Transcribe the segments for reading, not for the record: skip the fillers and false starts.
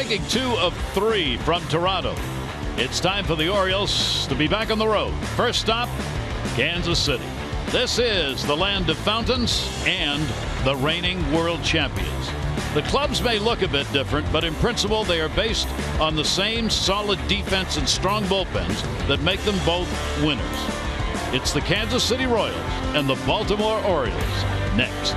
taking 2 of 3 from Toronto. It's time for the Orioles to be back on the road. First stop, Kansas City. This is the land of fountains and the reigning world champions. The clubs may look a bit different, but in principle they are based on the same solid defense and strong bullpens that make them both winners. It's the Kansas City Royals and the Baltimore Orioles next.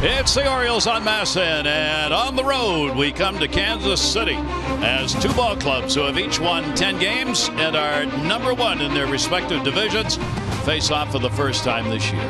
It's the Orioles on MASN, and on the road we come to Kansas City as 2 ball clubs who have each won 10 games and are #1 in their respective divisions face off for the first time this year.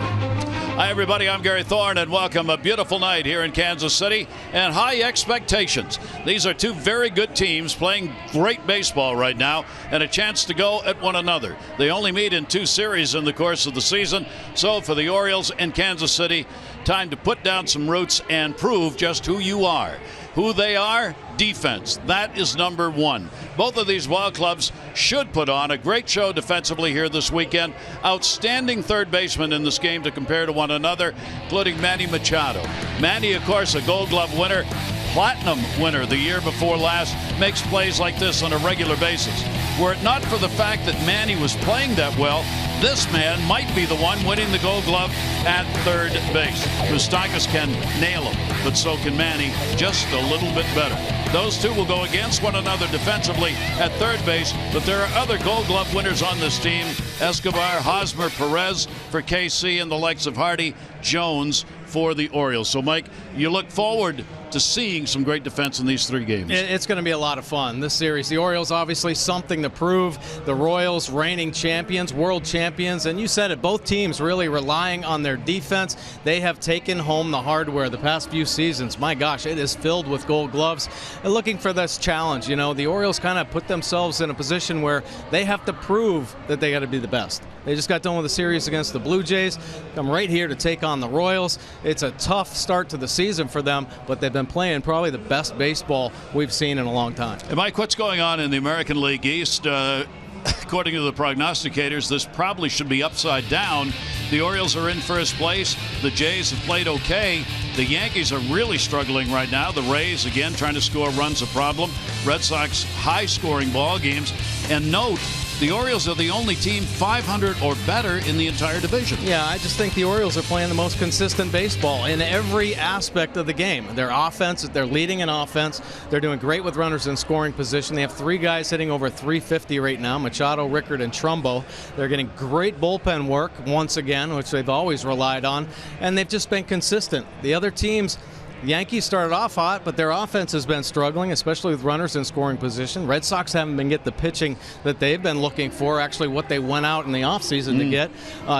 Hi everybody, I'm Gary Thorne, and welcome. A beautiful night here in Kansas City and high expectations. These are 2 very good teams playing great baseball right now and a chance to go at one another. They only meet in 2 series in the course of the season, so for the Orioles and Kansas City, time to put down some roots and prove just who you are. Who they are? Defense. That is #1. Both of these ball clubs should put on a great show defensively here this weekend. Outstanding third baseman in this game to compare to one another, including Manny Machado. Manny, of course, a Gold Glove winner, Platinum winner the year before last, makes plays like this on a regular basis. Were it not for the fact that Manny was playing that well, this man might be the one winning the Gold Glove at third base. MOUSTAKAS can nail him, but so can Manny, just a little bit better. Those 2 will go against one another defensively at third base, but there are other Gold Glove winners on this team. Escobar, Hosmer, Perez for KC, and the likes of Hardy, Jones for the Orioles. So, Mike, you look forward to seeing some great defense in these 3 games. It's going to be a lot of fun, this series. The Orioles obviously something to prove. The Royals reigning champions, world champions, and you said it, both teams really relying on their defense. They have taken home the hardware the past few seasons. My gosh, it is filled with Gold Gloves. And looking for this challenge, you know, the Orioles kind of put themselves in a position where they have to prove that they got to be the best. They just got done with a series against the Blue Jays. Come right here to take on the Royals. It's a tough start to the season for them, but they've been playing probably the best baseball we've seen in a long time. And Mike, what's going on in the American League East? According to the prognosticators, this probably should be upside down. The Orioles are in first place. The Jays have played okay. The Yankees are really struggling right now. The Rays, again, trying to score runs a problem. Red Sox, high-scoring ball games. And note, the Orioles are the only team 500 or better in the entire division. Yeah, I just think the Orioles are playing the most consistent baseball in every aspect of the game. Their offense, they're leading in offense. They're doing great with runners in scoring position. They have 3 guys hitting over 350 right now, Machado, Rickard, and Trumbo. They're getting great bullpen work once again, which they've always relied on, and they've just been consistent. The other teams, the Yankees started off hot, but their offense has been struggling, especially with runners in scoring position. Red Sox haven't been getting the pitching that they've been looking for, actually what they went out in the offseason to get.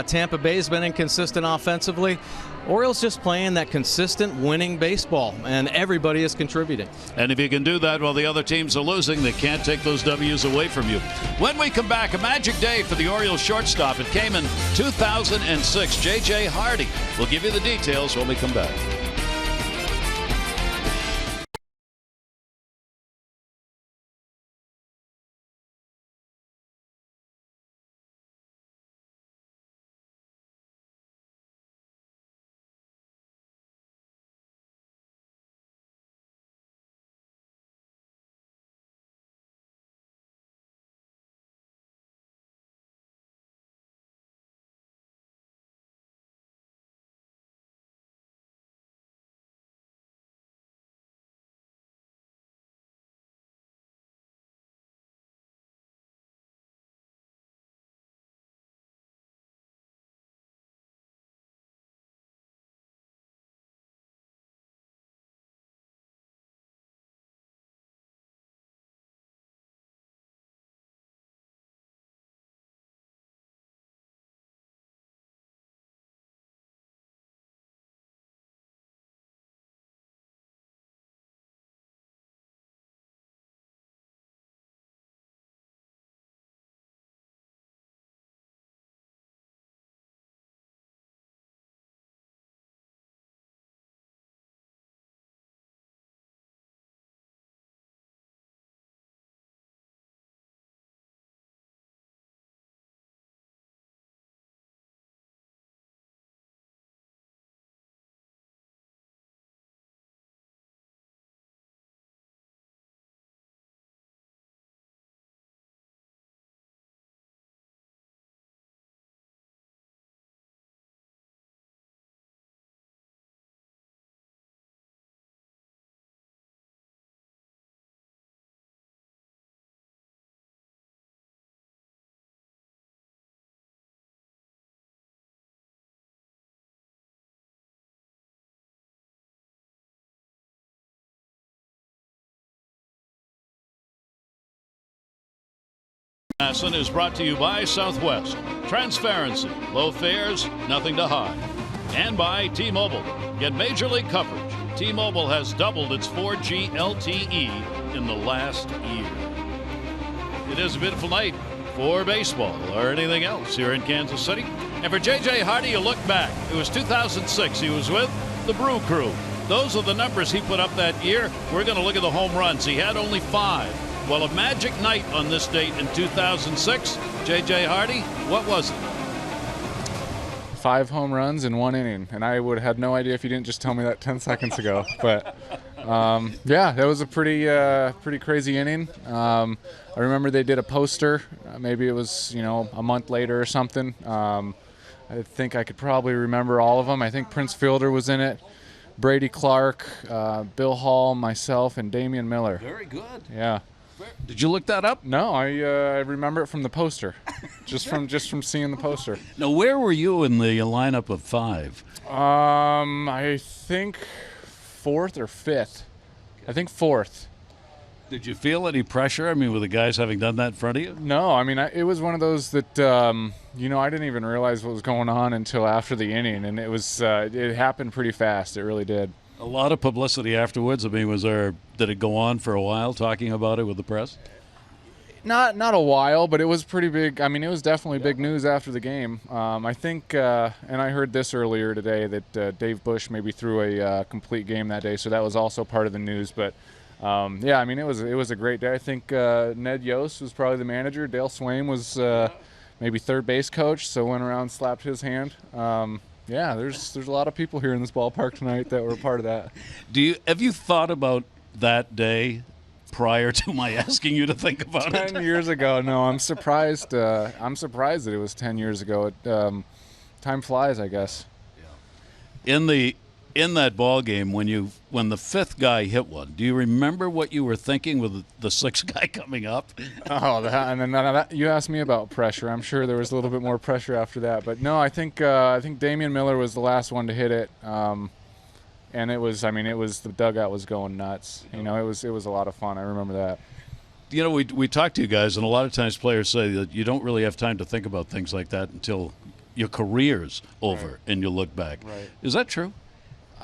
Tampa Bay's been inconsistent offensively. Orioles just playing that consistent winning baseball, and everybody is contributing. And if you can do that while the other teams are losing, they can't take those W's away from you. When we come back, a magic day for the Orioles shortstop. It came in 2006. J.J. Hardy will give you the details when we come back. Masson is brought to you by Southwest. Transparency, low fares, nothing to hide. And by T-Mobile. Get Major League coverage. T-Mobile has doubled its 4G LTE in the last year. It is a beautiful night for baseball or anything else here in Kansas City. And for J.J. Hardy, you look back. It was 2006. He was with the Brew Crew. Those are the numbers he put up that year. We're going to look at the home runs. He had only 5. Well, a magic night on this date in 2006. J.J. Hardy, what was it? 5 home runs in 1 inning, and I would have had no idea if you didn't just tell me that 10 seconds ago. But yeah, that was a pretty crazy inning. I remember they did a poster. Maybe it was a month later or something. I think I could probably remember all of them. I think Prince Fielder was in it, Brady Clark, Bill Hall, myself, and Damian Miller. Very good. Yeah. Did you look that up? No, I remember it from the poster, just from seeing the poster. Now, where were you in the lineup of 5? I think 4th or 5th. I think 4th. Did you feel any pressure? I mean, with the guys having done that in front of you? No, I mean, it was one of those that I didn't even realize what was going on until after the inning, and it happened pretty fast. It really did. A lot of publicity afterwards. I mean, did it go on for a while talking about it with the press? Not a while, but it was pretty big. I mean, it was definitely big news after the game. I think, and I heard this earlier today, that Dave Bush maybe threw a complete game that day, so that was also part of the news. But yeah, I mean, it was a great day. I think Ned Yost was probably the manager. Dale Swain was maybe third base coach, so went around, slapped his hand. Yeah, there's a lot of people here in this ballpark tonight that were a part of that. Have you thought about that day prior to my asking you to think about it? 10 years ago, no. I'm surprised. I'm surprised that it was 10 years ago. Time flies, I guess. Yeah. In that ball game, when the 5th guy hit one, do you remember what you were thinking with the 6th guy coming up? Oh, and then you asked me about pressure. I'm sure there was a little bit more pressure after that, but no, I think Damian Miller was the last one to hit it, and it was the dugout was going nuts. It was a lot of fun. I remember that. We talk to you guys, and a lot of times players say that you don't really have time to think about things like that until your career's over, right, and you look back. Right. Is that true?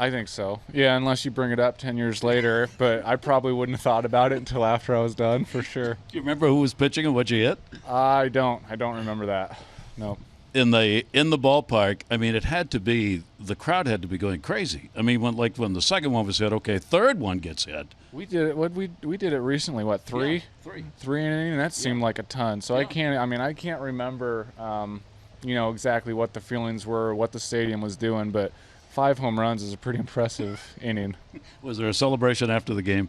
I think so. Yeah, unless you bring it up 10 years later. But I probably wouldn't have thought about it until after I was done, for sure. Do you remember who was pitching and what you hit? I don't remember that. No. In the ballpark, I mean, the crowd had to be going crazy. I mean, when the second one was hit, okay, third one gets hit. We did it. We did it recently. What, 3? Yeah, 3. 3 inning. That seemed like a ton. So yeah. I can't remember, exactly what the feelings were, what the stadium was doing, but 5 home runs is a pretty impressive inning. Was there a celebration after the game?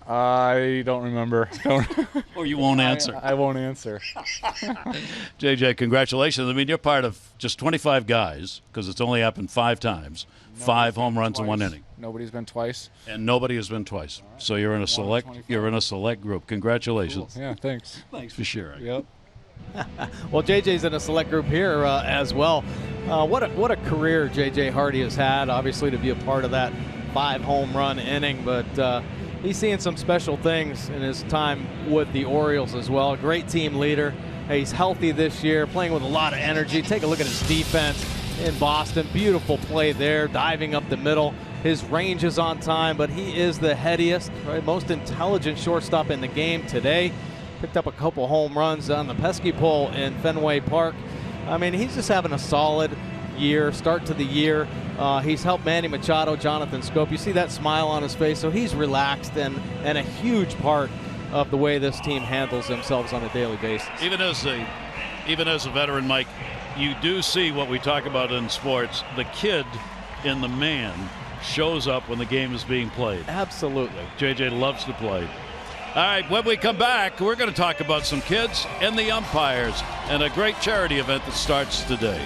I don't remember. Or you won't answer. I won't answer. JJ, congratulations. I mean, you're part of just 25 guys, because it's only happened 5 times. 5 home runs in 1 inning. Nobody's been twice. And nobody has been twice. So you're in a select group. Congratulations. Cool. Yeah, thanks. Thanks for sharing. Yep. Well, JJ's in a select group here as well. What a career JJ Hardy has had, obviously, to be a part of that 5 home run inning, but he's seeing some special things in his time with the Orioles as well. Great team leader. He's healthy this year, playing with a lot of energy. Take a look at his defense in Boston. Beautiful play there, diving up the middle. His range is on time, but he is the headiest, right, most intelligent shortstop in the game today. Picked up a couple home runs on the pesky pole in Fenway Park. I mean, he's just having a solid year, start to the year. He's helped Manny Machado, Jonathan Scope. You see that smile on his face, so he's relaxed and a huge part of the way this team handles themselves on a daily basis. Even as a veteran, Mike, you do see what we talk about in sports. The kid in the man shows up when the game is being played. Absolutely. JJ loves to play. All right, when we come back, we're going to talk about some kids and the umpires and a great charity event that starts today.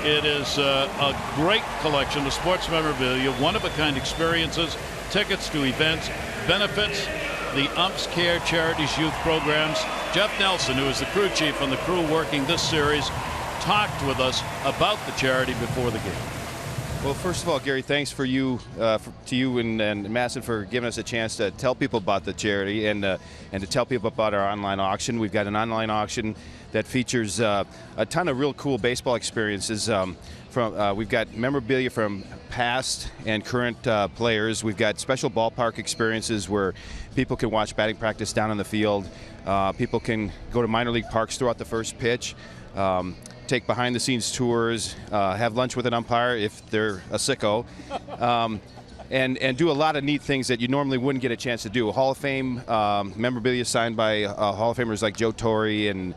It is a great collection of sports memorabilia, one-of-a-kind experiences, tickets to events, benefits, the Umps Care Charities Youth Programs. Jeff Nelson, who is the crew chief and the crew working this series, talked with us about the charity before the game. Well, first of all, Gary, thanks to you and Masson for giving us a chance to tell people about the charity and to tell people about our online auction. We've got an online auction that features a ton of real cool baseball experiences. We've got memorabilia from past and current players. We've got special ballpark experiences where people can watch batting practice down on the field. People can go to minor league parks throughout the first pitch. Take behind-the-scenes tours, have lunch with an umpire if they're a sicko, and do a lot of neat things that you normally wouldn't get a chance to do. Hall of Fame memorabilia signed by Hall of Famers like Joe Torre and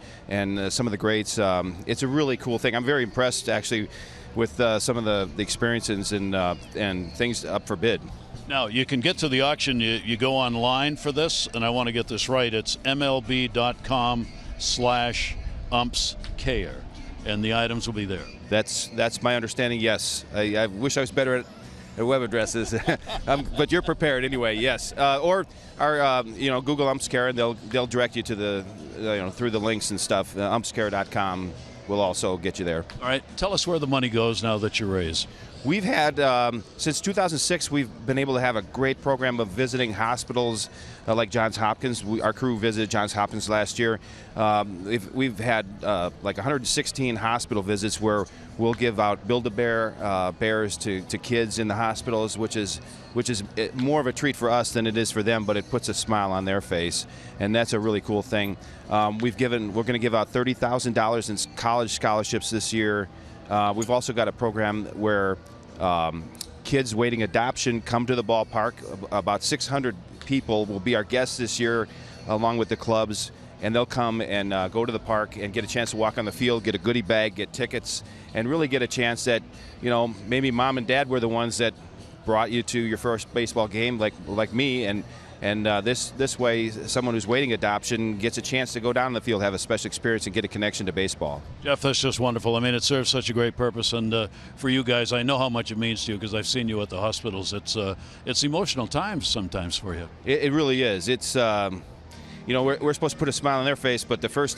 some of the greats. It's a really cool thing. I'm very impressed, actually, with some of the experiences and things up for bid. Now, you can get to the auction. You go online for this, and I want to get this right. It's mlb.com/umpscare. And the items will be there. That's my understanding, yes. I wish I was better at web addresses, but you're prepared anyway, yes. Or our Google UmpsCare, and they'll direct you to the through the links and stuff. Umpscare.com will also get you there. All right, tell us where the money goes now that you raise. We've had, since 2006, we've been able to have a great program of visiting hospitals like Johns Hopkins. Our crew visited Johns Hopkins last year. We've had like 116 hospital visits where we'll give out Build-A-Bear bears to kids in the hospitals, which is more of a treat for us than it is for them, but it puts a smile on their face, and that's a really cool thing. We're going to give out $30,000 in college scholarships this year. We've also got a program where kids waiting adoption come to the ballpark. About 600 people will be our guests this year, along with the clubs, and they'll come and go to the park and get a chance to walk on the field, get a goodie bag, get tickets, and really get a chance that, maybe mom and dad were the ones that brought you to your first baseball game, like me, and this way, someone who's waiting adoption gets a chance to go down the field, have a special experience, and get a connection to baseball. Jeff, that's just wonderful. I mean, it serves such a great purpose, and for you guys, I know how much it means to you because I've seen you at the hospitals. It's emotional times sometimes for you. It really is. It's we're supposed to put a smile on their face, but the first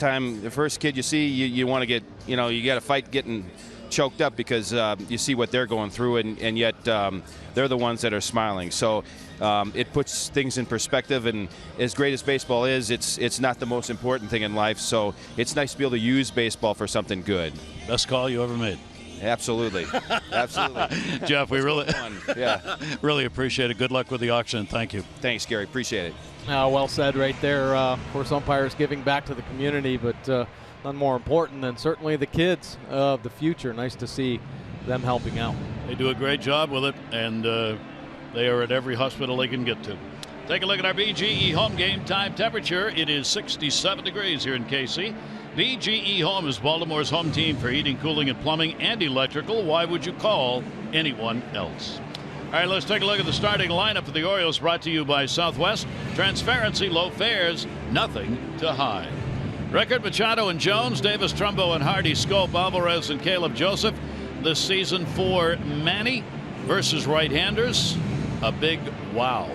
kid you see, you want to get, you got to fight getting choked up because you see what they're going through, and yet they're the ones that are smiling. So it puts things in perspective, and as great as baseball is, it's not the most important thing in life. So it's nice to be able to use baseball for something good. Best call you ever made. Absolutely. Absolutely. Jeff, we really appreciate it. Good luck with the auction. Thank you. Thanks, Gary. Appreciate it. Well said right there. Of course, umpires giving back to the community, but none more important than certainly the kids of the future. Nice to see them helping out. They do a great job with it, and they are at every hospital they can get to. Take a look at our BGE home game time temperature. It is 67 degrees here in KC. BGE Home is Baltimore's home team for heating, cooling, and plumbing and electrical. Why would you call anyone else? All right, let's take a look at the starting lineup for the Orioles, brought to you by Southwest. Transparency, low fares, nothing to hide. Rickard, Machado, and Jones, Davis, Trumbo, and Hardy, Scope, Alvarez, and Caleb Joseph. This season for Manny versus right-handers, a big wow.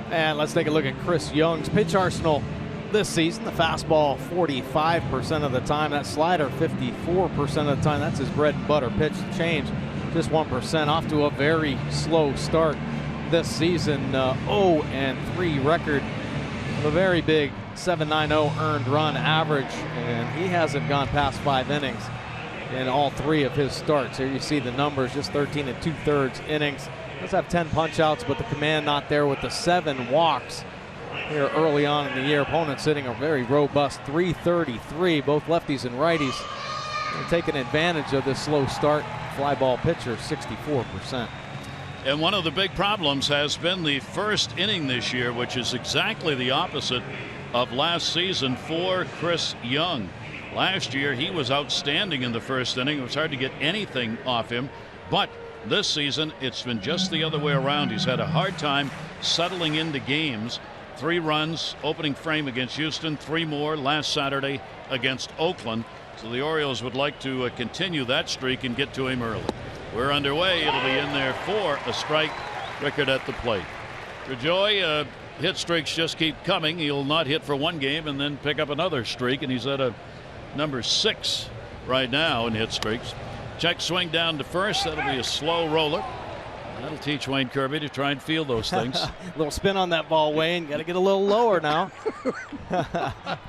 And let's take a look at Chris Young's pitch arsenal this season. The fastball 45% of the time, that slider 54% of the time. That's his bread and butter. Pitch change just 1%, off to a very slow start this season. 0-3 record, a very big 7.90 earned run average, and he hasn't gone past 5 innings in all 3 of his starts. Here you see the numbers, just 13 2/3 innings. Does have 10 punch outs, but the command not there with the 7 walks here early on in the year. Opponents sitting a very robust 333, both lefties and righties. And taking advantage of this slow start. Fly ball pitcher, 64%. And one of the big problems has been the first inning this year, which is exactly the opposite of last season for Chris Young. Last year, he was outstanding in the first inning. It was hard to get anything off him. But this season, it's been just the other way around. He's had a hard time settling into games. 3 runs opening frame against Houston, 3 more last Saturday against Oakland. So the Orioles would like to continue that streak and get to him early. We're underway. It'll be in there for a strike. Rickard at the plate. For Joy, hit streaks just keep coming. He'll not hit for one game and then pick up another streak, and he's at a number 6 right now in hit streaks. Check swing down to first. That'll be a slow roller. That'll teach Wayne Kirby to try and feel those things. A little spin on that ball, Wayne. Got to get a little lower now.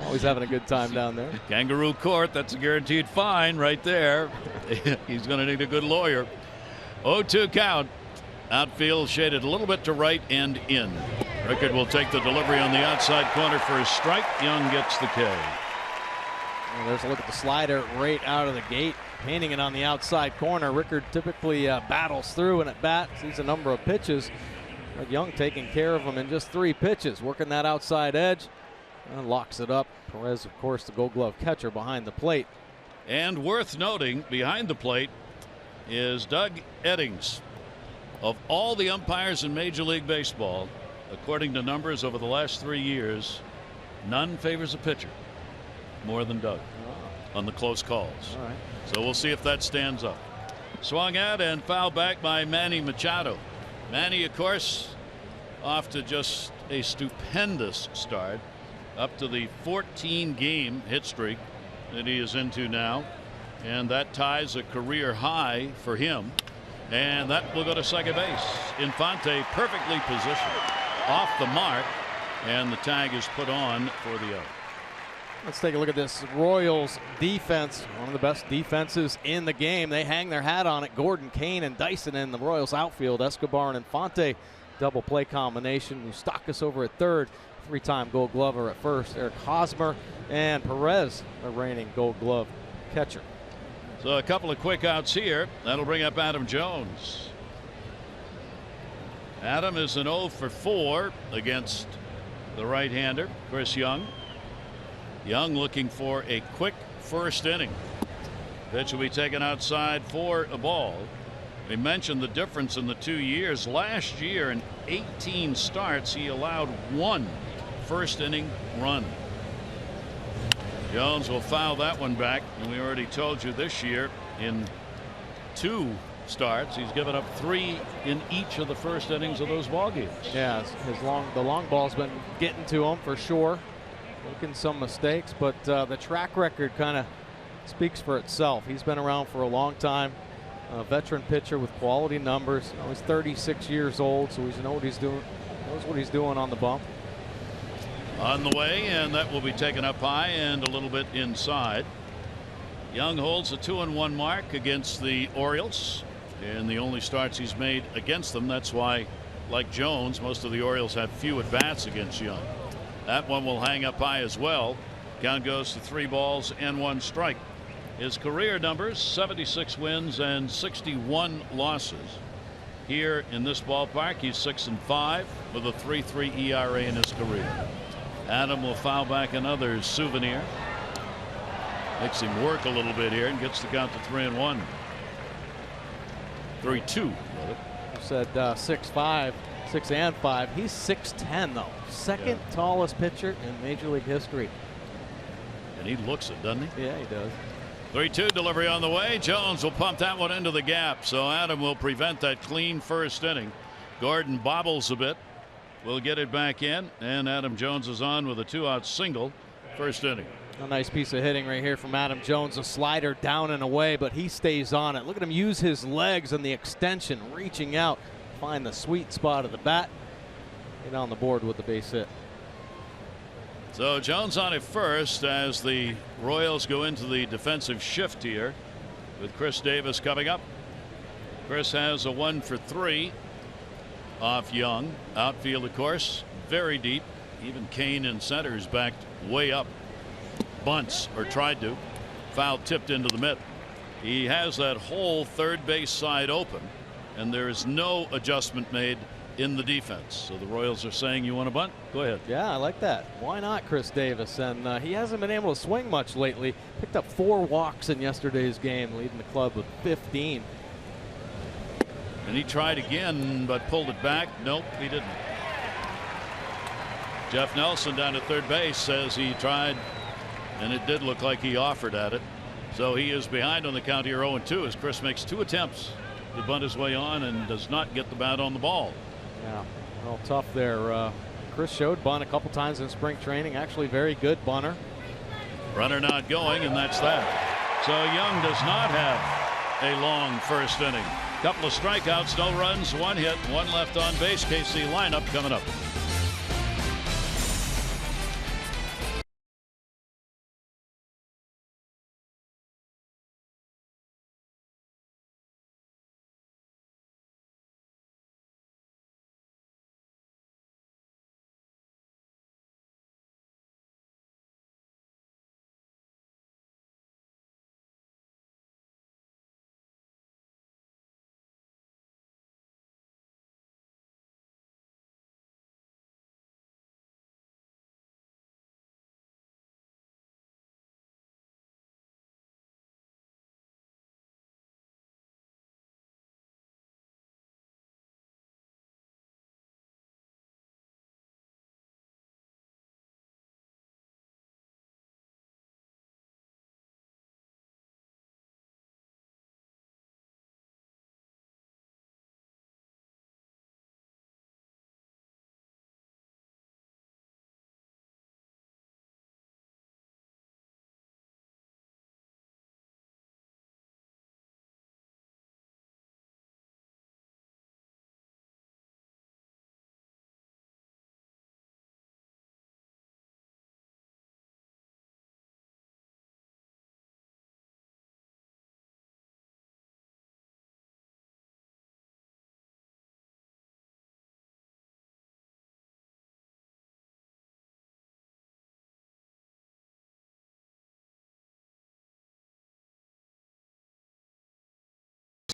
Always having a good time down there. Kangaroo Court, that's a guaranteed fine right there. He's going to need a good lawyer. 0-2 count. Outfield shaded a little bit to right and in. Rickard will take the delivery on the outside corner for a strike. Young gets the K. Well, there's a look at the slider right out of the gate, painting it on the outside corner. Rickard typically battles through and at bat sees a number of pitches. But Young taking care of him in just 3 pitches, working that outside edge and locks it up. Perez, of course, the Gold Glove catcher behind the plate. And worth noting, behind the plate is Doug Eddings. Of all the umpires in Major League Baseball, according to numbers over the last 3 years, none favors a pitcher more than Doug on the close calls. All right. So we'll see if that stands up. Swung at and fouled back by Manny Machado. Manny, of course, off to just a stupendous start, up to the 14-game hit streak that he is into now, and that ties a career high for him. And that will go to second base. Infante perfectly positioned off the mark, and the tag is put on for the out. Let's take a look at this Royals defense. One of the best defenses in the game. They hang their hat on it. Gordon, Kane, and Dyson in the Royals outfield. Escobar and Infante double play combination. MOUSTAKAS over at third. 3-time Gold Glover at first. Eric Hosmer and Perez, the reigning Gold Glove catcher. So a couple of quick outs here. That'll bring up Adam Jones. Adam is an 0 for 4 against the right-hander, Chris Young. Young looking for a quick first inning. Pitch will be taken outside for a ball. We mentioned the difference in the 2 years. Last year in 18 starts, he allowed 1 first inning run. Jones will foul that one back, and we already told you this year in 2 starts he's given up 3 in each of the first innings of those ball games. Yeah, the long ball's been getting to him for sure. Making some mistakes, but the track record kind of speaks for itself. He's been around for a long time. A veteran pitcher with quality numbers. He's 36 years old, so he knows what he's doing. Knows what he's doing on the bump. On the way, and that will be taken up high and a little bit inside. Young holds a 2-1 mark against the Orioles, and the only starts he's made against them. That's why, like Jones, most of the Orioles have few at bats against Young. That one will hang up high as well. Count goes to 3 balls and 1 strike. His career numbers: 76 wins and 61 losses. Here in this ballpark, he's 6-5 with a 3.3 ERA in his career. Adam will foul back another souvenir. Makes him work a little bit here and gets the count to 3-1. 3-2. You said 6'5", 6 and 5. He's 6'10", though. Second tallest pitcher in Major League history. And he looks it, doesn't he? Yeah, he does. 3-2 delivery on the way. Jones will pump that one into the gap, so Adam will prevent that clean first inning. Gordon bobbles a bit. We'll get it back in, and Adam Jones is on with a 2-out single. First inning. A nice piece of hitting right here from Adam Jones. A slider down and away, but he stays on it. Look at him use his legs and the extension, reaching out, find the sweet spot of the bat. Get on the board with the base hit. So Jones on at first as the Royals go into the defensive shift here with Chris Davis coming up. Chris has a 1 for 3 off Young. Outfield, of course, very deep. Even Kane in center is backed way up. Bunts, or tried to. Foul tipped into the mitt. He has that whole third base side open, and there is no adjustment made in the defense. So the Royals are saying, you want to bunt? Go ahead. Yeah, I like that. Why not Chris Davis? And he hasn't been able to swing much lately. Picked up 4 walks in yesterday's game, leading the club with 15. And he tried again, but pulled it back. Nope, he didn't. Jeff Nelson down at third base says he tried, and it did look like he offered at it. So he is behind on the count here 0-2 as Chris makes 2 attempts to bunt his way on and does not get the bat on the ball. Yeah, well, tough there. Chris showed bunt a couple times in spring training. Actually, very good bunter. Runner not going, and that's that. So Young does not have a long first inning. Couple of strikeouts, no runs, 1 hit, 1 left on base. KC lineup coming up.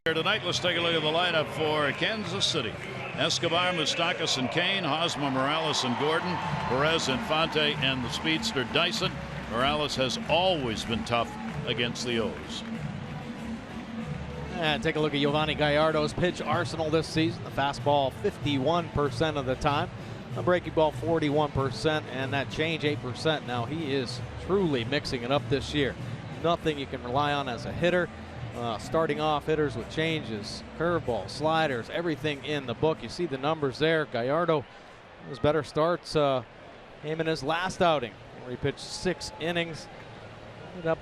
Here tonight, let's take a look at the lineup for Kansas City. Escobar, Moustakas, and Kane, Hosmer, Morales, and Gordon, Perez, Infante, and the speedster Dyson. Morales has always been tough against the O's. And take a look at Giovanni Gallardo's pitch arsenal this season. The fastball 51% of the time, the breaking ball 41%, and that change 8%. Now he is truly mixing it up this year. Nothing you can rely on as a hitter. Starting off hitters with changes, curveballs, sliders, everything in the book. You see the numbers there. Gallardo, his better starts came in his last outing where he pitched 6 innings. Ended up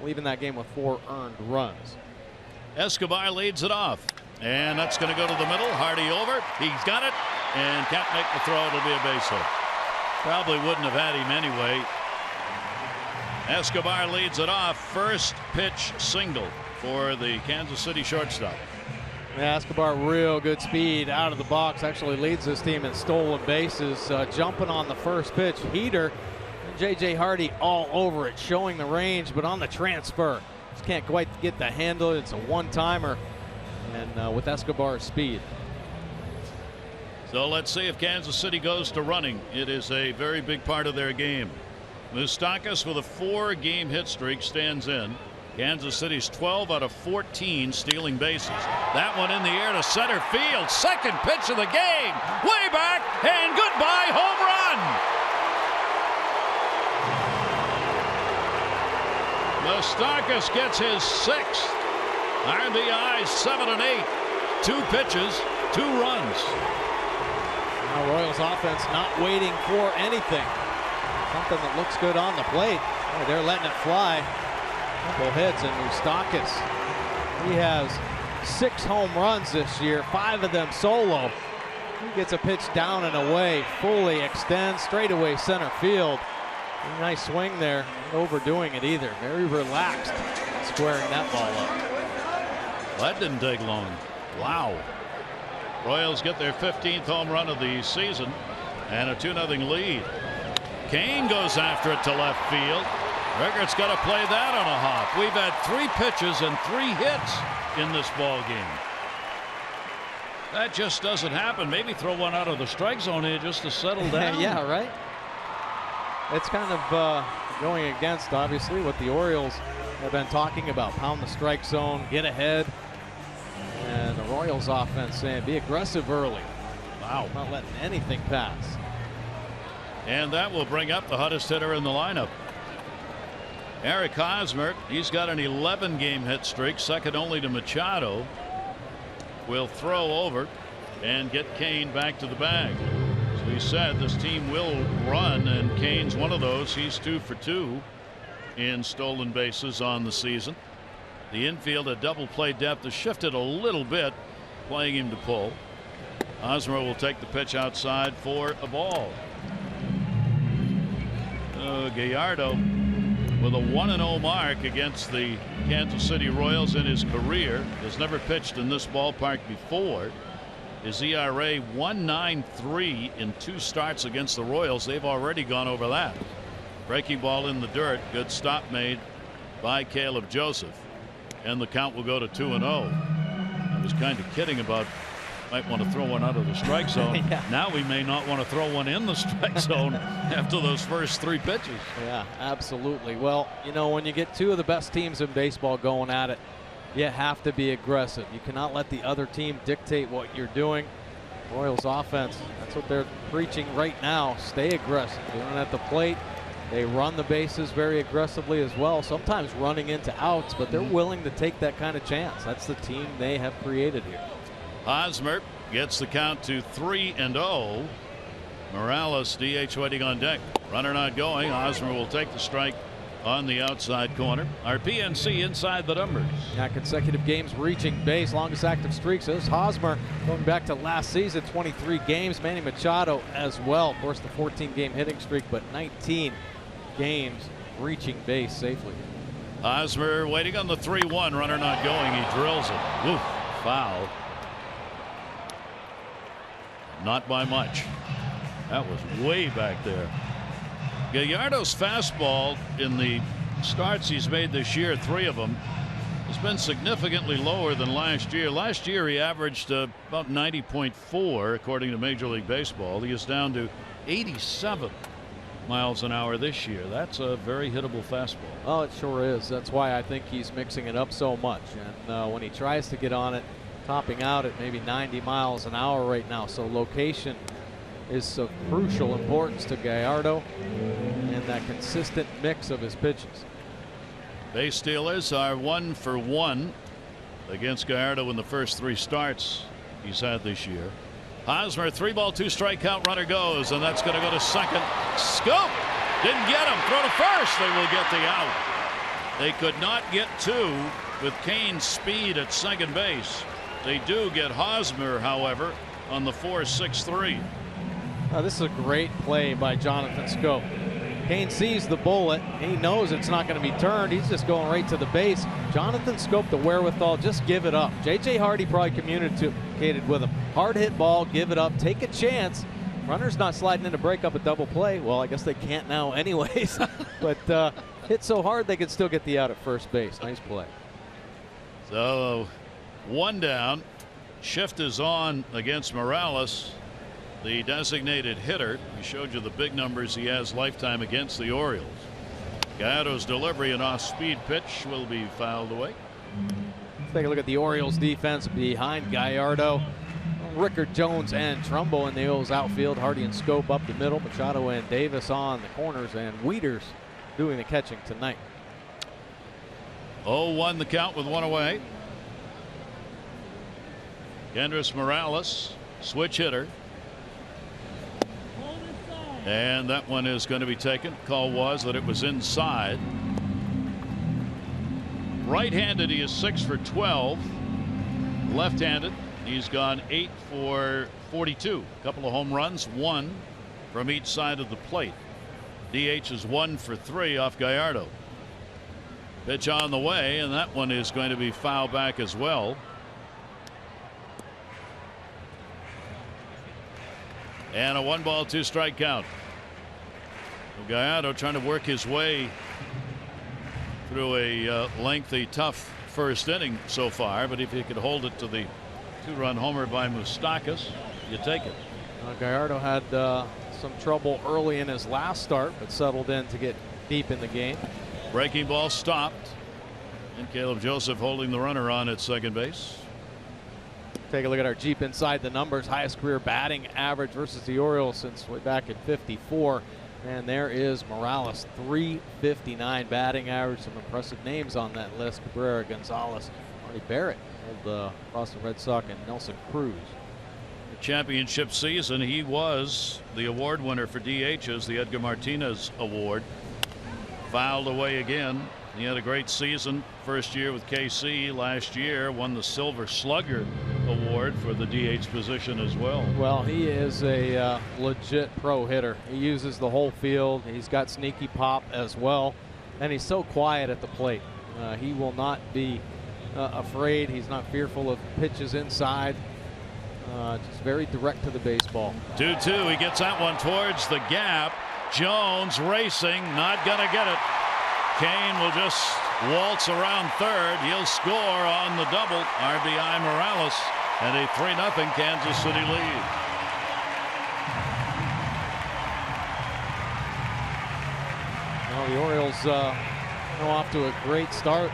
leaving that game with 4 earned runs. Escobar leads it off, and that's going to go to the middle. Hardy over. He's got it and can't make the throw. It'll be a base hit. Probably wouldn't have had him anyway. Escobar leads it off. First pitch single for the Kansas City shortstop. Yeah, Escobar, real good speed out of the box. Actually leads this team in stolen bases. Jumping on the first pitch, heater. And J.J. Hardy all over it, showing the range, but on the transfer, just can't quite get the handle. It's a one-timer, and with Escobar's speed. So let's see if Kansas City goes to running. It is a very big part of their game. Moustakas with a 4-game hit streak stands in. Kansas City's 12 out of 14 stealing bases. That one in the air to center field. Second pitch of the game. Way back and goodbye home run. Moustakas gets his 6th. RBIs 7 and 8. 2 pitches, 2 runs. Now Royals offense not waiting for anything. Something that looks good on the plate. Oh, they're letting it fly. Couple hits, and Moustakas, he has 6 home runs this year, 5 of them solo. He gets a pitch down and away, fully extends, straightaway center field. Nice swing there, not overdoing it either. Very relaxed, squaring that ball up. Well, that didn't take long. Wow. Royals get their 15th home run of the season and a 2-0 lead. Kane goes after it to left field. Rickert's got to play that on a hop. We've had 3 pitches and 3 hits in this ball game. That just doesn't happen. Maybe throw one out of the strike zone here just to settle down. Yeah, right. It's kind of going against, obviously, what the Orioles have been talking about. Pound the strike zone, get ahead. And the Royals offense saying be aggressive early. Wow. Not letting anything pass. And that will bring up the hottest hitter in the lineup. Eric Hosmer, he's got an 11-game hit streak, second only to Machado. Will throw over and get Kane back to the bag. As we said, this team will run, and Kane's one of those. He's 2 for 2 in stolen bases on the season. The infield at double play depth has shifted a little bit, playing him to pull. Hosmer will take the pitch outside for a ball. Gallardo with a 1-0 mark against the Kansas City Royals in his career. Has never pitched in this ballpark before. His ERA 1.93 in 2 starts against the Royals. They've already gone over that. Breaking ball in the dirt. Good stop made by Caleb Joseph. And the count will go to 2-0. I was kind of kidding about might want to throw one out of the strike zone. Yeah. Now we may not want to throw one in the strike zone after those first 3 pitches. Yeah, absolutely. Well, you know, when you get 2 of the best teams in baseball going at it, you have to be aggressive. You cannot let the other team dictate what you're doing. Royals offense, that's what they're preaching right now. Stay aggressive. Doing it at the plate. They run the bases very aggressively as well, sometimes running into outs, but they're willing to take that kind of chance. That's the team they have created here. Hosmer gets the count to 3-0. Morales, DH, waiting on deck. Runner not going. Hosmer will take the strike on the outside corner. Our PNC inside the numbers. Yeah, consecutive games reaching base, longest active streaks. This Hosmer going back to last season, 23 games. Manny Machado as well. Of course, the 14-game hitting streak, but 19 games reaching base safely. Hosmer waiting on the 3-1. Runner not going. He drills it. Oof, foul. Not by much. That was way back there. Gallardo's fastball in the starts he's made this year, 3 of them, has been significantly lower than last year. Last year he averaged about 90.4 according to Major League Baseball. He is down to 87 miles an hour this year. That's a very hittable fastball. Oh, it sure is. That's why I think he's mixing it up so much. And when he tries to get on it, topping out at maybe 90 miles an hour right now. So location is of crucial importance to Gallardo and that consistent mix of his pitches. Base stealers are 1 for 1 against Gallardo in the first 3 starts he's had this year. Hosmer, 3-ball, 2-strike count. Runner goes, and that's going to go to second. Scoop didn't get him. Throw to first. They will get the out. They could not get 2 with Kane's speed at second base. They do get Hosmer, however, on the 4-6-3. This is a great play by Jonathan Schoop. Kane sees the bullet. He knows it's not going to be turned. He's just going right to the base. Jonathan Schoop, the wherewithal, just give it up. J.J. Hardy probably communicated with him. Hard hit ball, give it up, take a chance. Runner's not sliding in to break up a double play. Well, I guess they can't now anyways. But hit so hard they could still get the out at first base. Nice play. So 1 down. Shift is on against Morales, the designated hitter. We showed you the big numbers he has lifetime against the Orioles. Gallardo's delivery, an off-speed pitch, will be fouled away. Let's take a look at the Orioles defense behind Gallardo. Rickard, Jones, and Trumbo in the Orioles outfield. Hardy and Schoop up the middle. Machado and Davis on the corners, and Wieters doing the catching tonight. 0-1 the count with 1 away. KENDRYS Morales, switch hitter. And that one is going to be taken. Call was that it was inside. Right-handed, he is 6 for 12. Left-handed, he's gone 8 for 42. A couple of home runs, 1 from each side of the plate. DH is 1 for 3 off Gallardo. Pitch on the way, and that one is going to be foul back as well. And a 1-ball, 2-strike count. Gallardo trying to work his way through a lengthy, tough first inning so far, but if he could hold it to the 2-run homer by Moustakas, you take it. Gallardo had some trouble early in his last start, but settled in to get deep in the game. Breaking ball stopped, and Caleb Joseph holding the runner on at second base. Take a look at our Jeep inside the numbers. Highest career batting average versus the Orioles since way back in '54. And there is Morales, 359 batting average. Some impressive names on that list. Cabrera, Gonzalez, Marty Barrett of the Boston Red Sox, and Nelson Cruz. The championship season, he was the award winner for DHs, the Edgar Martinez Award. Fouled away again. He had a great season first year with KC. Last year won the Silver Slugger Award for the DH position as well. Well, he is a legit pro hitter. He uses the whole field. He's got sneaky pop as well, and he's so quiet at the plate. He will not be afraid. He's not fearful of pitches inside. Just very direct to the baseball. 2-2. He gets that one towards the gap. Jones racing, not gonna get it. Kane will just waltz around third. He'll score on the double. RBI Morales, and a 3-0 Kansas City lead. Well, the Orioles are off to a great start.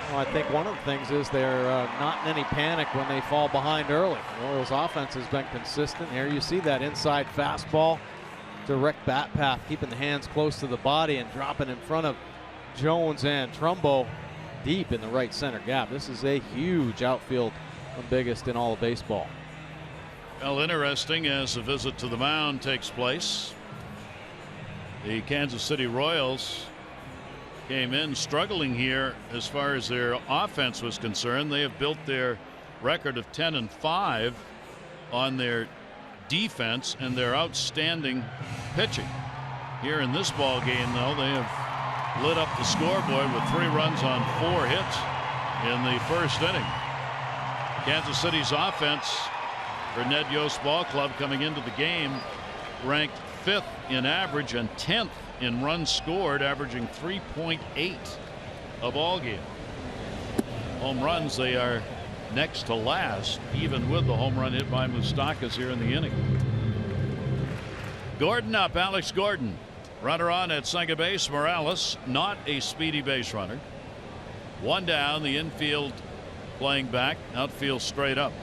Well, I think one of the things is they're not in any panic when they fall behind early. The Orioles offense has been consistent. Here you see that inside fastball, direct bat path, keeping the hands close to the body and dropping in front of Jones and Trumbo deep in the right center gap. This is a huge outfield, the biggest in all of baseball. Well, interesting as the visit to the mound takes place. The Kansas City Royals came in struggling here as far as their offense was concerned. They have built their record of 10-5 on their defense and their outstanding pitching. Here in this ball game, though, they have lit up the scoreboard with 3 runs on 4 hits in the first inning. Kansas City's offense for Ned Yost Ball Club coming into the game ranked 5th in average and 10th in runs scored, averaging 3.8 a ball game. Home runs, they are next to last, even with the home run hit by Moustakas here in the inning. Gordon up, Alex Gordon. Runner on at second base. Morales, not a speedy base runner. 1 down, the infield playing back, outfield straight up.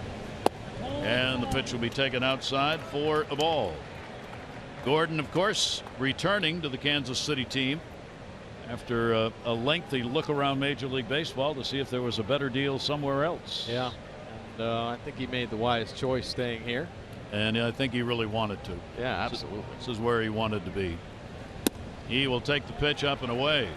And the pitch will be taken outside for a ball. Gordon, of course, returning to the Kansas City team after a lengthy look around Major League Baseball to see if there was a better deal somewhere else. Yeah, and I think he made the wise choice staying here. And I think he really wanted to. Yeah, absolutely. This is where he wanted to be. He will take the pitch up and away.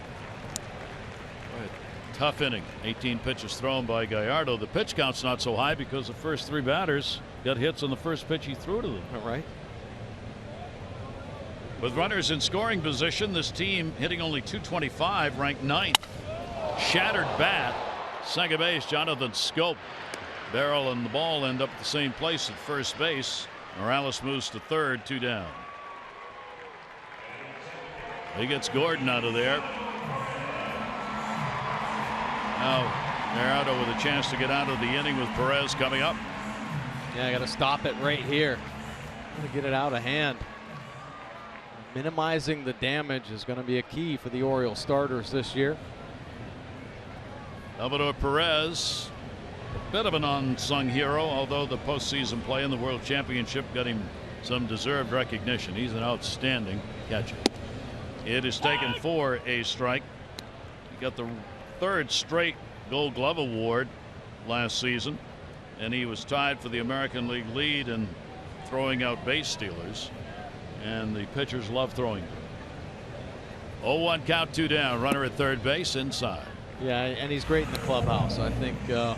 Tough inning. 18 pitches thrown by Gallardo. The pitch count's not so high because the first 3 batters got hits on the first pitch he threw to them. All right. With runners in scoring position, this team hitting only .225, ranked 9th. Shattered bat. Second base, Jonathan Scope. Barrel and the ball end up at the same place at first base. Morales moves to third, 2 down. He gets Gordon out of there. Now Gallardo with a chance to get out of the inning with Perez coming up. Yeah, I got to stop it right here. Got to get it out of hand. Minimizing the damage is going to be a key for the Orioles starters this year. Salvador Perez, a bit of an unsung hero, although the postseason play in the World Championship got him some deserved recognition. He's an outstanding catcher. It is taken for a strike. He got the 3rd straight Gold Glove award last season, and he was tied for the American League lead in throwing out base stealers, and the pitchers love throwing them. 0-1 count, 2 down. Runner at third base, inside. Yeah, and he's great in the clubhouse. I think the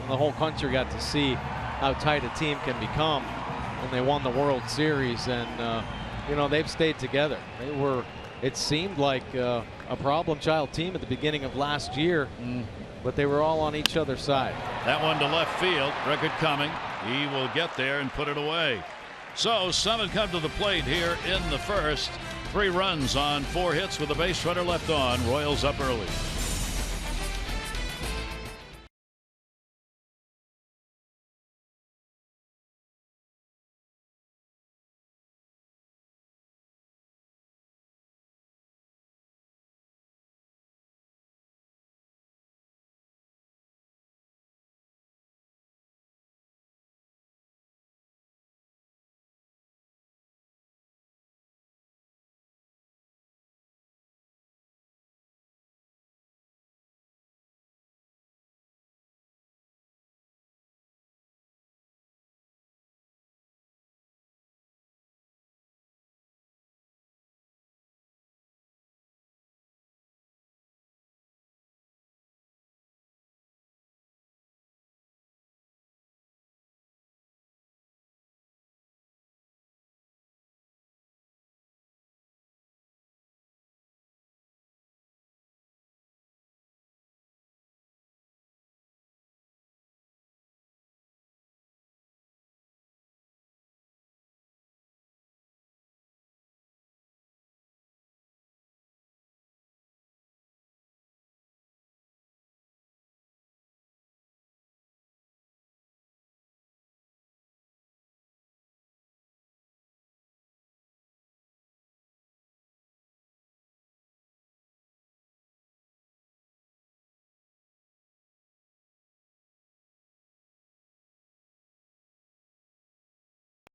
whole country got to see how tight a team can become when they won the World Series, and you know, they've stayed together. They were, it seemed like a problem child team at the beginning of last year, but they were all on each other's side. That one to left field. Rickard coming. He will get there and put it away. So 7 come to the plate here in the first. 3 runs on 4 hits with a base runner left on. Royals up early.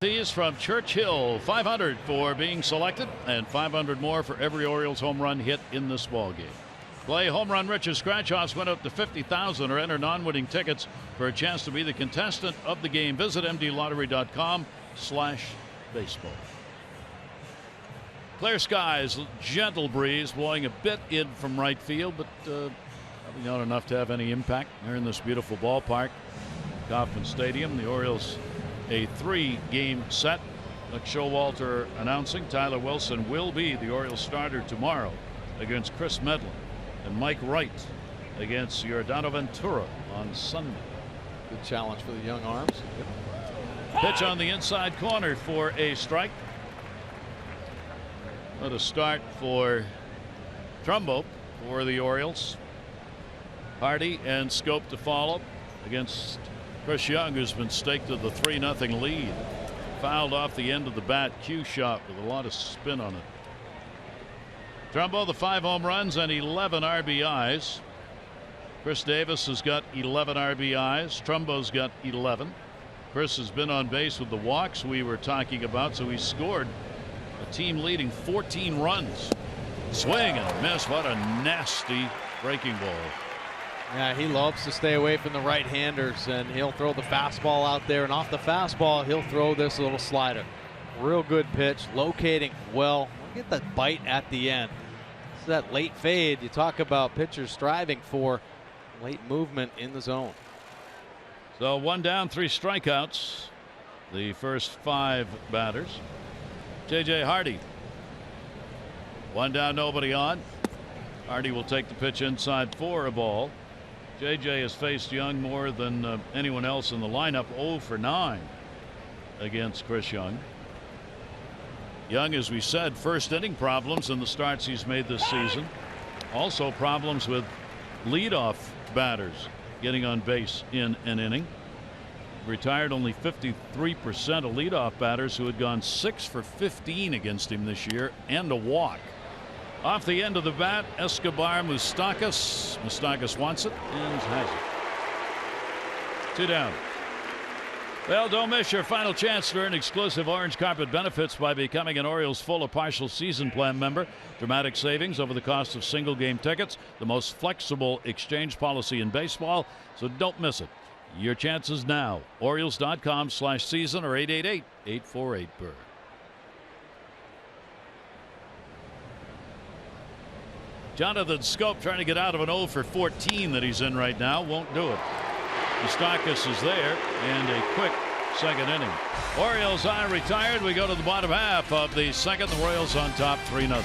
These from Churchill, 500 for being selected, and 500 more for every Orioles home run hit in this ball game. Play Home Run Rich's scratch-offs went up to 50,000 or enter non-winning tickets for a chance to be the contestant of the game. Visit mdlottery.com/baseball. Clear skies, gentle breeze blowing a bit in from right field, but probably not enough to have any impact. They're in this beautiful ballpark, Kauffman Stadium. The Orioles a 3-game set. Like Showalter announcing, Tyler Wilson will be the Orioles starter tomorrow against Chris Medlin, and Mike Wright against Giordano Ventura on Sunday. Good challenge for the young arms. Pitch on the inside corner for a strike. What a start for Trumbo for the Orioles. Hardy and Scope to follow against Chris Young, who's been staked to the 3-0 lead. Fouled off the end of the bat, cue shot with a lot of spin on it. Trumbo, the 5 home runs and 11 RBIs. Chris Davis has got 11 RBIs. Trumbo's got 11. Chris has been on base with the walks we were talking about, so he scored a team leading 14 runs. Swing and a miss. What a nasty breaking ball. Yeah, he loves to stay away from the right-handers, and he'll throw the fastball out there, and off the fastball he'll throw this little slider. Real good pitch, locating well. Look at that bite at the end. It's that late fade you talk about, pitchers striving for late movement in the zone. So 1 down, 3 strikeouts. The first 5 batters. J.J. Hardy. 1 down, nobody on. Hardy will take the pitch inside for a ball. J.J. has faced Young more than anyone else in the lineup. 0 for 9 against Chris Young. Young, as we said, first inning problems in the starts he's made this season. Also problems with leadoff batters getting on base in an inning. Retired only 53% of leadoff batters who had gone 6 for 15 against him this year and a walk. Off the end of the bat, Escobar Moustakas. Moustakas wants it and has it. 2 down. Well, don't miss your final chance to earn exclusive orange carpet benefits by becoming an Orioles full or partial season plan member. Dramatic savings over the cost of single game tickets. The most flexible exchange policy in baseball. So don't miss it. Your chances now. Orioles.com/season or 888-848-BIRD. Jonathan Scope trying to get out of an 0 for 14 that he's in right now. Won't do it. Moustakas is there, and a quick second inning. Orioles are retired. We go to the bottom half of the second. The Royals on top 3-0.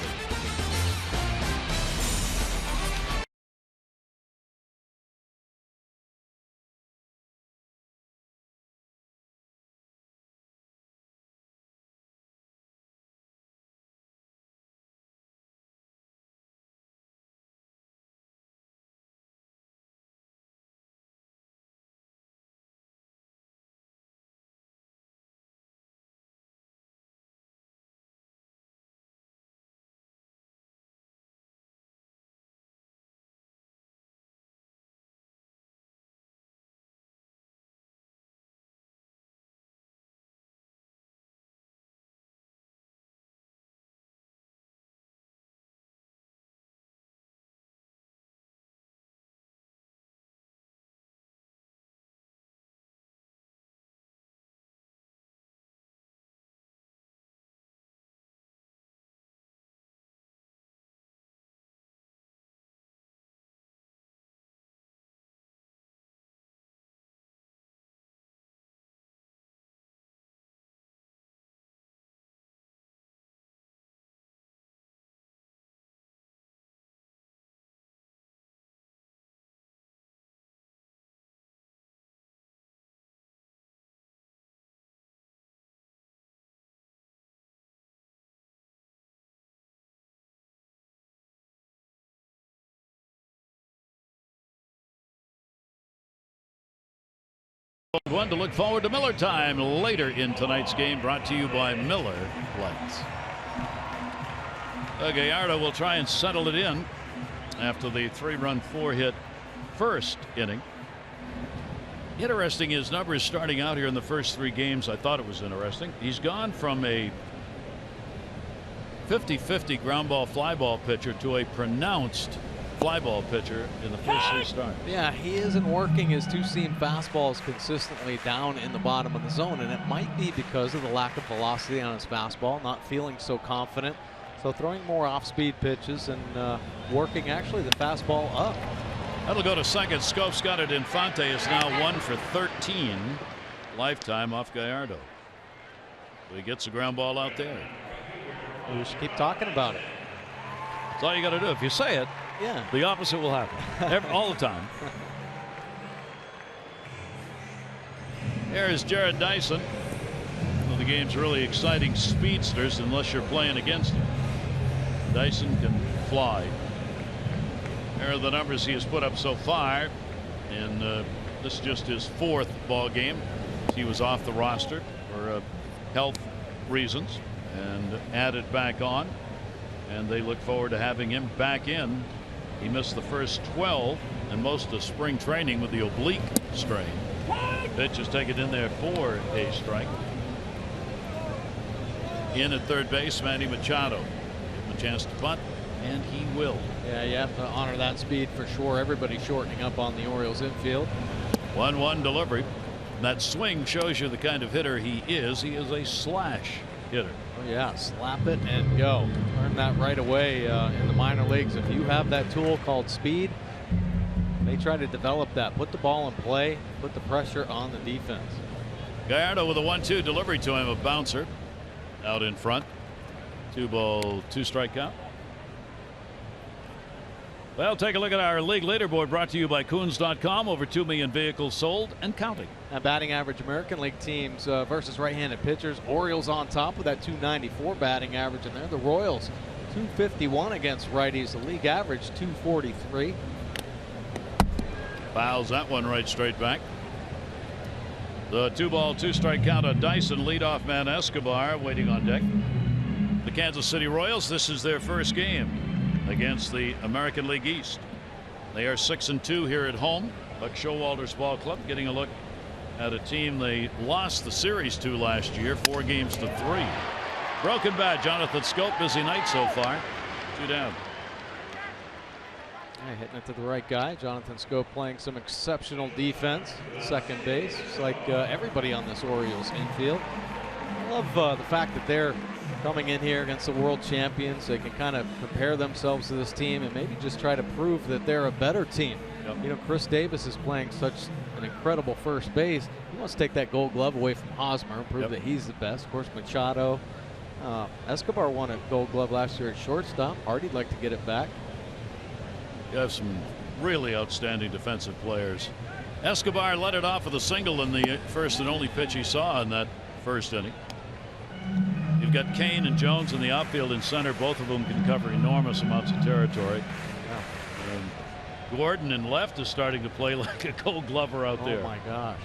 One to look forward to Miller time later in tonight's game, brought to you by Miller Lights. Gallardo will try and settle it in after the 3-run 4-hit first inning. Interesting, his numbers starting out here in the first 3 games. I thought it was interesting. He's gone from a 50-50 ground ball fly ball pitcher to a pronounced fly ball pitcher in the first 3 starts. Yeah, he isn't working his two-seam fastballs consistently down in the bottom of the zone, and it might be because of the lack of velocity on his fastball, not feeling so confident. So throwing more off-speed pitches and working actually the fastball up. That'll go to second. Scope's got it. Infante is now 1 for 13 lifetime off Gallardo. So he gets a ground ball out there. We should keep talking about it. That's all you got to do. If you say it, yeah, the opposite will happen. All the time. Here's Jared Dyson. One of the game's really exciting speedsters, unless you're playing against him. Dyson can fly. Here are the numbers he has put up so far, and this is just his 4th ball game. He was off the roster for health reasons and added back on, and they look forward to having him back in. He missed the first 12 and most of spring training with the oblique strain. Pitch is taken in there for a strike. In at third base, Manny Machado. Give him a chance to bunt, and he will. Yeah, you have to honor that speed for sure. Everybody shortening up on the Orioles infield. 1-1 delivery. That swing shows you the kind of hitter he is. He is a slash hitter. Oh yeah, slap it and go. Learn that right away in the minor leagues. If you have that tool called speed, they try to develop that. Put the ball in play, put the pressure on the defense. Gallardo with a 1-2 delivery to him, a bouncer out in front. 2-ball, 2-strike count. Well, take a look at our league leaderboard, brought to you by Coons.com. Over 2 million vehicles sold and counting. Now, batting average American League teams versus right-handed pitchers. Orioles on top with that 294 batting average in there. The Royals 251 against righties. The league average 243. Fouls that one right straight back. The 2-ball, 2-strike count on Dyson. Leadoff man Escobar waiting on deck. The Kansas City Royals, this is their first game against the American League East. They are 6-2 here at home. Buck Showalter's ball club getting a look at a team they lost the series to last year, 4 games to 3. Broken bat, Jonathan Scope. Busy night so far. 2 down. Yeah, hitting it to the right guy. Jonathan Scope playing some exceptional defense at second base. It's like everybody on this Orioles infield. I love the fact that they're coming in here against the world champions. They can kind of compare themselves to this team and maybe just try to prove that they're a better team. Yep. You know, Chris Davis is playing such an incredible first base. He wants to take that Gold Glove away from Hosmer and prove that he's the best. Of course, Machado. Escobar won a Gold Glove last year at shortstop. Hardy'd like to get it back. You have some really outstanding defensive players. Escobar let it off with a single in the first and only pitch he saw in that first inning. You've got Kane and Jones in the outfield and center. Both of them can cover enormous amounts of territory. And Gordon in left is starting to play like a Gold Glover out there. Oh my gosh.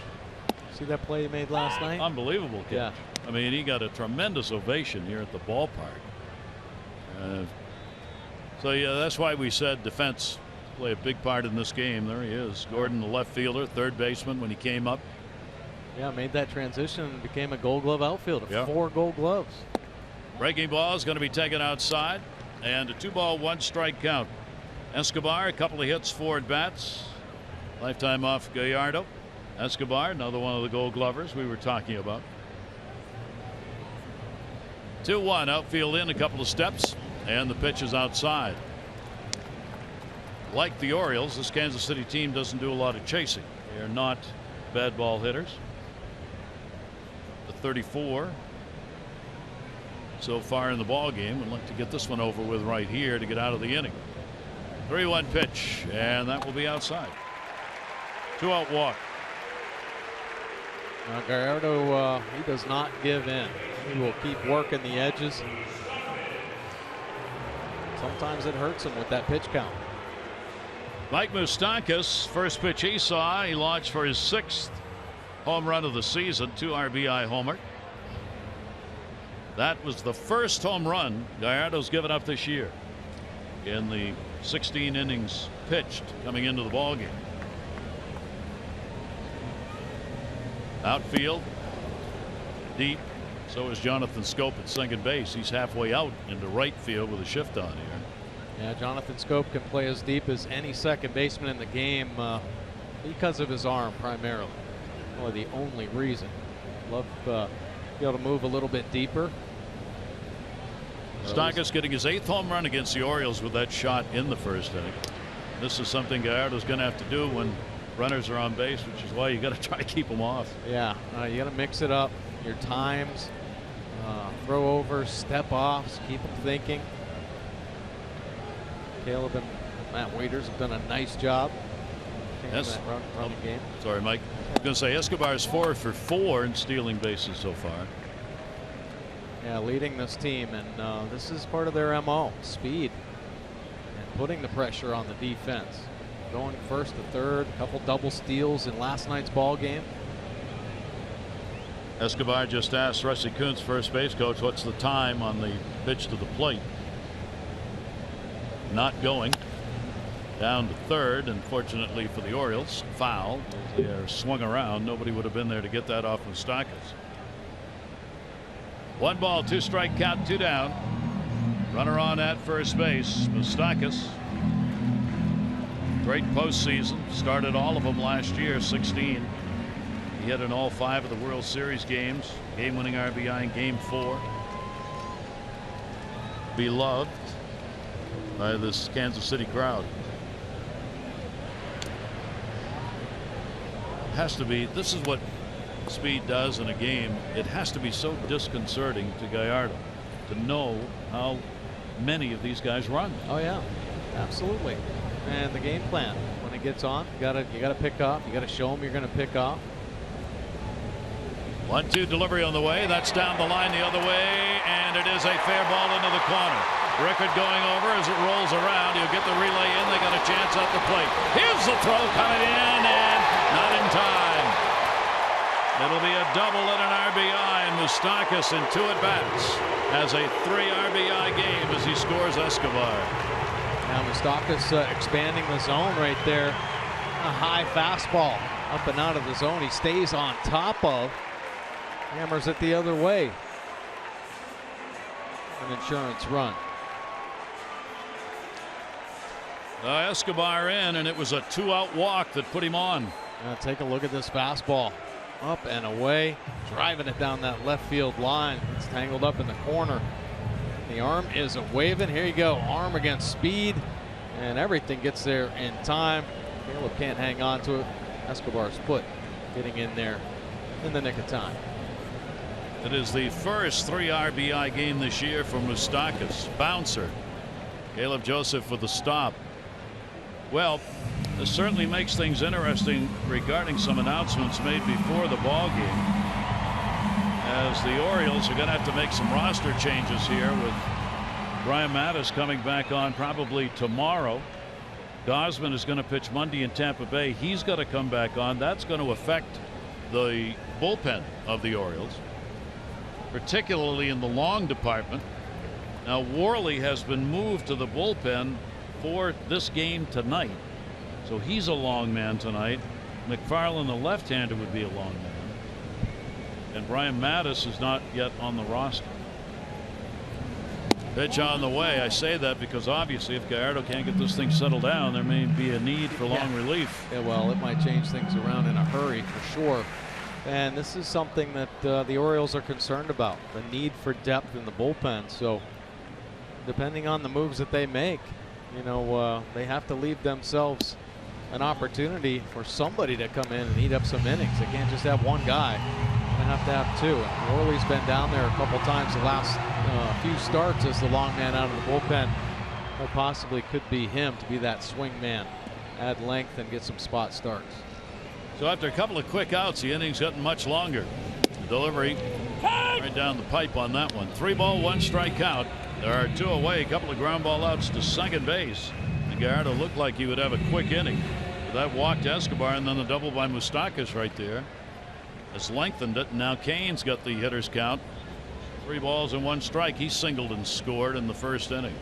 See that play he made last night? Unbelievable catch. Yeah. I mean, he got a tremendous ovation here at the ballpark. So yeah, that's why we said defense play a big part in this game. There he is. Gordon, the left fielder, third baseman when he came up. Yeah, made that transition and became a Gold Glove outfielder. Yeah. 4 Gold Gloves. Breaking ball is going to be taken outside, and a 2-ball, 1-strike count. Escobar, a couple of hits, 4 at bats. Lifetime off Gallardo. Escobar, another one of the Gold Glovers we were talking about. 2-1, outfield in, a couple of steps, and the pitch is outside. Like the Orioles, this Kansas City team doesn't do a lot of chasing. They are not bad ball hitters. The 34 so far in the ball game. Would like to get this one over with right here to get out of the inning. 3-1 pitch, and that will be outside. 2-out walk. Gallardo, he does not give in. He will keep working the edges. Sometimes it hurts him with that pitch count. Mike Moustakas, first pitch he saw, he launched for his 6th home run of the season, 2 RBI homer. That was the first home run Gallardo's given up this year in the 16 innings pitched coming into the ball game. Outfield, deep. So is Jonathan Scope at second base. He's halfway out into right field with a shift on here. Yeah, Jonathan Scope can play as deep as any second baseman in the game because of his arm primarily. Probably the only reason. Love to be able to move a little bit deeper. Moustakas getting his 8th home run against the Orioles with that shot in the first inning. This is something Gallardo's going to have to do when runners are on base, which is why you got to try to keep them off. Yeah, you got to mix it up. Your times, throw over, step offs, keep them thinking. Caleb and Matt Waiters have done a nice job. Yes. That running game. Sorry, Mike. I was going to say Escobar's 4 for 4 in stealing bases so far. Yeah, leading this team, and this is part of their MO, speed and putting the pressure on the defense. Going first to third, a couple double steals in last night's ball game. Escobar just asked Rusty Kuntz, first base coach, what's the time on the pitch to the plate? Not going. Down to third, and fortunately for the Orioles, foul. They are swung around. Nobody would have been there to get that off Moustakas. 1 ball, 2 strike count, 2 down. Runner on at first base. Moustakas. Great postseason. Started all of them last year, 16. He hit in all 5 of the World Series games. Game-winning RBI in Game 4. Beloved by this Kansas City crowd. Has to be. This is what speed does in a game. It has to be so disconcerting to Gallardo to know how many of these guys run. Oh yeah, absolutely. And the game plan when it gets on, you gotta pick off. You gotta show them you're gonna pick off. 1-2 delivery on the way. That's down the line the other way, and it is a fair ball into the corner. Rickard going over as it rolls around. He'll get the relay in. They got a chance at the plate. Here's the throw coming in, and not in time. It'll be a double and an RBI, and Moustakas in 2 at-bats has a 3 RBI game as he scores Escobar. Now Moustakas expanding the zone right there. A high fastball up and out of the zone. He stays on top of. Hammers it the other way. An insurance run. Escobar in, and it was a 2-out walk that put him on. Now take a look at this fastball. Up and away, driving it down that left field line. It's tangled up in the corner. The arm is waving. Here you go, arm against speed, and everything gets there in time. Caleb can't hang on to it. Escobar's foot getting in there in the nick of time. It is the first 3 RBI game this year for Moustakas. Bouncer. Caleb Joseph with the stop. Well, this certainly makes things interesting regarding some announcements made before the ball game, as the Orioles are going to have to make some roster changes here with Brian Mattis coming back on probably tomorrow. Gosman is going to pitch Monday in Tampa Bay. He's got to come back on. That's going to affect the bullpen of the Orioles, particularly in the long department. Now Worley has been moved to the bullpen for this game tonight, so he's a long man tonight. McFarland, the left-hander, would be a long man, and Brian Mattis is not yet on the roster. Pitch on the way. I say that because obviously if Gallardo can't get this thing settled down, there may be a need for long relief. Yeah, well, it might change things around in a hurry for sure. And this is something that the Orioles are concerned about, the need for depth in the bullpen. So depending on the moves that they make, you know, they have to leave themselves an opportunity for somebody to come in and eat up some innings. They can't just have one guy. They have to have 2. And Worley's been down there a couple times the last few starts as the long man out of the bullpen. Or possibly could be him to be that swing man, add length and get some spot starts. So after a couple of quick outs, the inning's gotten much longer. The delivery right down the pipe on that one. 3 ball, 1 strike count. There are 2 away, a couple of ground ball outs to second base. And Gallardo looked like he would have a quick inning. But that walk to Escobar, and then the double by Moustakas right there has lengthened it. And now Kane's got the hitter's count. 3 balls and 1 strike. He singled and scored in the first inning.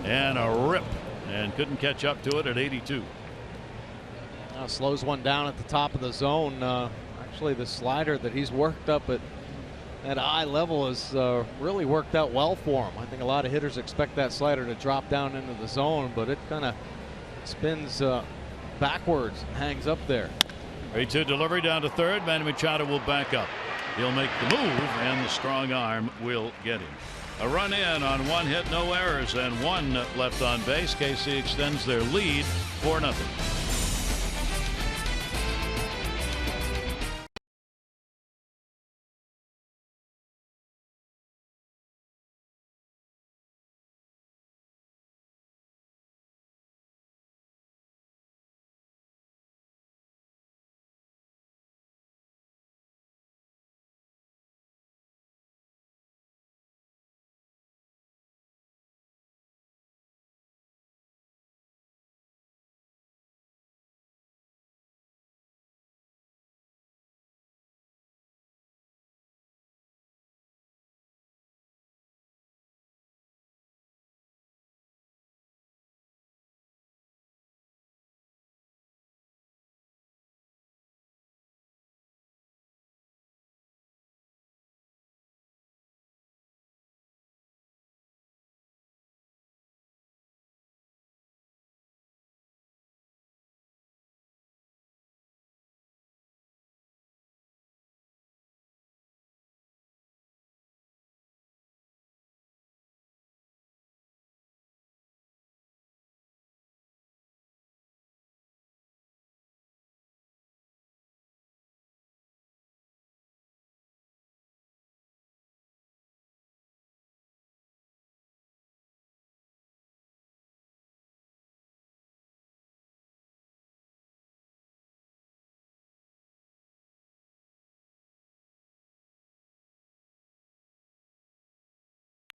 And a rip, and couldn't catch up to it at 82. Slows one down at the top of the zone. Actually, the slider that he's worked up at eye level has really worked out well for him. I think a lot of hitters expect that slider to drop down into the zone, but it kind of spins backwards and hangs up there. 3-2 delivery down to third. Manny Machado will back up. He'll make the move, and the strong arm will get him. A run in on 1 hit, no errors, and 1 left on base. KC extends their lead 4-0.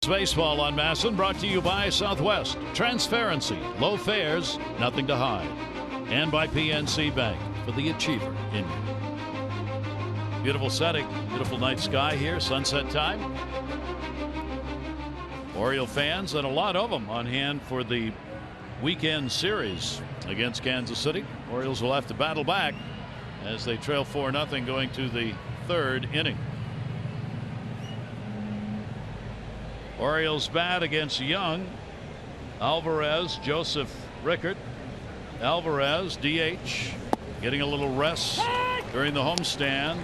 Baseball on MASN, brought to you by Southwest. Transparency, low fares, nothing to hide. And by PNC Bank, for the achiever in you. Beautiful setting, beautiful night sky here, sunset time. Oriole fans, and a lot of them, on hand for the weekend series against Kansas City. Orioles will have to battle back as they trail 4-0 going to the 3rd inning. Orioles bat against Young, Alvarez, Joseph Rickert. Alvarez, DH, getting a little rest during the homestand.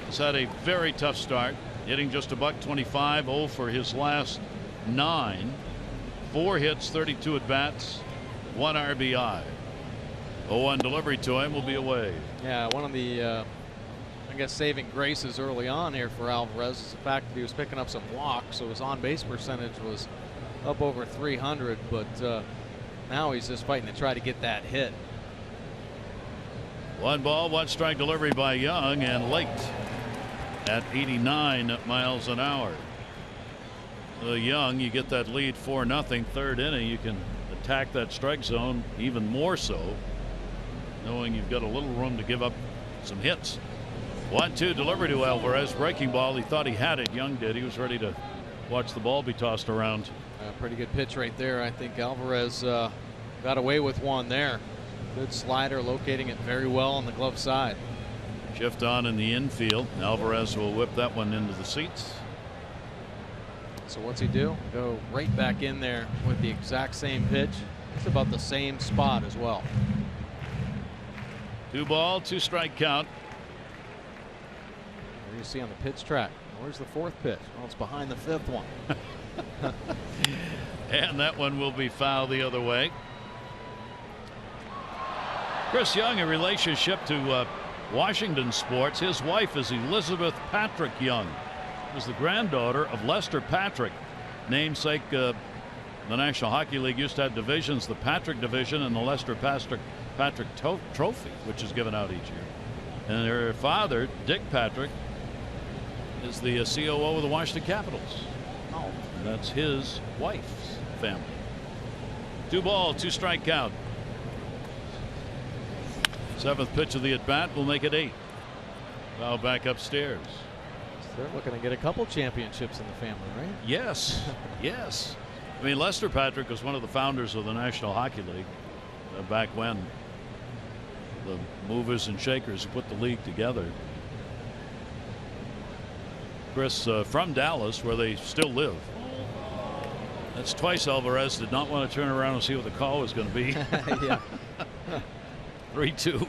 Has had a very tough start, hitting just $125, 0 for his last 9. 4 hits, 32 at bats, 1 RBI. 0-1 delivery to him, will be away. Yeah, one of the I guess saving graces early on here for Alvarez is the fact that he was picking up some walks, so his on-base percentage was up over 300, but now he's just fighting to try to get that hit. 1 ball, 1 strike delivery by Young, and late at 89 miles an hour. Young, you get that lead 4-0, 3rd inning, you can attack that strike zone even more so, knowing you've got a little room to give up some hits. 1-2 delivery to Alvarez. Breaking ball. He thought he had it. Young did. He was ready to watch the ball be tossed around. Pretty good pitch right there. I think Alvarez got away with one there. Good slider, locating it very well on the glove side. Shift on in the infield. Alvarez will whip that one into the seats. So what's he do? Go right back in there with the exact same pitch. It's about the same spot as well. 2 ball, 2 strike count. What do you see on the pitch track? Where's the 4th pitch? Well, it's behind the 5th one. And that one will be fouled the other way. Chris Young, a relationship to Washington sports. His wife is Elizabeth Patrick Young, who's the granddaughter of Lester Patrick, namesake. The National Hockey League used to have divisions, the Patrick division and the Lester Patrick Trophy, which is given out each year. And her father, Dick Patrick, is the COO of the Washington Capitals. Oh. And that's his wife's family. 2 ball, 2 strike count. 7th pitch of the at bat will make it 8. Now back upstairs. They're looking to get a couple championships in the family, right? Yes. Yes. I mean, Lester Patrick was one of the founders of the National Hockey League back when, the movers and shakers who put the league together. Chris, from Dallas, where they still live. That's twice Alvarez did not want to turn around and see what the call was going to be. Yeah. 3-2.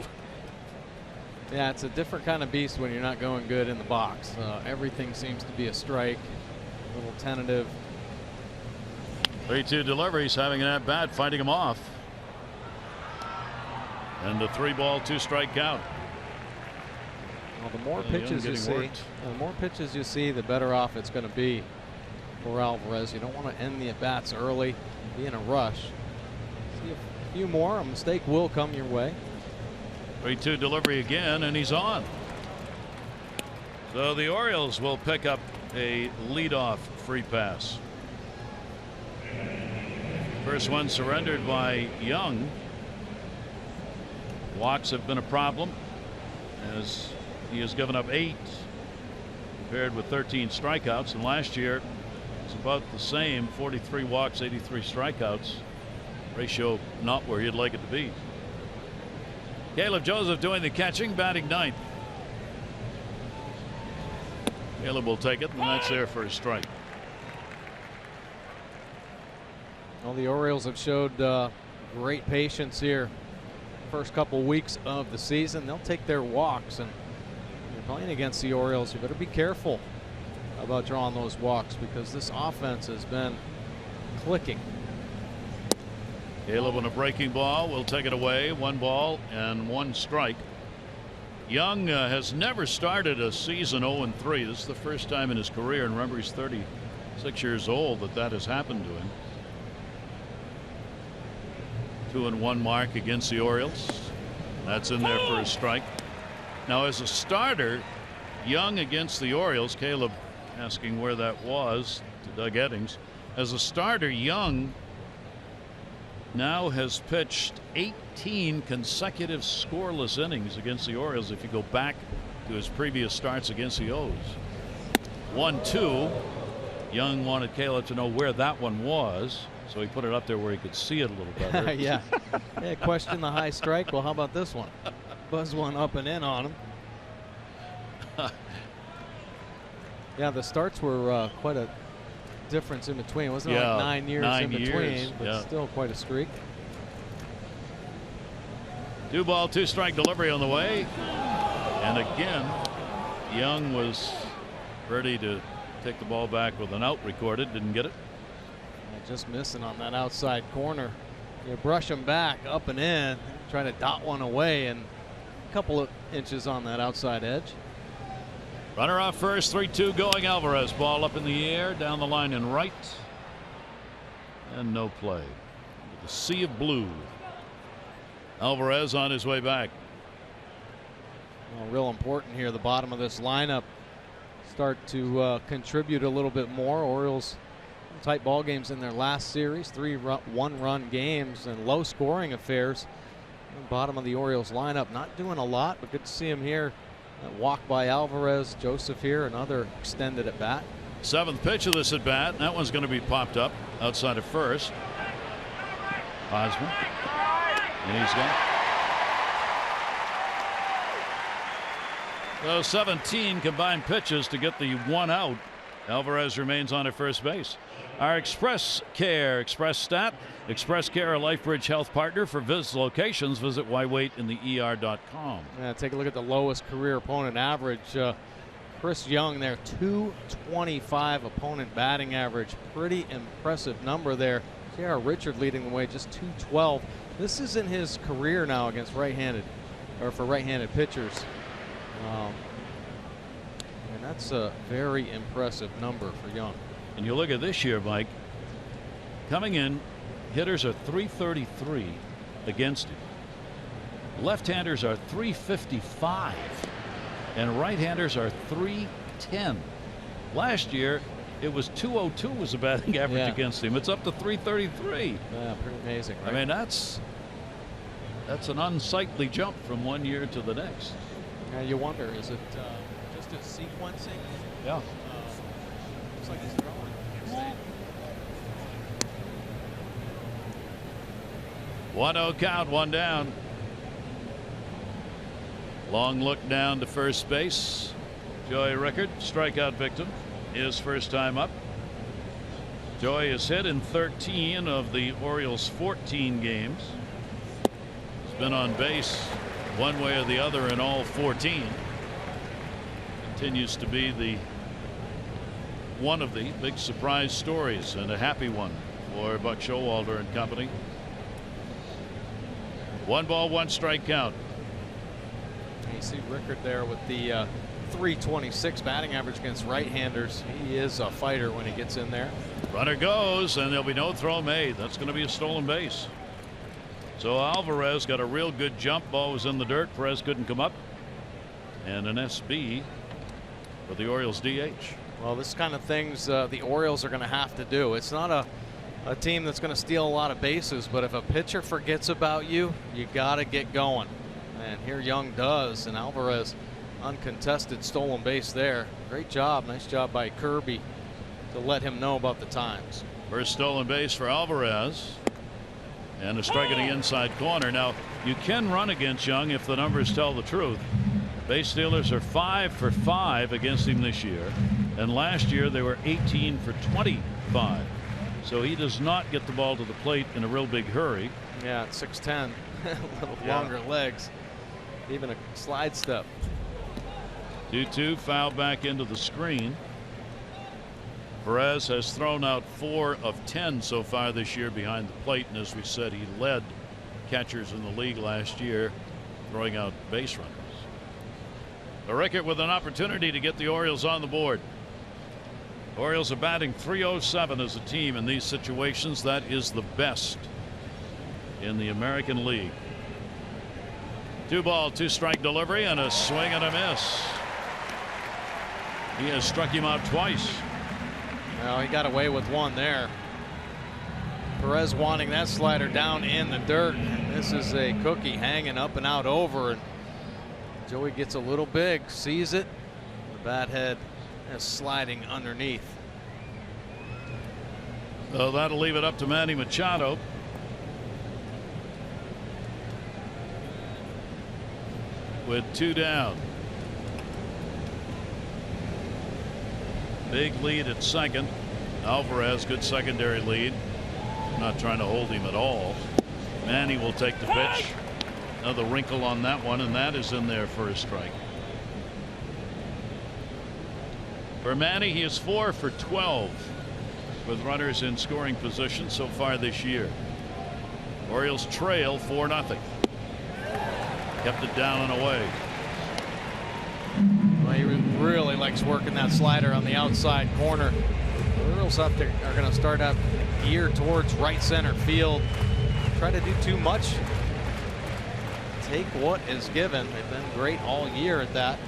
Yeah, it's a different kind of beast when you're not going good in the box. Everything seems to be a strike, a little tentative. 3-2 deliveries, having an at bat, fighting him off. And the 3-ball, 2-strike count. Well, the more pitches you see, the better off it's going to be for Alvarez. You don't want to end the at bats early, be in a rush. See a few more, a mistake will come your way. 3-2 delivery again, and he's on. So the Orioles will pick up a leadoff free pass. First one surrendered by Young. Walks have been a problem, as he has given up 8 compared with 13 strikeouts, and last year it's about the same, 43 walks, 83 strikeouts. Ratio not where you'd like it to be. Caleb Joseph doing the catching, batting 9th. Caleb will take it, and that's there for a strike. Well, the Orioles have showed great patience here. First couple weeks of the season, they'll take their walks, and you're playing against the Orioles, you better be careful about drawing those walks, because this offense has been clicking. Caleb on a breaking ball will take it away. 1 ball and 1 strike. Young has never started a season 0-3. This is the first time in his career, and remember, he's 36 years old, that has happened to him. 2-1 mark against the Orioles. That's in there for a strike. Now, as a starter, Young against the Orioles, Caleb asking where that was to Doug Eddings. As a starter, Young now has pitched 18 consecutive scoreless innings against the Orioles if you go back to his previous starts against the O's. 1-2. Young wanted Caleb to know where that one was, so he put it up there where he could see it a little better. Yeah. Question the high strike. Well, how about this one? Buzz one up and in on him. Yeah, the starts were quite a difference in between. It wasn't like 9 years in between, but still quite a streak. 2 ball, 2 strike delivery on the way. And again, Young was ready to take the ball back with an out recorded. Didn't get it. Just missing on that outside corner. You brush him back up and in, trying to dot one away, and a couple of inches on that outside edge. Runner off first, 3-2 going. Alvarez, ball up in the air, down the line and right, and no play. The sea of blue. Alvarez on his way back. Well, real important here. The bottom of this lineup start to contribute a little bit more. Orioles tight ball games in their last series, 3 one-run games and low scoring affairs. The bottom of the Orioles lineup not doing a lot, but good to see him here. That walk by Alvarez, Joseph here, another extended at bat. 7th pitch of this at bat. That one's going to be popped up outside of first. Osman. And he's gone. So 17 combined pitches to get the 1 out. Alvarez remains on at first base. Our Express Care Express Stat. Express Care, a LifeBridge health partner. For locations, visit whywaitinther.com. Yeah, take a look at the lowest career opponent average. Chris Young there, 225 opponent batting average. Pretty impressive number there. J.R. Richard leading the way, just 212. This is in his career now against right-handed, or for right-handed pitchers. And that's a very impressive number for Young. And you look at this year, Mike, coming in, hitters are 333 against him. Left-handers are 355, and right-handers are 310. Last year, it was 202 was the batting average against him. It's up to 333. Yeah, pretty amazing, right? I mean, that's an unsightly jump from one year to the next. Yeah, you wonder, is it just a sequencing? Yeah. Looks like he's throwing. 1-0 count, 1 down. Long look down to first base. Joey Rickard, strikeout victim, his first time up. Joey has hit in 13 of the Orioles' 14 games. He's been on base one way or the other in all 14. Continues to be one of the big surprise stories, and a happy one for Buck Showalter and company. 1 ball, 1 strike count. You see Rickard there with the .326 batting average against right-handers. He is a fighter when he gets in there. Runner goes, and there'll be no throw made. That's going to be a stolen base. So Alvarez got a real good jump. Ball was in the dirt. Perez couldn't come up. And an SB for the Orioles DH. Well, this kind of things the Orioles are going to have to do. It's not a team that's going to steal a lot of bases, but if a pitcher forgets about you, you got to get going. And here Young does, and Alvarez uncontested stolen base there. Great job. Nice job by Kirby to let him know about the times. First stolen base for Alvarez, and a strike in the inside corner. Now, you can run against Young if the numbers tell the truth. Base stealers are 5 for 5 against him this year, and last year they were 18 for 25. So he does not get the ball to the plate in a real big hurry. Yeah, at 6'10", a little longer legs, even a slide step. 2-2, foul back into the screen. Perez has thrown out 4 of 10 so far this year behind the plate, and as we said, he led catchers in the league last year throwing out base runners. Rickard with an opportunity to get the Orioles on the board. Orioles are batting .307 as a team in these situations. That is the best in the American League. 2 ball, 2 strike delivery, and a swing and a miss. He has struck him out twice. Well, he got away with one there. Perez wanting that slider down in the dirt. This is a cookie hanging up and out over, and Joey gets a little big, sees it. The bat head is sliding underneath. So that'll leave it up to Manny Machado. With 2 down. Big lead at second. Alvarez, good secondary lead. Not trying to hold him at all. Manny will take the pitch. Another wrinkle on that one, and that is in there for a strike. For Manny, he is 4 for 12 with runners in scoring position so far this year. Orioles trail 4-0. Kept it down and away. Well, he really likes working that slider on the outside corner. The Orioles up there are going to start out geared towards right center field. Try to do too much. Take what is given. They've been great all year at that.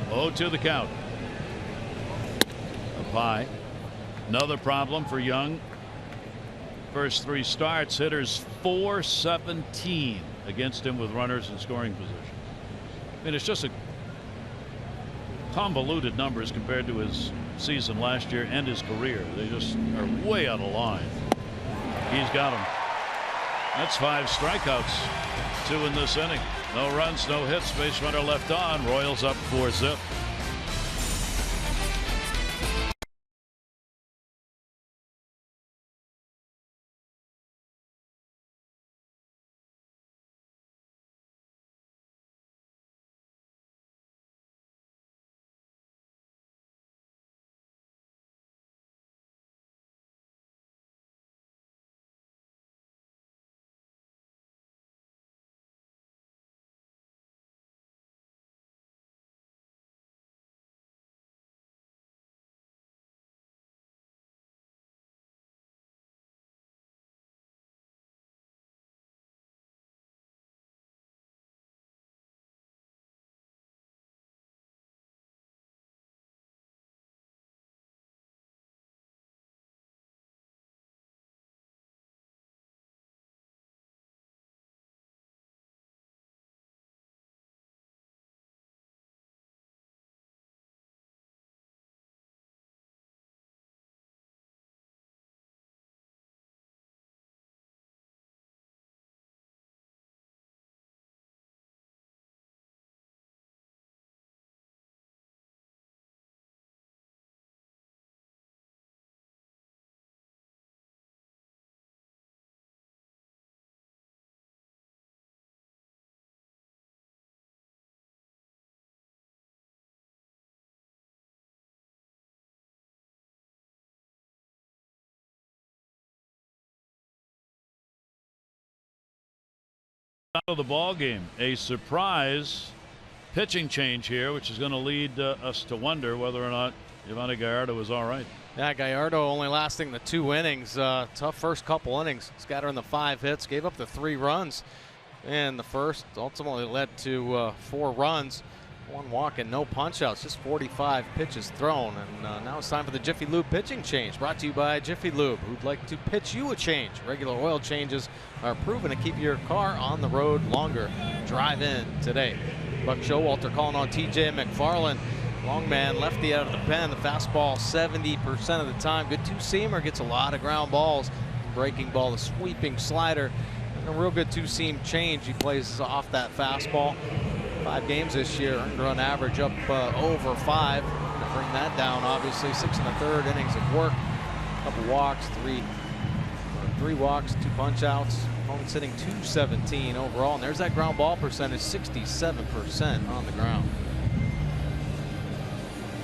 0-2 the count. Up high. Another problem for Young. First 3 starts, hitters .417 against him with runners in scoring position. I mean, it's just a convoluted numbers compared to his season last year and his career. They just are way out of line. He's got them. That's 5 strikeouts, 2 in this inning. No runs, no hits, base runner left on. Royals up 4-zip. out of the ball game. A surprise pitching change here, which is going to lead us to wonder whether or not Yvonne Gallardo is all right. Yeah, Gallardo only lasting the 2 innings. Tough first couple innings. Scattering the 5 hits, gave up the 3 runs. And the first ultimately led to 4 runs. 1 walk and no punch outs, just 45 pitches thrown. And now it's time for the Jiffy Lube pitching change, brought to you by Jiffy Lube, who'd like to pitch you a change. Regular oil changes are proven to keep your car on the road longer. Drive in today. Buck Showalter calling on TJ McFarland. Long man, lefty out of the pen. The fastball 70% of the time. Good two-seamer, gets a lot of ground balls. Breaking ball, the sweeping slider. And a real good two-seam change. He plays off that fastball. 5 games this year, earned run average up over 5. To bring that down, obviously 6 1/3 innings of work, couple walks, 3 walks, 2 punch outs. Opponent sitting 217 overall, and there's that ground ball percentage, 67% on the ground.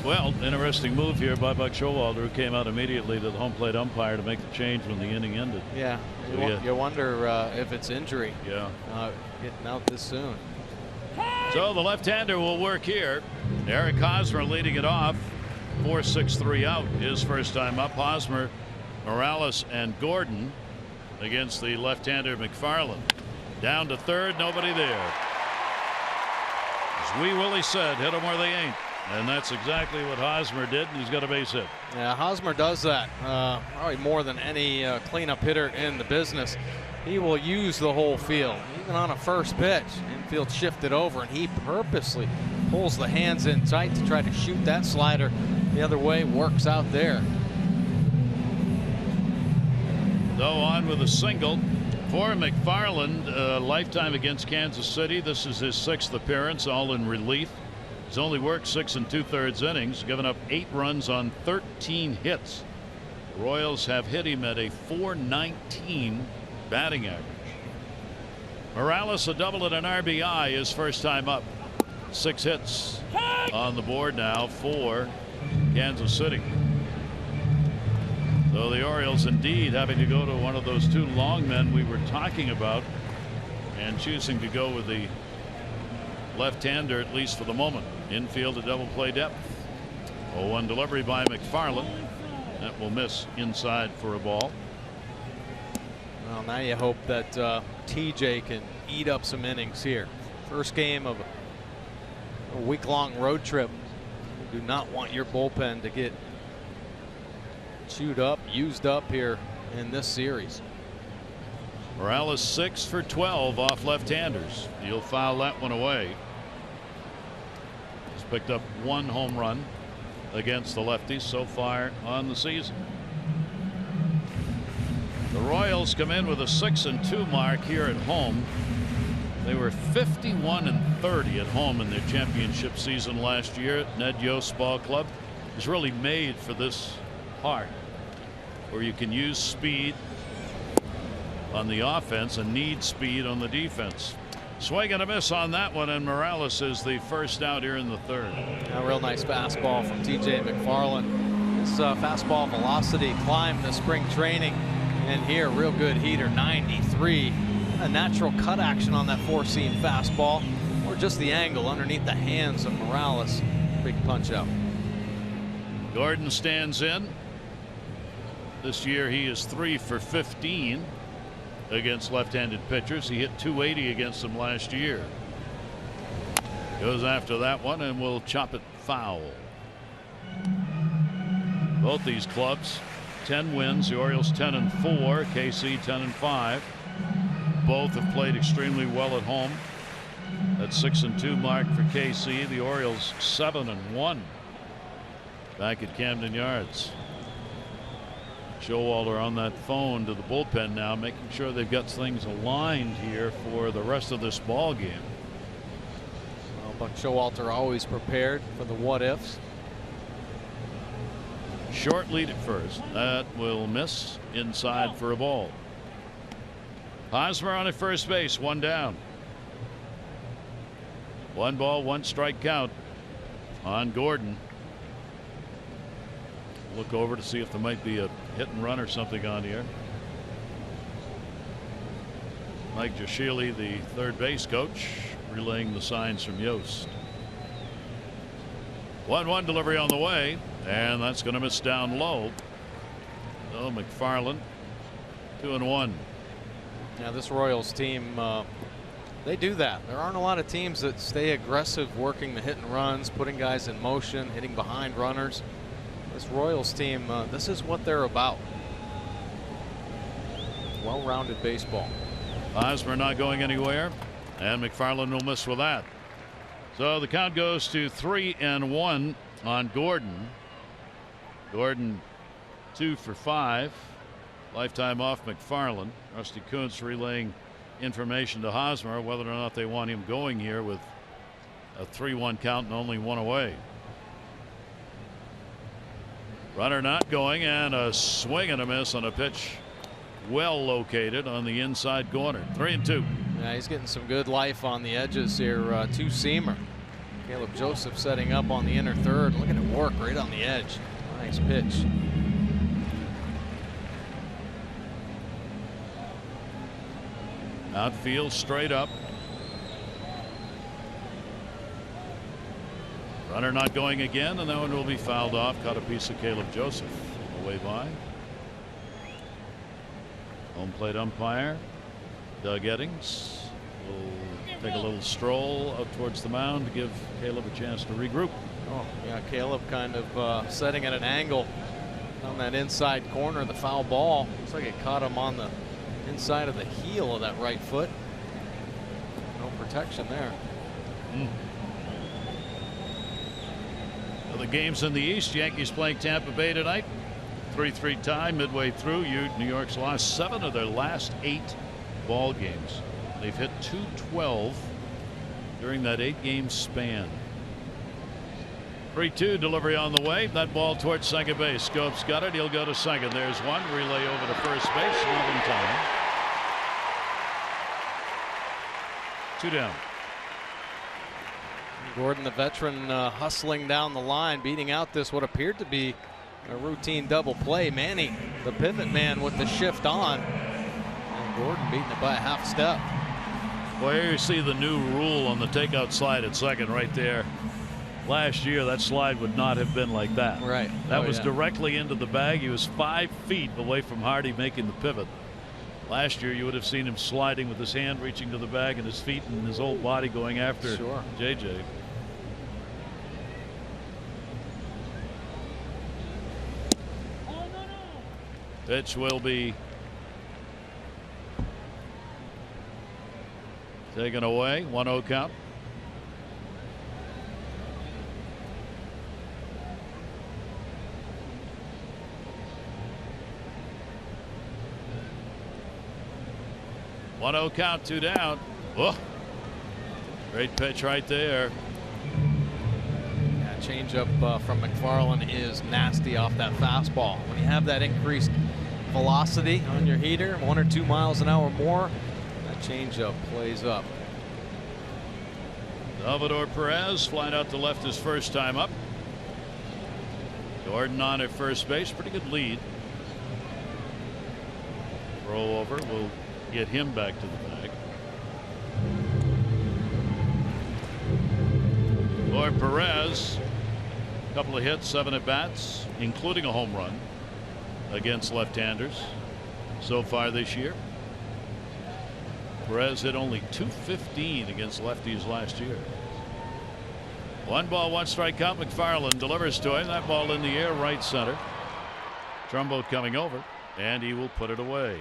Well, interesting move here by Buck Showalter, who came out immediately to the home plate umpire to make the change when the inning ended. Yeah, you wonder if it's injury. Yeah, getting out this soon. So the left-hander will work here. Eric Hosmer leading it off. 4-6-3 out, his first time up. Hosmer, Morales, and Gordon against the left-hander McFarland. Down to third, nobody there. As Wee Willie said, hit them where they ain't. And that's exactly what Hosmer did, and he's got a base hit. Yeah, Hosmer does that probably more than any cleanup hitter in the business. He will use the whole field, even on a first pitch. Infield shifted over, and he purposely pulls the hands in tight to try to shoot that slider the other way. Works out there. Though on with a single for McFarland, lifetime against Kansas City. This is his 6th appearance, all in relief. He's only worked 6 2/3 innings, given up 8 runs on 13 hits. The Royals have hit him at a .419 batting average. Morales a double and an RBI his first time up. 6 hits on the board now for Kansas City. So the Orioles indeed having to go to one of those 2 long men we were talking about and choosing to go with the left-hander, at least for the moment. Infield a double play depth. 0-1 delivery by McFarland. That will miss inside for a ball. Well, now you hope that TJ can eat up some innings here. First game of a week-long road trip. You do not want your bullpen to get chewed up, used up here in this series. Morales 6 for 12 off left-handers. He'll foul that one away. He's picked up 1 home run against the lefties so far on the season. The Royals come in with a 6-2 mark here at home. They were 51-30 at home in their championship season last year. Ned Yost's ball club is really made for this part, where you can use speed on the offense and need speed on the defense. Swing and a miss on that one, and Morales is the first out here in the 3rd. A real nice fastball from TJ McFarland. His fastball velocity climbed the spring training, and here real good heater, 93. A natural cut action on that 4-seam fastball, or just the angle underneath the hands of Morales. Big punch out. Gordon stands in. This year he is 3 for 15 against left-handed pitchers. He hit .280 against them last year. Goes after that one and will chop it foul. Both these clubs 10 wins. The Orioles 10-4, KC 10-5. Both have played extremely well at home. That 6-2 mark for KC. The Orioles 7-1 back at Camden Yards. Showalter on that phone to the bullpen now, making sure they've got things aligned here for the rest of this ball game. Well, Buck Showalter always prepared for the what-ifs. Short lead at first. That will miss inside for a ball. Hosmer on at first base, 1 down. 1 ball, 1 strike count on Gordon. Look over to see if there might be a hit and run or something on here. Mike Giashili, the third base coach, relaying the signs from Yost. 1-1 delivery on the way, and that's going to miss down low. So McFarland 2-1. Now this Royals team, they do that. There aren't a lot of teams that stay aggressive, working the hit and runs, putting guys in motion, hitting behind runners. This Royals team, this is what they're about. Well-rounded baseball. Hosmer not going anywhere, and McFarland will miss with that. So the count goes to 3-1 on Gordon. Gordon 2 for 5. Lifetime off McFarland. Rusty Kuntz relaying information to Hosmer whether or not they want him going here with a 3-1 count and only one away. Runner not going, and a swing and a miss on a pitch well located on the inside corner. 3-2. Yeah, he's getting some good life on the edges here. Two-seamer. Caleb Joseph setting up on the inner third. Look at it work right on the edge. Nice pitch. Outfield straight up. Runner not going again, and that one will be fouled off. Caught a piece of Caleb Joseph on the way by. Home plate umpire Doug Eddings will take a little stroll up towards the mound to give Caleb a chance to regroup. Oh yeah, Caleb kind of setting at an angle on that inside corner. The foul ball looks like it caught him on the inside of the heel of that right foot. No protection there. Well, the games in the East. Yankees playing Tampa Bay tonight. 3-3 tie midway through. New York's lost 7 of their last 8 ball games. They've hit .212 during that 8-game span. 3-2 delivery on the way. That ball towards second base. Scopes got it. He'll go to second. There's one. Relay over to first base. Not in time. 2 down. Gordon, the veteran, hustling down the line, beating out this what appeared to be a routine double play. Manny, the pivot man, with the shift on, and Gordon beating it by a half step. Well, here you see the new rule on the takeout slide at second right there. Last year, that slide would not have been like that. Right. That was directly into the bag. He was 5 feet away from Hardy making the pivot. Last year, you would have seen him sliding with his hand reaching to the bag and his feet and his whole body going after JJ. Pitch will be taken away. 1-0 count. One-0 count, 2 down. Whoa. Great pitch right there. Yeah, changeup from McFarland is nasty off that fastball. When you have that increased velocity on your heater, 1 or 2 miles an hour more, that changeup plays up. Salvador Perez flying out to left his first time up. Gordon on at first base. Pretty good lead. Throw over will get him back to the bag. For Perez, a couple of hits, 7 at bats, including a home run against left-handers so far this year. Perez hit only .215 against lefties last year. 1 ball, 1 strike count. McFarland delivers to him. That ball in the air, right center. Trumbo coming over, and he will put it away.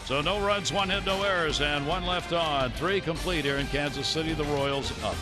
So no runs, 1 hit, no errors, and 1 left on. 3 complete here in Kansas City. The Royals up.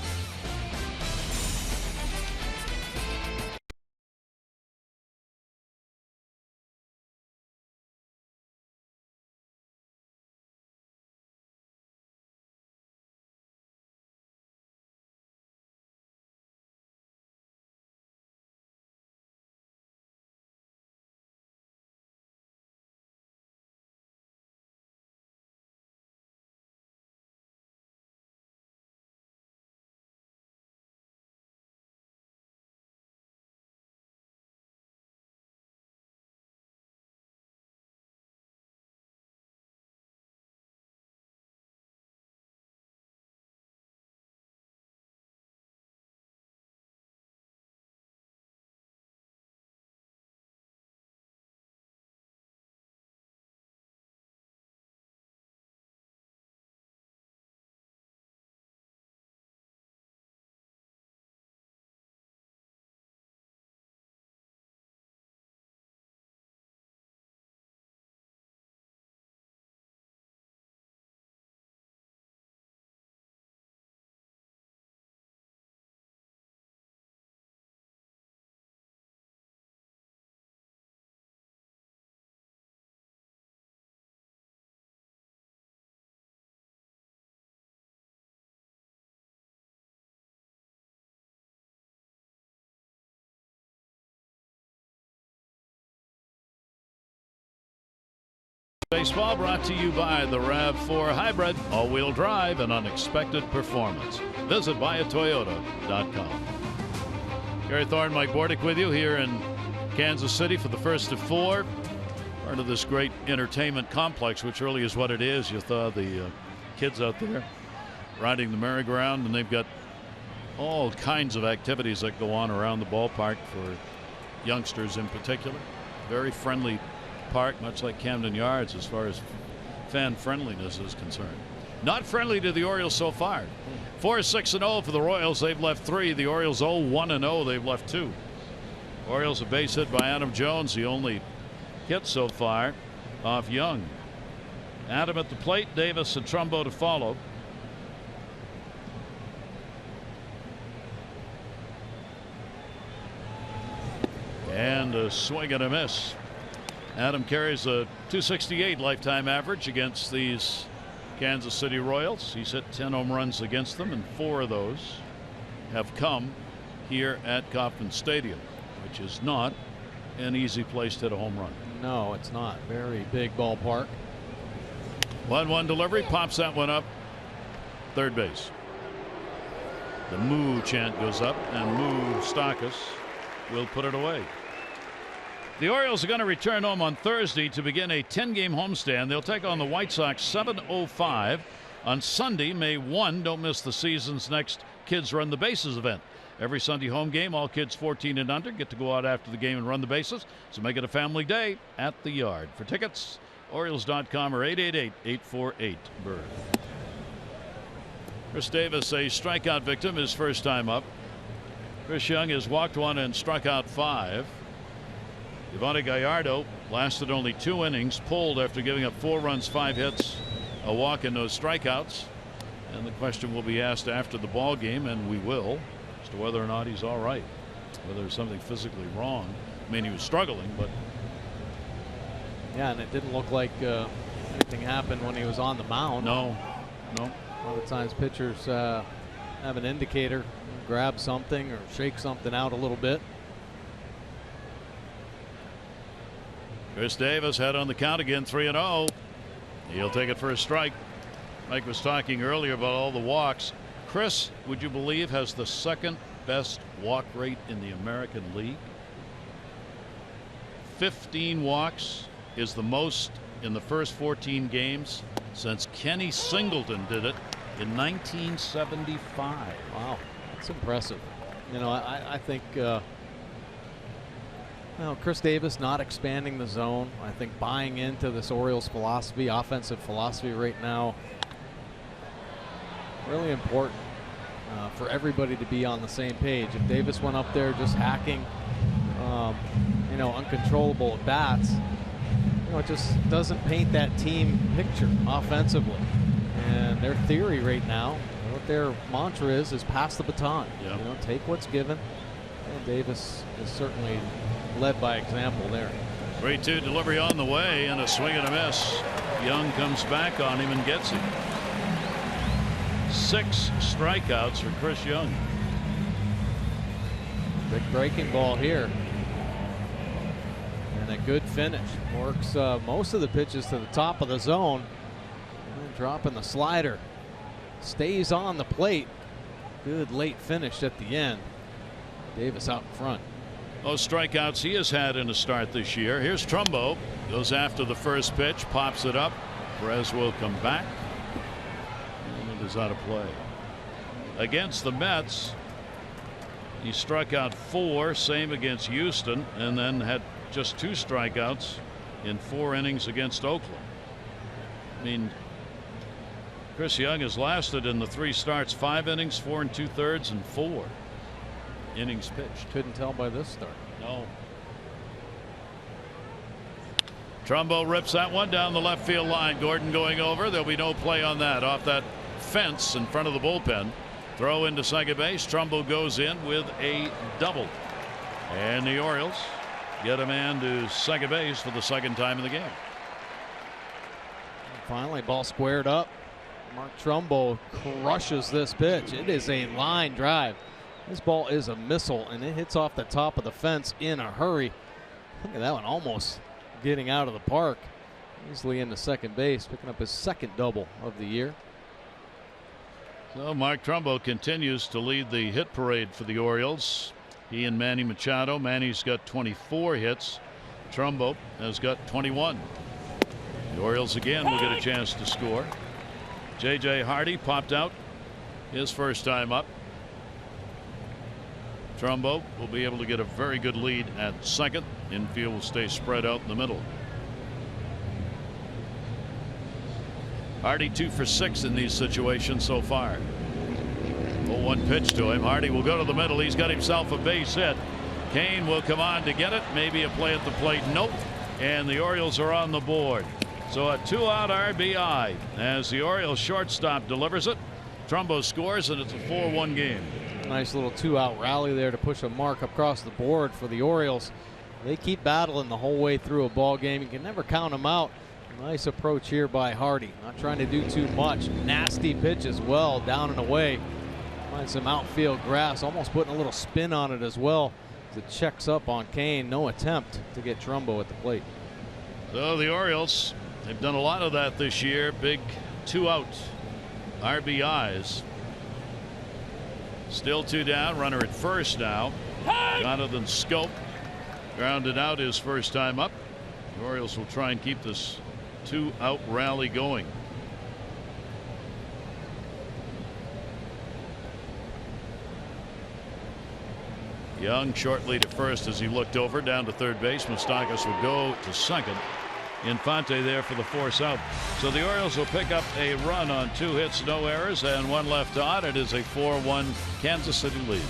Baseball brought to you by the RAV4 Hybrid, all-wheel drive and unexpected performance. Visit buyatoyota.com. Gary Thorne, Mike Bordick with you here in Kansas City for the first of four. Part of this great entertainment complex, which really is what it is. You saw the kids out there riding the merry-go-round, and they've got all kinds of activities that go on around the ballpark for youngsters in particular. Very friendly park, much like Camden Yards as far as fan friendliness is concerned. Not friendly to the Orioles so far. 4-6-0 for the Royals. They've left 3. The Orioles 0-1-0. They've left 2. Orioles a base hit by Adam Jones, the only hit so far off Young. Adam at the plate, Davis and Trumbo to follow. And a swing and a miss. Adam carries a .268 lifetime average against these Kansas City Royals. He's hit 10 home runs against them, and 4 of those have come here at Kauffman Stadium, which is not an easy place to hit a home run. No, it's not. Very big ballpark. 1-1 delivery, pops that one up. Third base. The moo chant goes up, and MOUSTAKAS will put it away. The Orioles are going to return home on Thursday to begin a 10-game homestand. They'll take on the White Sox 7:05 on Sunday, May 1. Don't miss the season's next Kids Run the Bases event. Every Sunday home game, all kids 14 and under get to go out after the game and run the bases. So make it a family day at the Yard. For tickets, Orioles.com or 888-848-BIRD. Chris Davis, a strikeout victim, his first time up. Chris Young has walked 1 and struck out 5. Yvonne Gallardo lasted only 2 innings, pulled after giving up 4 runs, 5 hits, a walk, and no strikeouts. And the question will be asked after the ball game, and we will, as to whether or not he's all right, whether there's something physically wrong. I mean, he was struggling, but yeah, and it didn't look like anything happened when he was on the mound. No. A lot of times pitchers have an indicator, grab something or shake something out a little bit. Chris Davis had on the count again, 3-0. He'll take it for a strike. Mike was talking earlier about all the walks. Chris, would you believe, has the second best walk rate in the American League? 15 walks is the most in the first 14 games since Kenny Singleton did it in 1975. Wow, that's impressive. You know, I think Chris Davis not expanding the zone. I think buying into this Orioles philosophy, offensive philosophy right now, really important for everybody to be on the same page. If Davis went up there just hacking, uncontrollable at bats, it just doesn't paint that team picture offensively. And their theory right now, what their mantra is pass the baton. Yeah. Take what's given. And Davis is certainly led by example there. 3-2 delivery on the way, and a swing and a miss. Young comes back on him and gets him. 6 strikeouts for Chris Young. Big breaking ball here. And a good finish. Works most of the pitches to the top of the zone. And dropping the slider. Stays on the plate. Good late finish at the end. Davis out in front. Those strikeouts he has had in a start this year. Here's Trumbo. Goes after the first pitch. Pops it up. PEREZ will come back. And it is out of play. Against the Mets, he struck out 4. Same against Houston. And then had just 2 strikeouts in 4 innings against Oakland. I mean, Chris Young has lasted in the 3 starts 5 innings, 4 2/3, and 4 innings pitched. Couldn't tell by this start. No. Trumbo rips that one down the left field line. Gordon going over. There'll be no play on that. Off that fence in front of the bullpen. Throw into second base. Trumbo goes in with a double. And the Orioles get a man to second base for the second time in the game. Finally, ball squared up. Mark Trumbo crushes this pitch. It is a line drive. This ball is a missile, and it hits off the top of the fence in a hurry. Look at that one, almost getting out of the park. easily into second base, picking up his second double of the year. So Mark Trumbo continues to lead the hit parade for the Orioles. He and Manny Machado. Manny's got 24 hits. Trumbo has got 21. The Orioles again will get a chance to score. J.J. Hardy popped out his first time up. Trumbo will be able to get a very good lead at second. Infield will stay spread out in the middle. Hardy 2 for 6 in these situations so far. 0-1 pitch to him. Hardy will go to the middle. He's got himself a base hit. Kane will come on to get it. Maybe a play at the plate. Nope. And the Orioles are on the board. So a 2-out RBI as the Orioles shortstop delivers it. Trumbo scores, and it's a 4-1 game. Nice little 2-out rally there to push a mark across the board for the Orioles. They keep battling the whole way through a ball game. You can never count them out. Nice approach here by Hardy. Not trying to do too much. Nasty pitch as well, down and away. Find some outfield grass, almost putting a little spin on it as well. As it checks up on Kane. No attempt to get Trumbo at the plate. So the Orioles, they've done a lot of that this year. Big 2-out RBIs. Still 2 down. Runner at first now. Jonathan Scope grounded out his first time up. The Orioles will try and keep this 2-out rally going. Young short lead at first as he looked over down to third base. Moustakas will go to second. Infante there for the force out. So the Orioles will pick up a run on 2 hits, no errors, and 1 left on. It is a 4-1 Kansas City lead.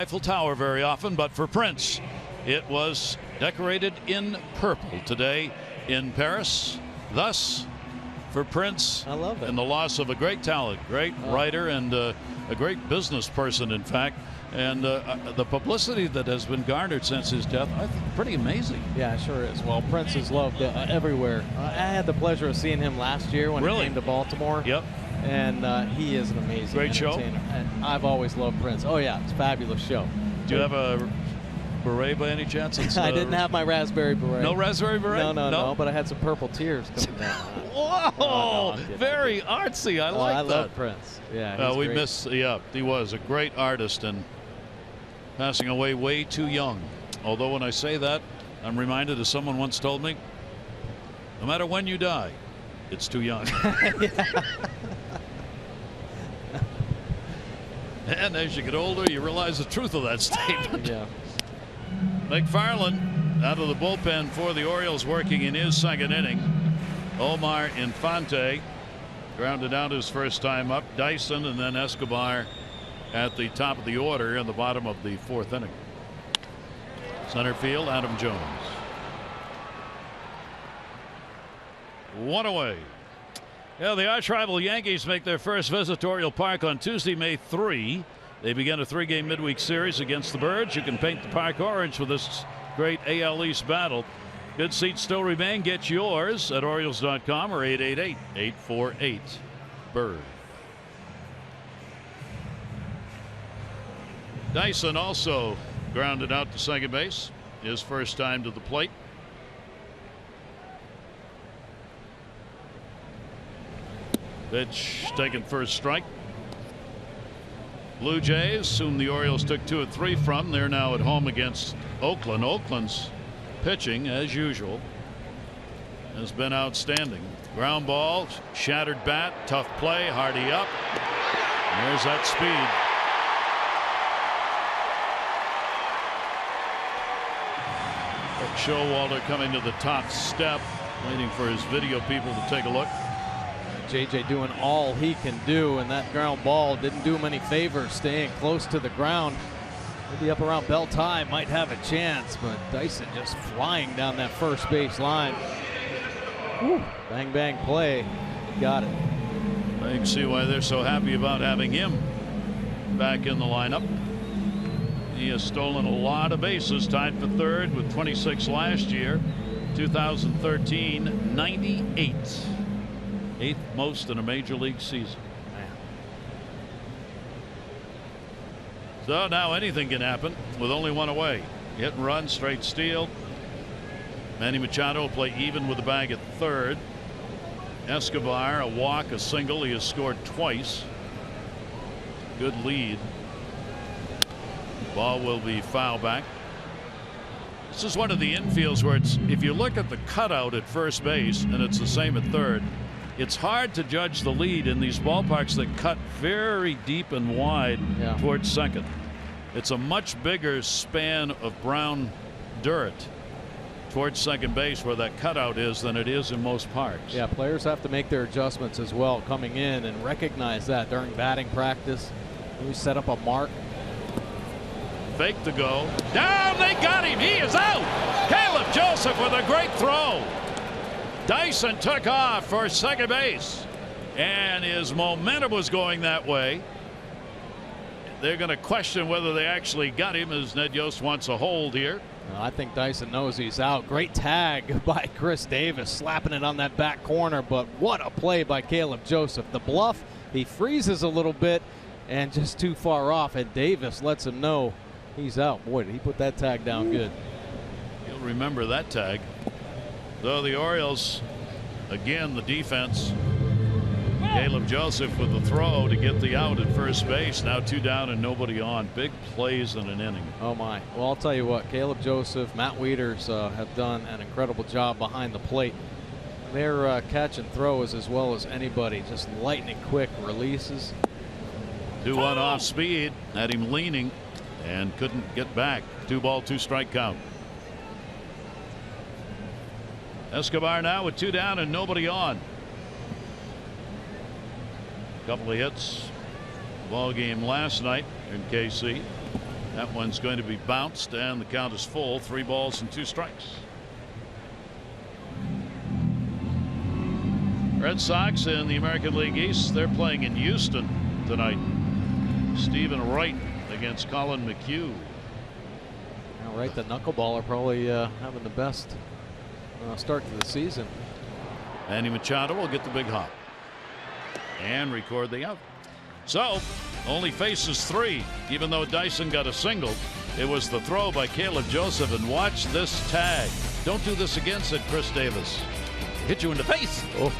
Eiffel Tower very often, but for Prince, it was decorated in purple today in Paris. Thus, for Prince, I love it. and the loss of a great talent, great writer, and a great business person, in fact. And the publicity that has been garnered since his death, I think, pretty amazing. Yeah, it sure is. Well, Prince is loved everywhere. I had the pleasure of seeing him last year when he came to Baltimore. Yep. And he is an amazing Great show. And I've always loved Prince. Oh, yeah, it's a fabulous show. Do you have a beret by any chance? I didn't have my raspberry beret. No raspberry beret? No, but I had some purple tears coming down. Whoa! Very artsy. I like I that. love Prince. Yeah, we great. miss. Yeah, he was a great artist and passing away way too young. Although when I say that, I'm reminded of someone once told me, no matter when you die, it's too young. And as you get older, you realize the truth of that statement. Yeah. McFarland out of the bullpen for the Orioles, working in his second inning. OMAR Infante grounded out his first time up. Dyson and then Escobar at the top of the order in the bottom of the 4th inning. Center field, Adam Jones. 1 away. Yeah, the arch rival Yankees make their first visit to Oriole Park on Tuesday, May 3. They begin a 3-game midweek series against the Birds. You can paint the park orange for this great AL East battle. Good seats still remain. Get yours at Orioles.com or 888-848-BIRD. Dyson also grounded out to second base. His first time to the plate. Pitch taken first strike. Blue Jays, whom the Orioles took 2 of 3 from, they're now at home against Oakland. Oakland's pitching, as usual, has been outstanding. Ground ball, shattered bat, tough play, Hardy up. There's that speed. Showalter coming to the top step, waiting for his video people to take a look. JJ doing all he can do, and that ground ball didn't do him any favors, staying close to the ground. Maybe up around belt high might have a chance, but Dyson just flying down that first base line. Whew. Bang bang play, got it. You can see why they're so happy about having him back in the lineup. He has stolen a lot of bases, tied for third with 26 last year. 2013, 98. 8th most in a major league season. Man. So now anything can happen with only one away. Hit and run, straight steal. Manny Machado will play even with the bag at third. Escobar, a walk, a single. He has scored twice. Good lead. Ball will be foul back. This is one of the infields where it's, if you look at the cutout at first base and it's the same at third, it's hard to judge the lead in these ballparks that cut very deep and wide towards second. It's a much bigger span of brown dirt towards second base where that cutout is than it is in most parks. Yeah, players have to make their adjustments as well coming in and recognize that during batting practice. We set up a mark. Fake to go. Down, they got him. He is out. Caleb Joseph with a great throw. Dyson took off for second base, and his momentum was going that way. They're going to question whether they actually got him, as Ned Yost wants a hold here. I think Dyson knows he's out. Great tag by Chris Davis, slapping it on that back corner, but what a play by Caleb Joseph. The bluff, he freezes a little bit and just too far off, and Davis lets him know he's out. Boy, did he put that tag down good. You'll remember that tag. Though the Orioles, again, the defense. Caleb Joseph with the throw to get the out at first base. Now 2 down and nobody on. Big plays in an inning. Oh my. Well, I'll tell you what, Caleb Joseph, Matt Wieters have done an incredible job behind the plate. Their catch and throws as well as anybody. Just lightning quick releases. 2-1 off speed. Had him leaning and couldn't get back. 2-ball, 2-strike count. Escobar now with 2 down and nobody on. Couple of hits. Ball game last night in KC. That one's going to be bounced and the count is full. 3 balls and 2 strikes. Red Sox in the American League East. They're playing in Houston tonight. Stephen Wright against Colin McHugh. Now, Wright, the knuckleballer, probably having the best start to the season. Manny Machado will get the big hop and record the out. So only faces 3, even though Dyson got a single. It was the throw by Caleb Joseph, and watch this tag. Don't do this again, said Chris Davis. Hit you in the face. Oh.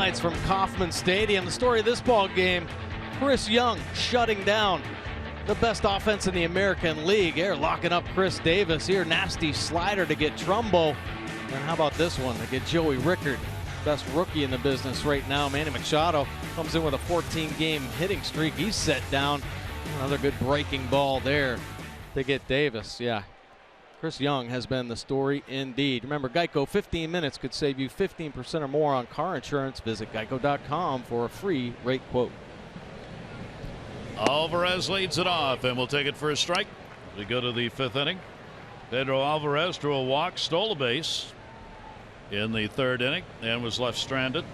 highlights from Kauffman Stadium. The story of this ball game, Chris Young shutting down the best offense in the American League. They're locking up Chris Davis here. Nasty slider to get Trumbo. And how about this one to get Joey Rickard, best rookie in the business right now. Manny Machado comes in with a 14-game hitting streak. He's set down. Another good breaking ball there to get Davis. Yeah, Chris Young has been the story indeed. Remember, Geico, 15 minutes could save you 15% or more on car insurance. Visit geico.com for a free rate quote. Alvarez leads it off, and we'll take it for a strike. We go to the 5th inning. Pedro Alvarez drew a walk, stole a base in the 3rd inning, and was left stranded.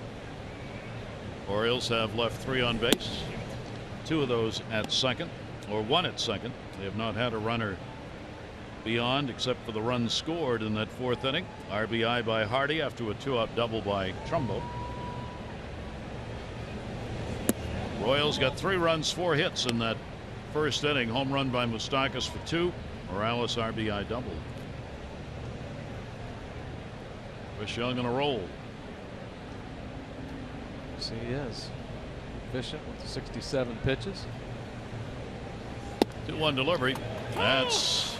Orioles have left 3 on base, 2 of those at second, or 1 at second. They have not had a runner beyond except for the run scored in that 4th inning. RBI by Hardy after a 2-out double by Trumbo. Royals got 3 runs, 4 hits in that 1st inning. Home run by Moustakas for 2. Morales RBI double. Chris Young on a roll. Yes, he is. Efficient with 67 pitches. 2-1 delivery. That's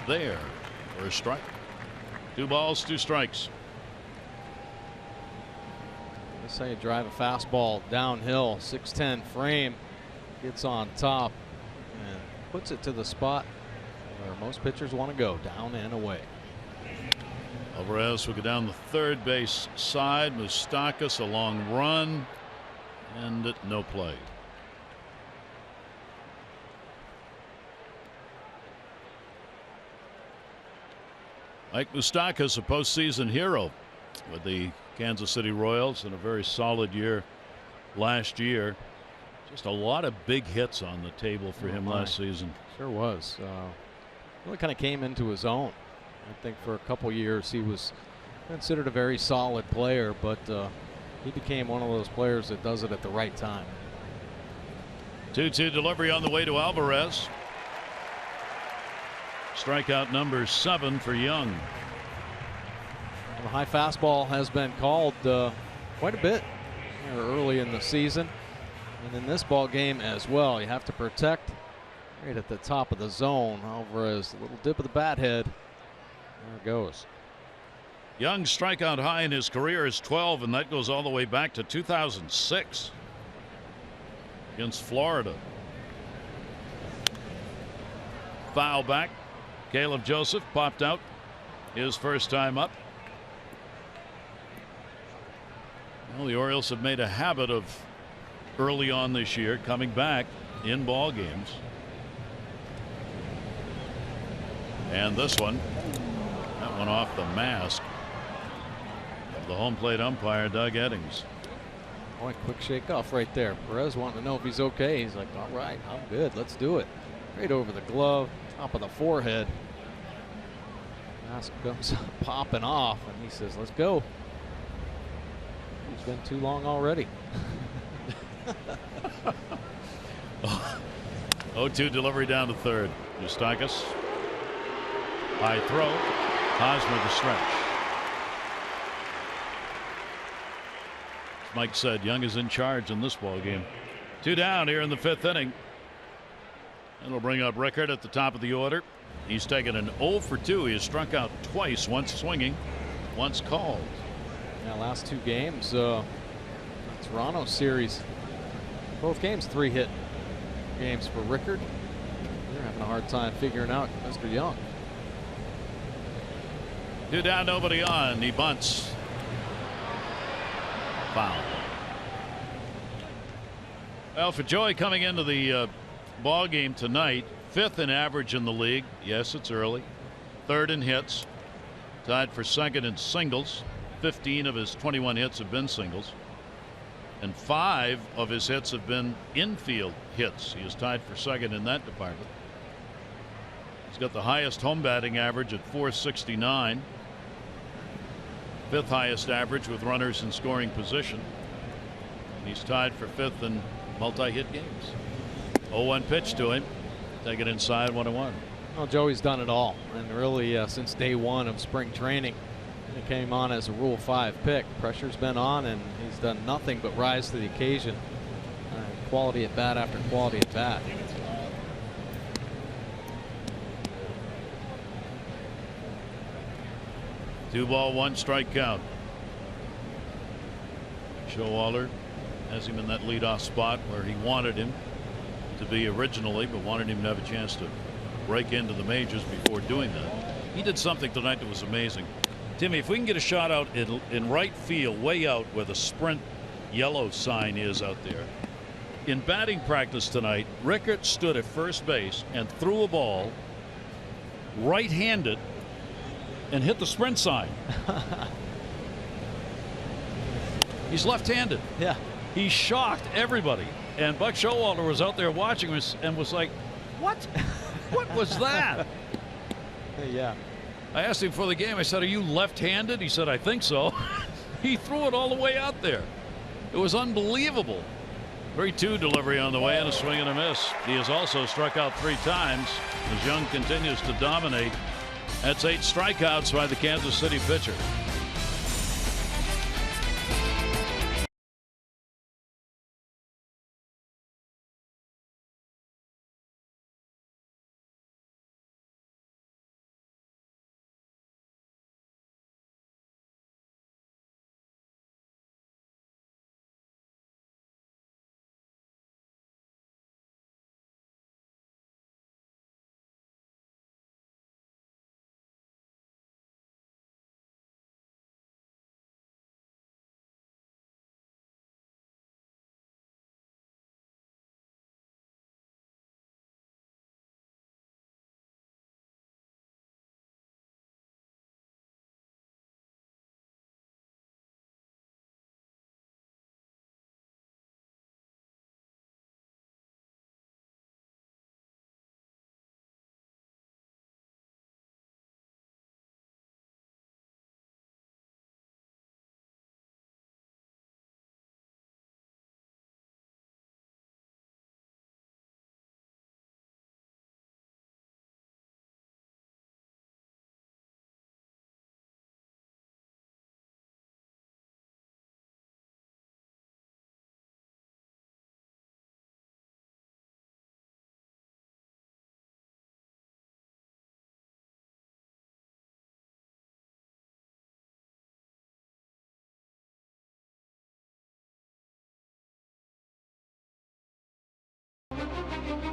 there for a strike. 2 balls, 2 strikes. Let's say you drive a fastball downhill, 6'10" frame, gets on top and puts it to the spot where most pitchers want to go, down and away. Alvarez will go down the 3rd base side. Moustakas a long run and no play. Mike Moustakas, a postseason hero with the Kansas City Royals in a very solid year last year. Just a lot of big hits on the table for him last season. Sure was. Really kind of came into his own. I think for a couple years he was considered a very solid player, but he became one of those players that does it at the right time. 2-2 delivery on the way to Alvarez. Strikeout number 7 for Young. The high fastball has been called quite a bit early in the season, and in this ball game as well. You have to protect right at the top of the zone. Alvarez, a little dip of the bat head. There it goes. Young's strikeout high in his career is 12, and that goes all the way back to 2006 against Florida. Foul back. Caleb Joseph popped out his first time up. Well, the Orioles have made a habit of early on this year coming back in ball games. And this one, that one off the mask of the home plate umpire, Doug Eddings. Boy, quick shake off right there. Perez wanting to know if he's okay. He's like, all right, I'm good. Let's do it. Right over the glove, top of the forehead. Mask comes popping off, and he says, let's go. It's been too long already. 0-2 delivery down to 3rd. Moustakas. High throw. Hosmer the stretch. As Mike said, Young is in charge in this ball game. 2 down here in the 5th inning. It'll bring up Rickard at the top of the order. He's taken an 0 for 2. He has struck out twice, once swinging, once called. Yeah, last 2 games, Toronto series, both games 3-hit games for Rickard. They're having a hard time figuring out Mr. Young. 2 down, nobody on. He bunts. Foul. Well, for Joey coming into the ball game tonight, 5th in average in the league. Yes, it's early. 3rd in hits. Tied for 2nd in singles. 15 of his 21 hits have been singles, and 5 of his hits have been infield hits. He is tied for 2nd in that department. He's got the highest home batting average at .469. 5th highest average with runners in scoring position. And he's tied for 5th in multi-hit games. 0-1 pitch to him. Take it inside, 1-1. Well, Joey's done it all, and really since day 1 of spring training. He came on as a Rule 5 pick. Pressure's been on, and He's done nothing but rise to the occasion. Quality at bat after quality at bat. Two ball, one strike count. Showalter has him in that leadoff spot where he wanted him to be originally, but wanted him to have a chance to break into the majors before doing that. He did something tonight that was amazing. Timmy, if we can get a shot out in right field, way out where the Sprint yellow sign is out there. In batting practice tonight, Rickert stood at first base and threw a ball right-handed and hit the Sprint sign. He's left-handed. Yeah. He shocked everybody. And Buck Showalter was out there watching us and was like, what? What was that? Yeah. I asked him before the game, I said, are you left-handed? He said, I think so. He threw it all the way out there. It was unbelievable. 3-2 delivery on the way and a swing and a miss. He has also struck out 3 times as Young continues to dominate. That's 8 strikeouts by the Kansas City pitcher.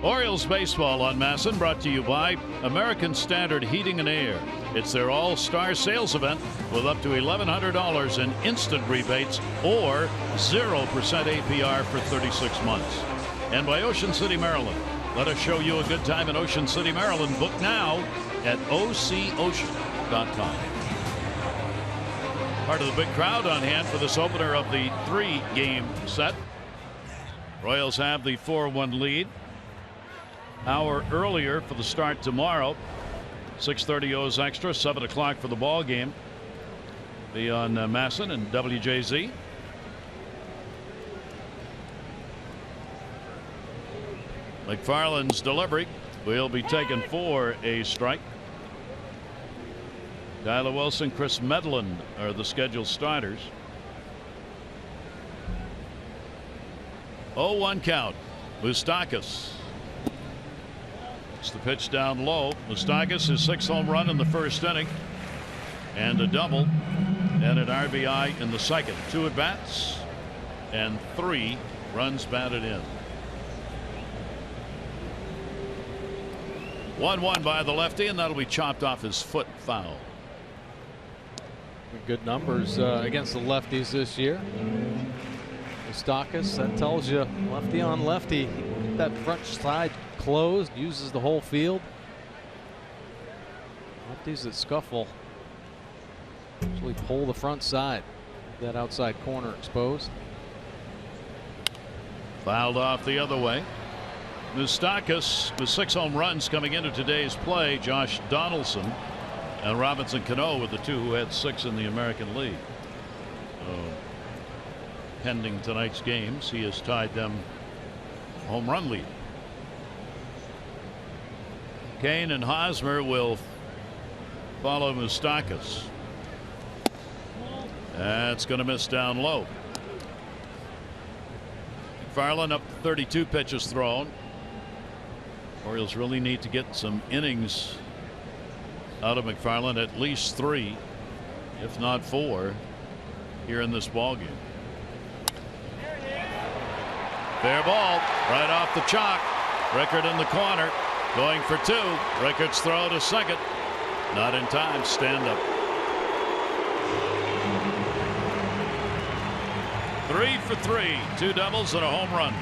Orioles baseball on MASN, brought to you by American Standard Heating and Air. It's their all-star sales event with up to $1,100 in instant rebates or 0% APR for 36 months. And by Ocean City, Maryland. Let us show you a good time in Ocean City, Maryland. Book now at OCOcean.com. Part of the big crowd on hand for this opener of the 3-game set. Royals have the 4-1 lead. Hour earlier for the start tomorrow. 6:30 O's Extra, 7 o'clock for the ball game. Be on MASN and WJZ. McFarland's delivery will be taken for a strike. Tyler Wilson, Chris Medlin are the scheduled starters. 0-1 count. Moustakas. It's the pitch down low. Moustakas, his 6th home run in the first inning, and a double and an RBI in the second. 2 at bats and 3 runs batted in. 1-1 by the lefty, and that'll be chopped off his foot foul. Good numbers against the lefties this year. Moustakas, that tells you lefty on lefty. That front side closed, uses the whole field. Lefties that scuffle usually pull the front side. That outside corner exposed. Fouled off the other way. Moustakas with 6 home runs coming into today's play. Josh Donaldson and Robinson Cano were the 2 who had 6 in the American League. Pending tonight's games, he has tied them home run lead. Kane and Hosmer will follow Moustakas. That's going to miss down low. McFarland up 32 pitches thrown. Orioles really need to get some innings out of McFarland, at least 3, if not 4, here in this ball game. Fair ball right off the chalk. Rickard in the corner going for 2. Rickard's throw to second, not in time. Stand up. 3 for 3, 2 doubles and a home run.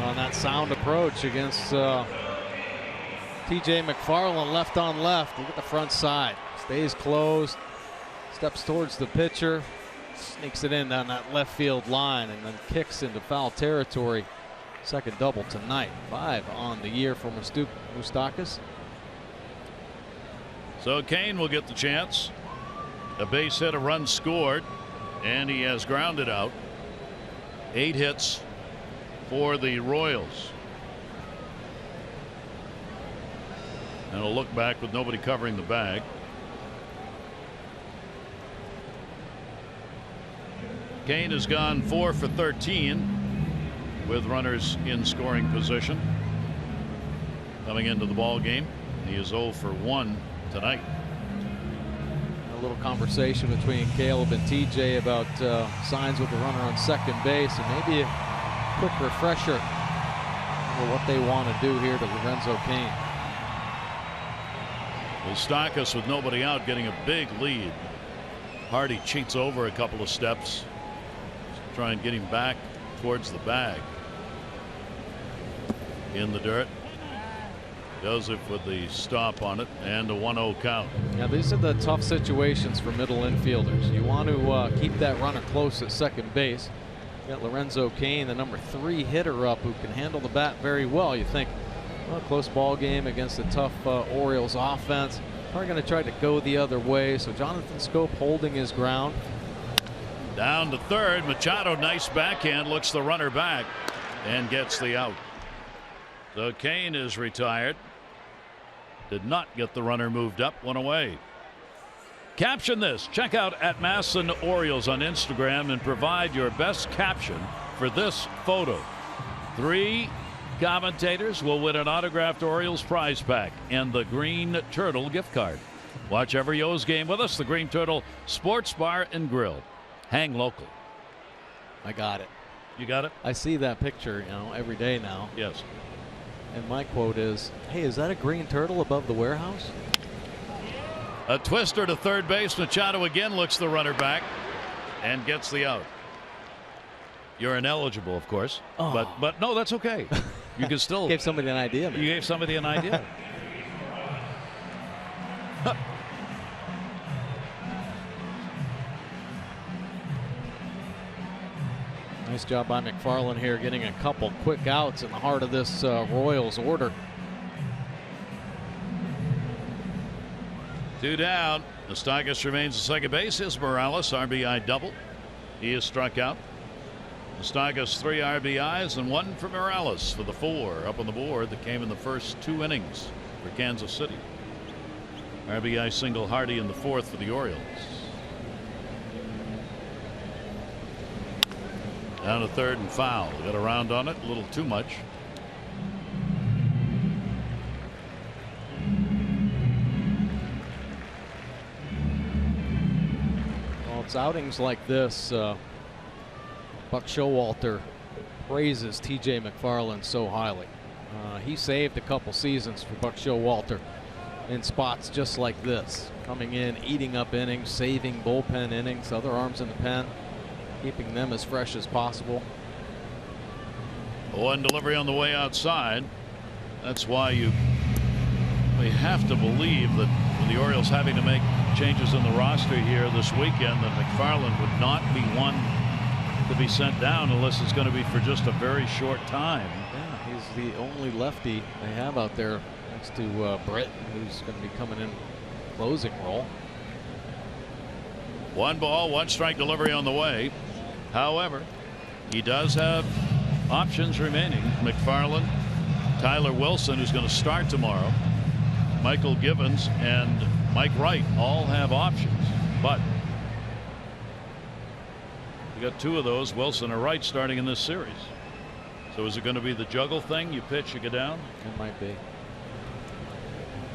On that sound approach against TJ McFarland, left on left. Look at the front side. Stays closed, steps towards the pitcher, sneaks it in down that left field line, and then kicks into foul territory. Second double tonight. 5 on the year for MOUSTAKAS. So Kane will get the chance. A base hit, a run scored, and he has grounded out. 8 hits for the Royals. And a look back with nobody covering the bag. Kane has gone 4 for 13 with runners in scoring position. Coming into the ball game, he is 0 for 1 tonight. A little conversation between Caleb and TJ about signs with the runner on second base, and maybe a quick refresher for what they want to do here to Lorenzo Cain. MOUSTAKAS with nobody out getting a big lead. Hardy cheats over a couple of steps to try and get him back towards the bag. In the dirt. Joseph with the stop on it and a 1-0 count. Now these are the tough situations for middle infielders. You want to keep that runner close at second base. You got Lorenzo Cain, the number 3 hitter up, who can handle the bat very well. You think, well, close ball game against a tough Orioles offense. Probably going to try to go the other way. So Jonathan Scope holding his ground. Down to third. Machado, nice backhand, looks the runner back and gets the out. So Cain is retired. Did not get the runner moved up, one away. Caption this. Check out @MASSON_Orioles on Instagram and provide your best caption for this photo. 3 commentators will win an autographed Orioles prize pack and the Green Turtle gift card. Watch every O's game with us. The Green Turtle Sports Bar and Grill. Hang local. I got it. You got it? I see that picture, you know, every day now. Yes. And my quote is, hey, is that a green turtle above the warehouse? A twister to third base. Machado again looks the runner back and gets the out. You're ineligible, of course. Oh. But no, that's okay. You can still Gave somebody an idea, man. You gave somebody an idea. Nice job by McFarland here, getting a couple quick outs in the heart of this Royals order. 2 down. MOUSTAKAS remains at second base. His Morales RBI double. He is struck out. MOUSTAKAS 3 RBIs and 1 for Morales for the 4 up on the board that came in the first 2 innings for Kansas City. RBI single Hardy in the 4th for the Orioles. Down to third and foul. Got a round on it, a little too much. Well, it's outings like this. Buck Showalter praises TJ McFarland so highly. He saved a couple seasons for Buck Showalter in spots just like this. Coming in, eating up innings, saving bullpen innings, other arms in the pen, keeping them as fresh as possible. 1 delivery on the way outside. That's why we have to believe that with the Orioles having to make changes in the roster here this weekend, that McFarland would not be one to be sent down unless it's going to be for just a very short time. Yeah, he's the only lefty they have out there next to Britt, who's going to be coming in closing role. 1 ball, 1 strike delivery on the way. However, he does have options remaining. McFarland, Tyler Wilson, who's going to start tomorrow, Michael Givens, and Mike Wright all have options. But we got 2 of those, Wilson a right, starting in this series. So is it going to be the juggle thing? You pitch, you get down? It might be.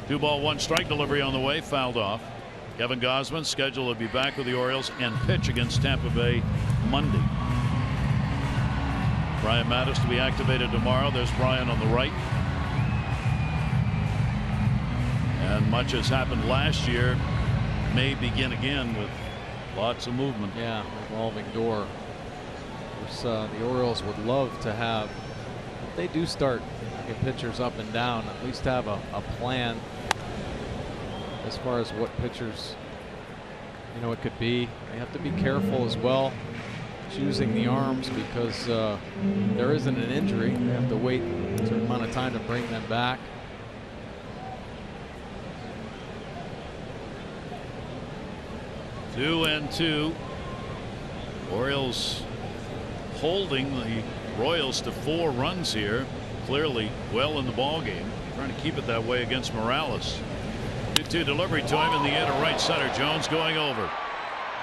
2 ball, 1 strike delivery on the way, fouled off. Kevin Gausman scheduled to be back with the Orioles and pitch against Tampa Bay Monday. Brian Mattis to be activated tomorrow. There's Brian on the right. And much has happened last year may begin again with lots of movement. Yeah, revolving door. The Orioles would love to have, if they do start getting pitchers up and down, at least have a plan as far as what pitchers, you know, it could be. They have to be careful as well choosing the arms, because there isn't an injury. They have to wait a certain amount of time to bring them back. Two and 2. Orioles holding the Royals to 4 runs here. Clearly well in the ball game. Trying to keep it that way against Morales. 2-2 delivery to him in the air to right center. Jones going over.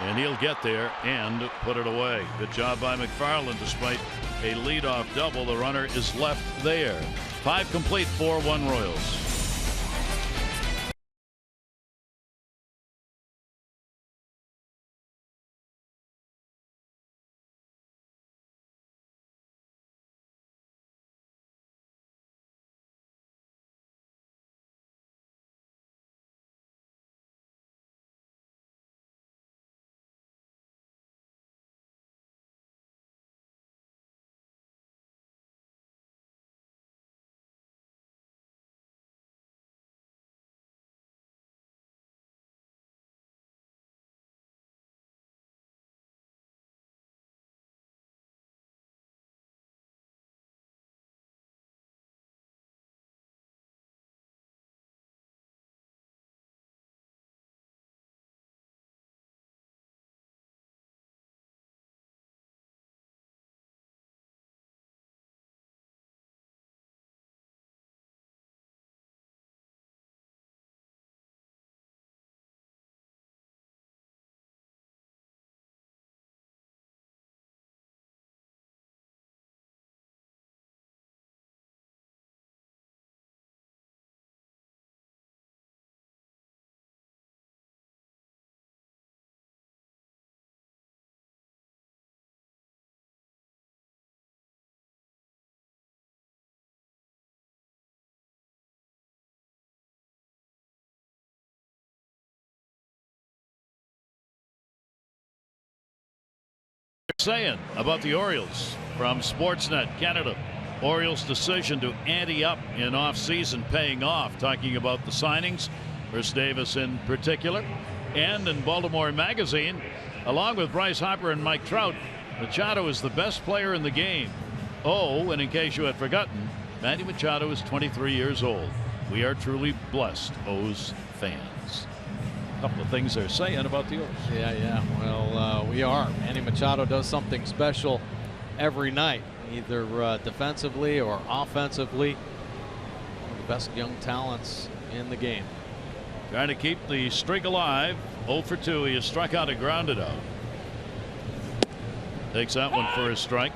And he'll get there and put it away. Good job by McFarland. Despite a leadoff double, the runner is left there. 5 complete, 4-1 Royals. Saying about the Orioles from Sportsnet Canada. Orioles decision to ante up in off-season paying off. Talking about the signings, Chris Davis in particular. And in Baltimore Magazine, along with Bryce Harper and Mike Trout, Machado is the best player in the game. Oh, and in case you had forgotten, Manny Machado is 23 years old. We are truly blessed, O's fans. A couple of things they're saying about the Orioles. Yeah. Well, we are. Manny Machado does something special every night, either defensively or offensively. One of the best young talents in the game. Trying to keep the streak alive. 0 for 2. He has struck out and grounded out. Takes that one for his strike.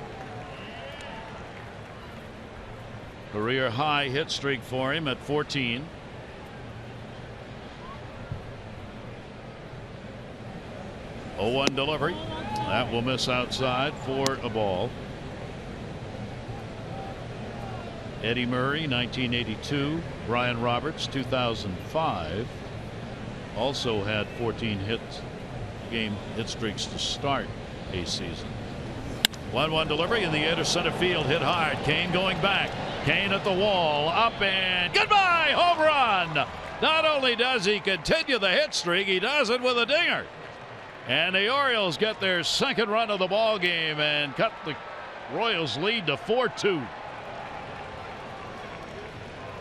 Career high hit streak for him at 14. Oh, 1 delivery. That will miss outside for a ball. Eddie Murray, 1982. Brian Roberts, 2005. Also had 14 game hit streaks to start a season. 1-1 delivery in the air to center field, hit hard. Kane going back. Kane at the wall, up and goodbye, home run. Not only does he continue the hit streak, he does it with a dinger. And the Orioles get their second run of the ball game and cut the Royals lead to 4-2.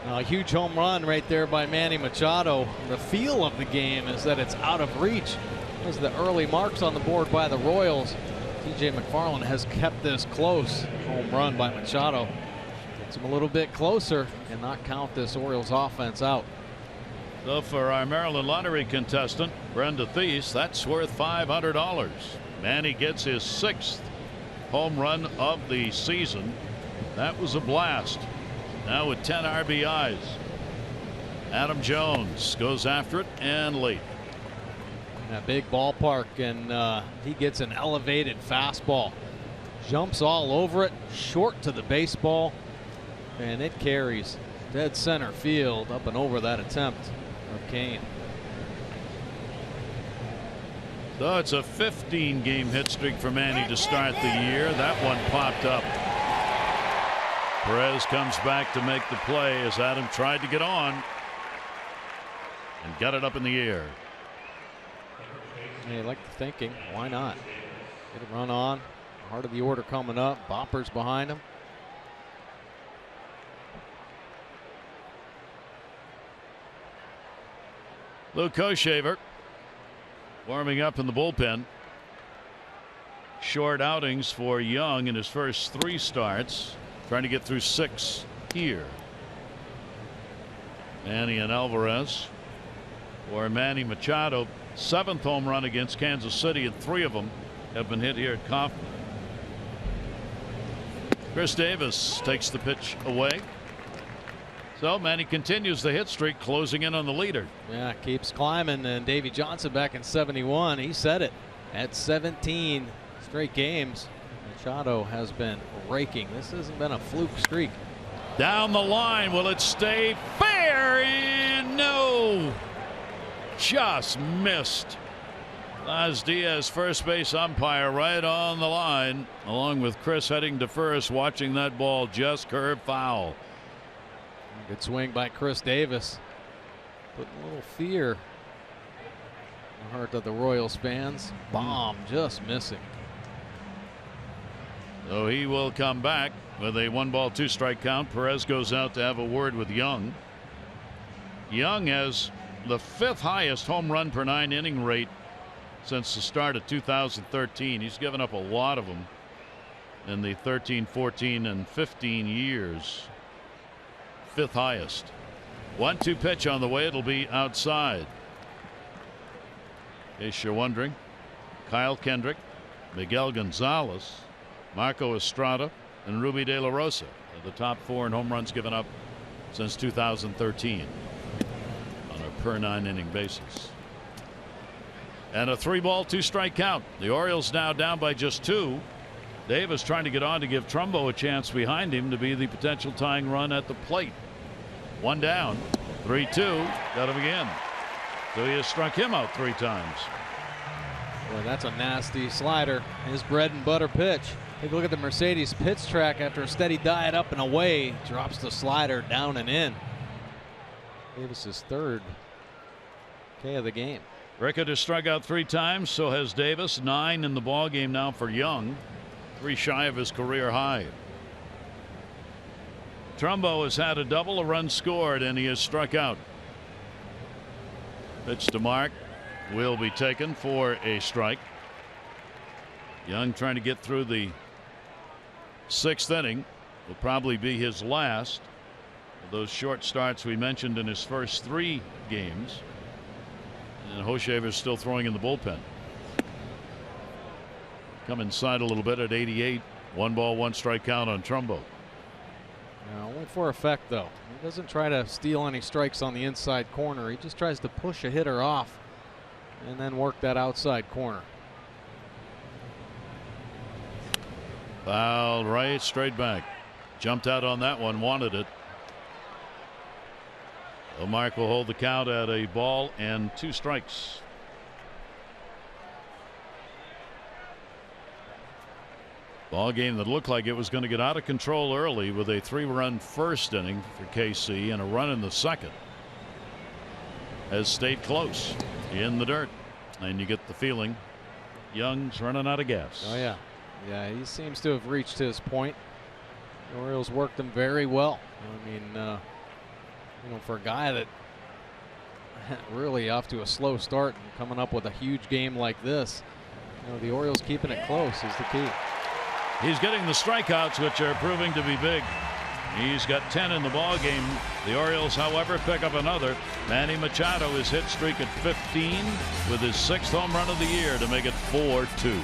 A huge home run right there by Manny Machado. The feel of the game is that it's out of reach. As the early marks on the board by the Royals, TJ McFarland has kept this close. Home run by Machado gets him a little bit closer and not count this Orioles offense out. So for our Maryland lottery contestant, Brenda Thies, that's worth $500. Manny gets his 6th home run of the season. That was a blast. Now with 10 RBIs. Adam Jones goes after it and late. That big ballpark, and he gets an elevated fastball. Jumps all over it, short to the baseball, and it carries dead center field up and over that attempt of Kane. So it's a 15-game hit streak for Manny to start the year. That one popped up. Perez comes back to make the play as Adam tried to get on and got it up in the air. Yeah, you like the thinking. Why not? Get a run on. Heart of the order coming up. Bopper's behind him. Luke Koshaver warming up in the bullpen. Short outings for Young in his first 3 starts. Trying to get through 6 here. Manny and Alvarez. Or Manny Machado, 7th home run against Kansas City, and 3 of them have been hit here at Kauffman. Chris Davis takes the pitch away. So Manny continues the hit streak, closing in on the leader. Yeah, keeps climbing, and Davey Johnson back in 71. He said it. At 17 straight games, Machado has been raking. This hasn't been a fluke streak. Down the line, will it stay fair? And no, just missed. Laz Diaz, first base umpire, right on the line, along with Chris heading to first, watching that ball just curve foul. Good swing by Chris Davis. Putting a little fear in the heart of the Royals fans. Bomb just missing. So he will come back with a 1-ball 2-strike count. Perez goes out to have a word with Young. Young has the 5th highest home run per 9-inning rate since the start of 2013. He's given up a lot of them in the 13, 14, and 15 years. 5th highest. 1-2 pitch on the way. It'll be outside. In case you're wondering, Kyle Kendrick, Miguel Gonzalez, Marco Estrada, and Ruby De La Rosa are the top 4 in home runs given up since 2013 on a per 9-inning basis. And a 3-ball 2-strike count. The Orioles now down by just 2. Davis trying to get on to give Trumbo a chance behind him to be the potential tying run at the plate. 1 down, 3-2, got him again. So he has struck him out 3 times. Boy, that's a nasty slider. His bread and butter pitch. Take a look at the Mercedes pitch track. After a steady diet up and away, drops the slider down and in. Davis's 3rd K of the game. Rickett has struck out 3 times, so has Davis. 9 in the ball game now for Young. 3 shy of his career high. Trumbo has had a double, a run scored, and he has struck out. Pitch to Mark will be taken for a strike. Young trying to get through the 6th inning. Will probably be his last of those short starts we mentioned in his first 3 games. And Koshaver's still throwing in the bullpen. Come inside a little bit at 88. 1-ball 1-strike count on Trumbo. Only for effect, though. He doesn't try to steal any strikes on the inside corner. He just tries to push a hitter off and then work that outside corner. Foul right, straight back. Jumped out on that one, wanted it. So Mark will hold the count at a ball and 2 strikes. Ball game that looked like it was going to get out of control early with a 3-run first inning for KC and a run in the 2nd. Has stayed close in the dirt, and you get the feeling Young's running out of gas. Oh yeah, yeah, he seems to have reached his point. The Orioles worked him very well. I mean, you know, for a guy that really off to a slow start and coming up with a huge game like this, you know, the Orioles keeping it close is the key. He's getting the strikeouts, which are proving to be big. He's got 10 in the ball game. The Orioles, however, pick up another. Manny Machado is hit streak at 15 with his 6th home run of the year to make it 4-2.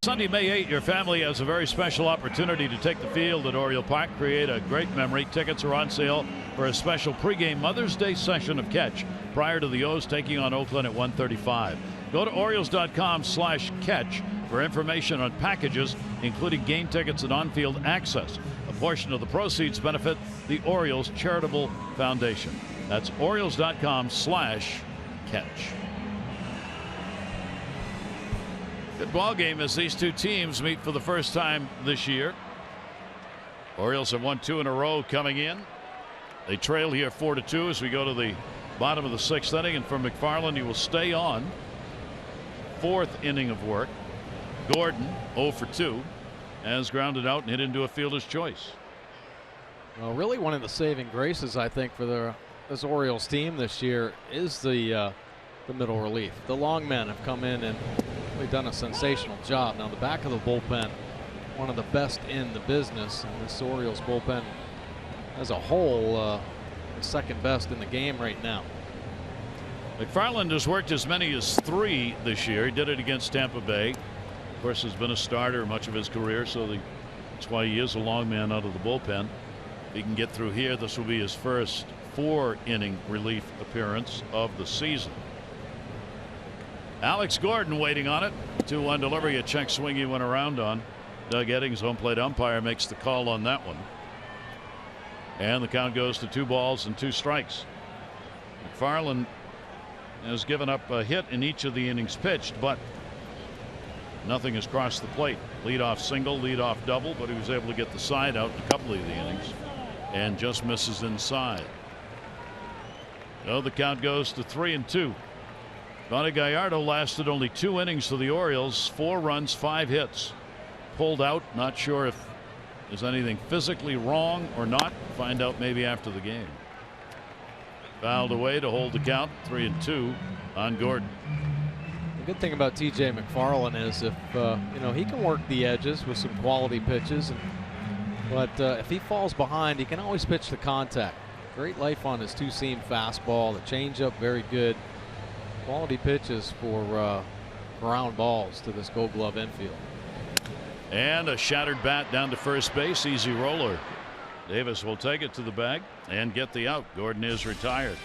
Sunday, May 8, your family has a very special opportunity to take the field at Oriole Park, create a great memory. Tickets are on sale for a special pregame Mother's Day session of catch prior to the O's taking on Oakland at 1:35. Go to Orioles.com/catch for information on packages, including game tickets and on-field access. A portion of the proceeds benefit the Orioles Charitable Foundation. That's Orioles.com/catch. Good ball game as these two teams meet for the first time this year. Orioles have won 2 in a row coming in. They trail here 4-2 as we go to the bottom of the 6th inning, and for McFarland, he will stay on. 4th inning of work. Gordon 0 for 2 has grounded out and hit into a fielder's choice. Well, really one of the saving graces, I think, for this Orioles team this year is the middle relief. The long men have come in and really done a sensational job. Now the back of the bullpen, one of the best in the business, and this Orioles bullpen as a whole is second best in the game right now. McFarland has worked as many as 3 this year. He did it against Tampa Bay. Of course, has been a starter much of his career, so that's why he is a long man out of the bullpen. If he can get through here, this will be his first 4-inning relief appearance of the season. Alex Gordon waiting on it. 2-1 delivery, a check swing he went around on. Doug Eddings, home plate umpire, makes the call on that one. And the count goes to 2 balls and 2 strikes. McFarland has given up a hit in each of the innings pitched, but nothing has crossed the plate. Leadoff single, leadoff double, but he was able to get the side out in a couple of the innings and just misses inside. So the count goes to 3-2. Donnie Gallardo lasted only 2 innings for the Orioles, 4 runs, 5 hits. Pulled out, not sure if there's anything physically wrong or not. Find out maybe after the game. Fouled away to hold the count, 3-2 on Gordon. The good thing about TJ McFarland is if he can work the edges with some quality pitches, but if he falls behind, he can always pitch the contact. Great life on his 2-seam fastball, the changeup very good. Quality pitches for ground balls to this Gold Glove infield. And a shattered bat down to first base. Easy roller. Davis will take it to the bag and get the out. Gordon is retired.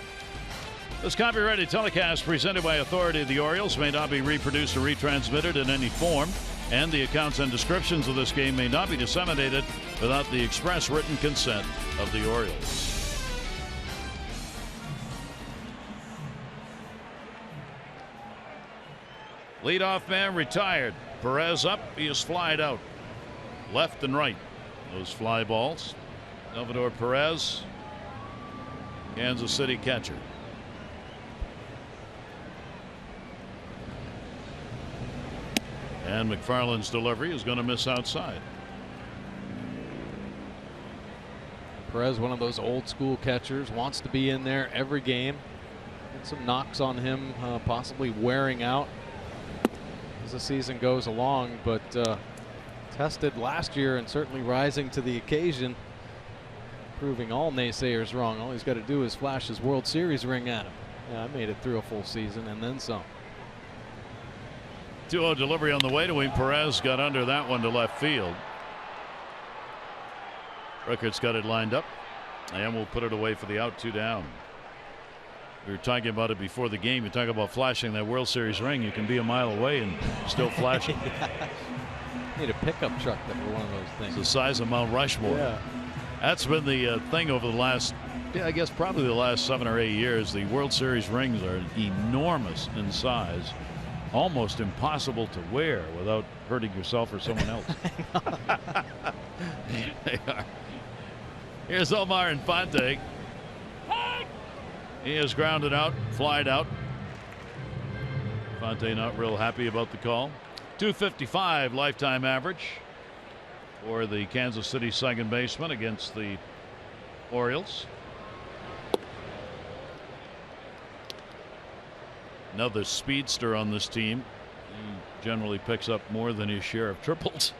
This copyrighted telecast presented by authority of the Orioles may not be reproduced or retransmitted in any form, and the accounts and descriptions of this game may not be disseminated without the express written consent of the Orioles. Leadoff man retired. Perez up. He is flied out left and right. Those fly balls. Salvador Perez, Kansas City catcher. And McFarland's delivery is going to miss outside. Perez, one of those old school catchers, wants to be in there every game. Get some knocks on him, possibly wearing out as the season goes along, but tested last year and certainly rising to the occasion, proving all naysayers wrong. All he's got to do is flash his World Series ring at him. Yeah, I made it through a full season and then some. 2-0 delivery on the way to him. Perez got under that one to left field. Rickard's got it lined up and we'll put it away for the out. 2 down. We were talking about it before the game. You talk about flashing that World Series ring. You can be a mile away and still flash it. Need a pickup truck for one of those things. It's the size of Mount Rushmore. Yeah. That's been the thing over the last, I guess probably the last 7 or 8 years. The World Series rings are enormous in size, almost impossible to wear without hurting yourself or someone else. They are. Here's Omar Infante. He is grounded out, flied out. Infante not real happy about the call. 255 lifetime average for the Kansas City second baseman against the Orioles. Another speedster on this team. He generally picks up more than his share of triples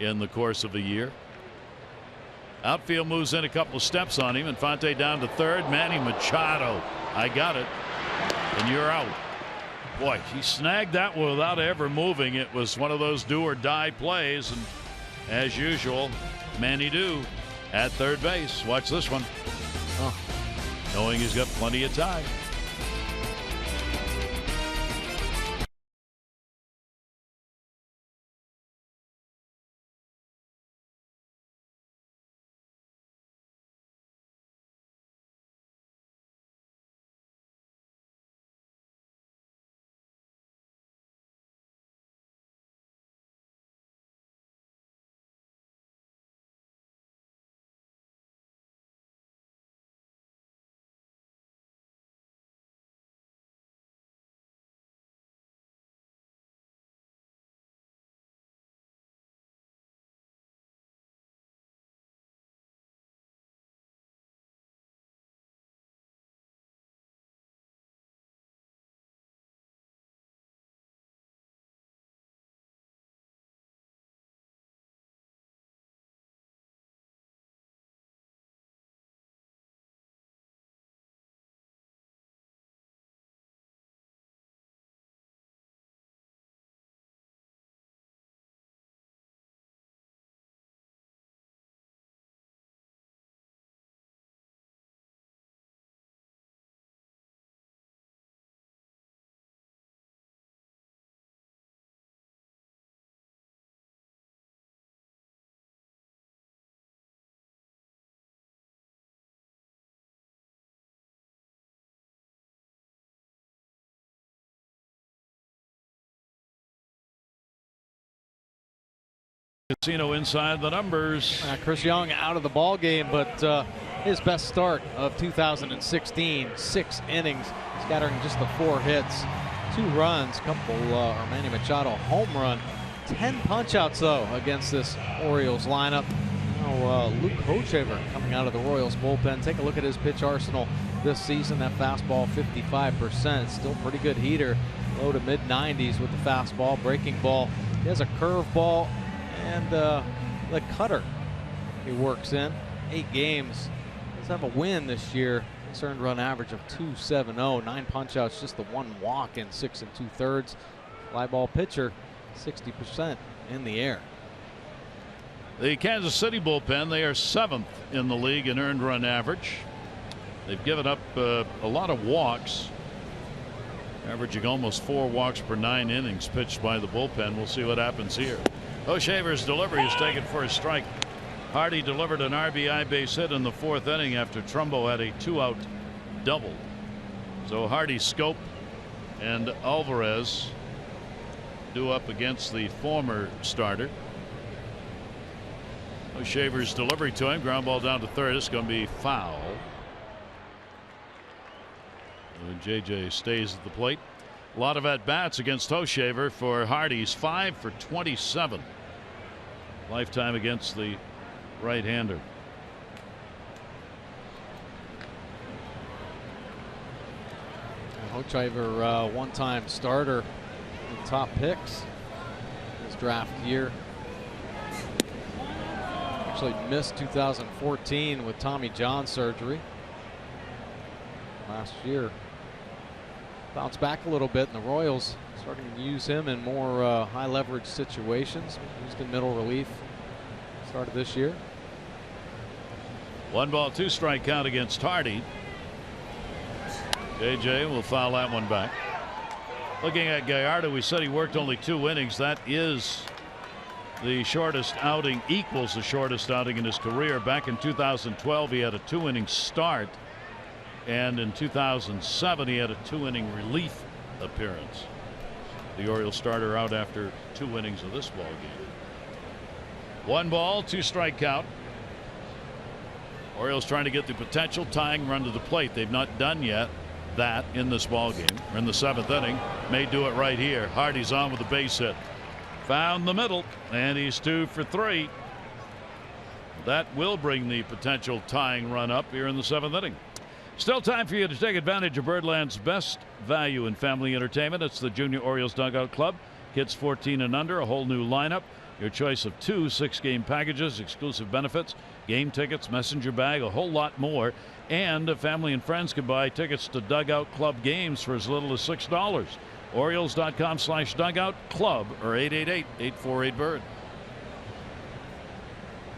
in the course of a year. Outfield moves in a couple of steps on him. Infante down to third. Manny Machado. I got it. And you're out. Boy, he snagged that one without ever moving. It was one of those do or die plays, and as usual, Manny Do at third base. Watch this one. Oh. Knowing he's got plenty of time. Casino inside the numbers. Chris Young out of the ball game, but his best start of 2016, 6 innings, scattering just the 4 hits, 2 runs, couple Manny Machado home run, 10 punch-outs though against this Orioles lineup. Now Luke Hochevar coming out of the Royals bullpen. Take a look at his pitch arsenal this season. That fastball 55%, still pretty good heater, low to mid 90s with the fastball, breaking ball. He has a curveball and the cutter he works in. 8 games. Does have a win this year. His earned run average of 2.70. 9 punch-outs, just the 1 walk in 6 2/3. Fly ball pitcher, 60% in the air. The Kansas City bullpen, they are 7th in the league in earned run average. They've given up a lot of walks, averaging almost 4 walks per 9 innings pitched by the bullpen. We'll see what happens here. Hochevar's delivery is taken for a strike. Hardy delivered an RBI base hit in the 4th inning after Trumbo had a 2-out double. So Hardy, Scope, and Alvarez due up against the former starter. Hochevar's delivery to him, ground ball down to third. It's going to be foul. And JJ stays at the plate. A lot of at-bats against Hochevar for Hardy's 5 for 27. Lifetime against the right-hander. Hochevar, one-time starter in top picks this draft year. Actually missed 2014 with Tommy John surgery last year. Bounced back a little bit, and the Royals starting to use him in more high leverage situations. Used in middle relief started this year. 1 ball 2 strike count against Hardy. JJ will foul that one back. Looking at Gallardo, we said he worked only 2 innings. That is the shortest outing, equals the shortest outing in his career. Back in 2012 he had a 2-inning start, and in 2007 he had a 2-inning relief appearance. The Orioles starter out after 2 innings of this ball game. 1 ball 2 strike count. Orioles trying to get the potential tying run to the plate. They've not done yet that in this ball game. We're in the 7th inning. May do it right here. Hardy's on with a base hit. Found the middle, and he's 2 for 3. That will bring the potential tying run up here in the 7th inning. Still time for you to take advantage of Birdland's best value in family entertainment. It's the Junior Orioles Dugout Club. Kids 14 and under, a whole new lineup. Your choice of 2 6-game packages, exclusive benefits, game tickets, messenger bag, a whole lot more. And family and friends can buy tickets to Dugout Club games for as little as $6. Orioles.com/dugout club or 888-848-BIRD.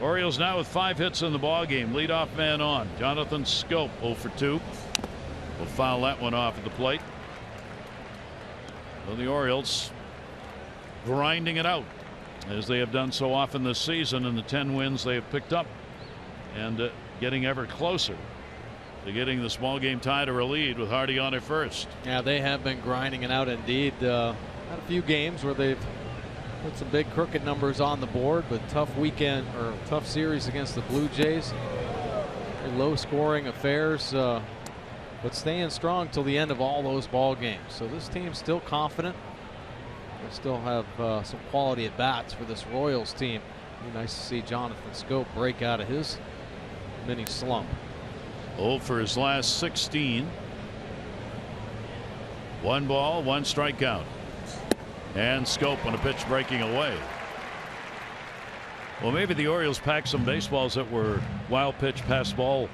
Orioles now with 5 hits in the ball game. Leadoff man on. Jonathan Schoop 0 for 2. Will foul that one off at the plate. So the Orioles grinding it out as they have done so often this season in the 10 wins they have picked up, and getting ever closer to getting this ball game tied or a lead with Hardy on at first. Yeah, they have been grinding it out indeed. Had a few games where they've put some big crooked numbers on the board, but tough weekend or tough series against the Blue Jays. Very low scoring affairs, but staying strong till the end of all those ball games. So this team's still confident. They still have some quality at bats for this Royals team. It'd be nice to see Jonathan Schoop break out of his mini slump. 0 for his last 16. 1 ball, 1 strikeout. And Schoop on a pitch breaking away. Well, maybe the Orioles packed some baseballs that were wild pitch pass balls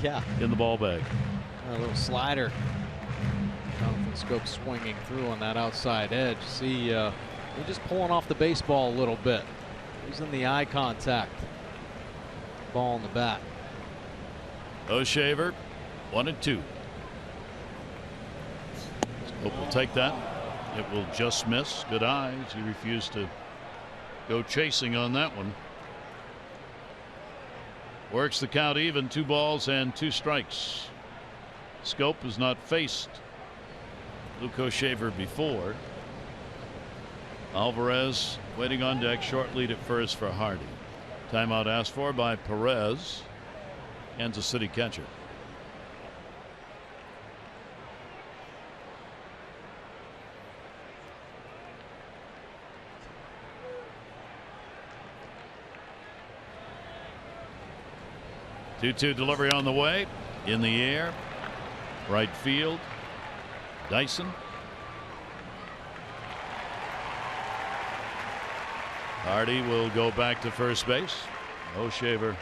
yeah, in the ball bag. A little slider. Jonathan Schoop swinging through on that outside edge. See, he's just pulling off the baseball a little bit. Losing the eye contact. Ball in the bat. O'Shaver 1-2. Schoop will take that. It will just miss. Good eyes. He refused to go chasing on that one. Works the count even. 2 balls and 2 strikes. Schoop has not faced Luke O'Shaver before. Alvarez waiting on deck. Short lead at first for Hardy. Timeout asked for by PEREZ, Kansas City catcher. Two delivery on the way. In the air. Right field. Dyson. Hardy will go back to first base. O'Shaver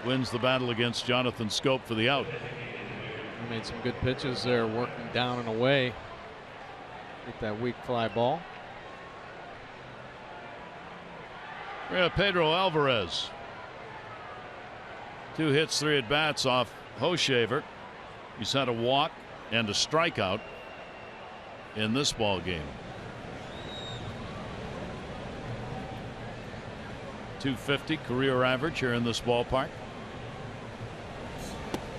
wins the battle against Jonathan Schoop for the out. He made some good pitches there, working down and away. Get that weak fly ball. Yeah, Pedro Alvarez. 2 hits, 3 at bats off O'Shaver. He's had a walk and a strikeout in this ball game. .250 career average here in this ballpark.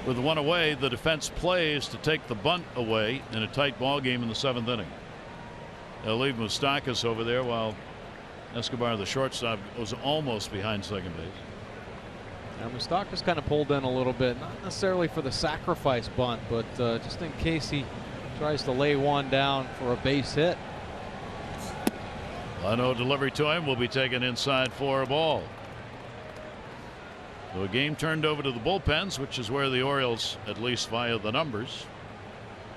With 1 away, the defense plays to take the bunt away in a tight ball game in the 7th inning. They'll leave MOUSTAKAS over there while Escobar, the shortstop, was almost behind second base. Now MOUSTAKAS kind of pulled in a little bit, not necessarily for the sacrifice bunt, but just in case he tries to lay one down for a base hit. 1-0 delivery to him will be taken inside for a ball. So a game turned over to the bullpens, which is where the Orioles, at least via the numbers,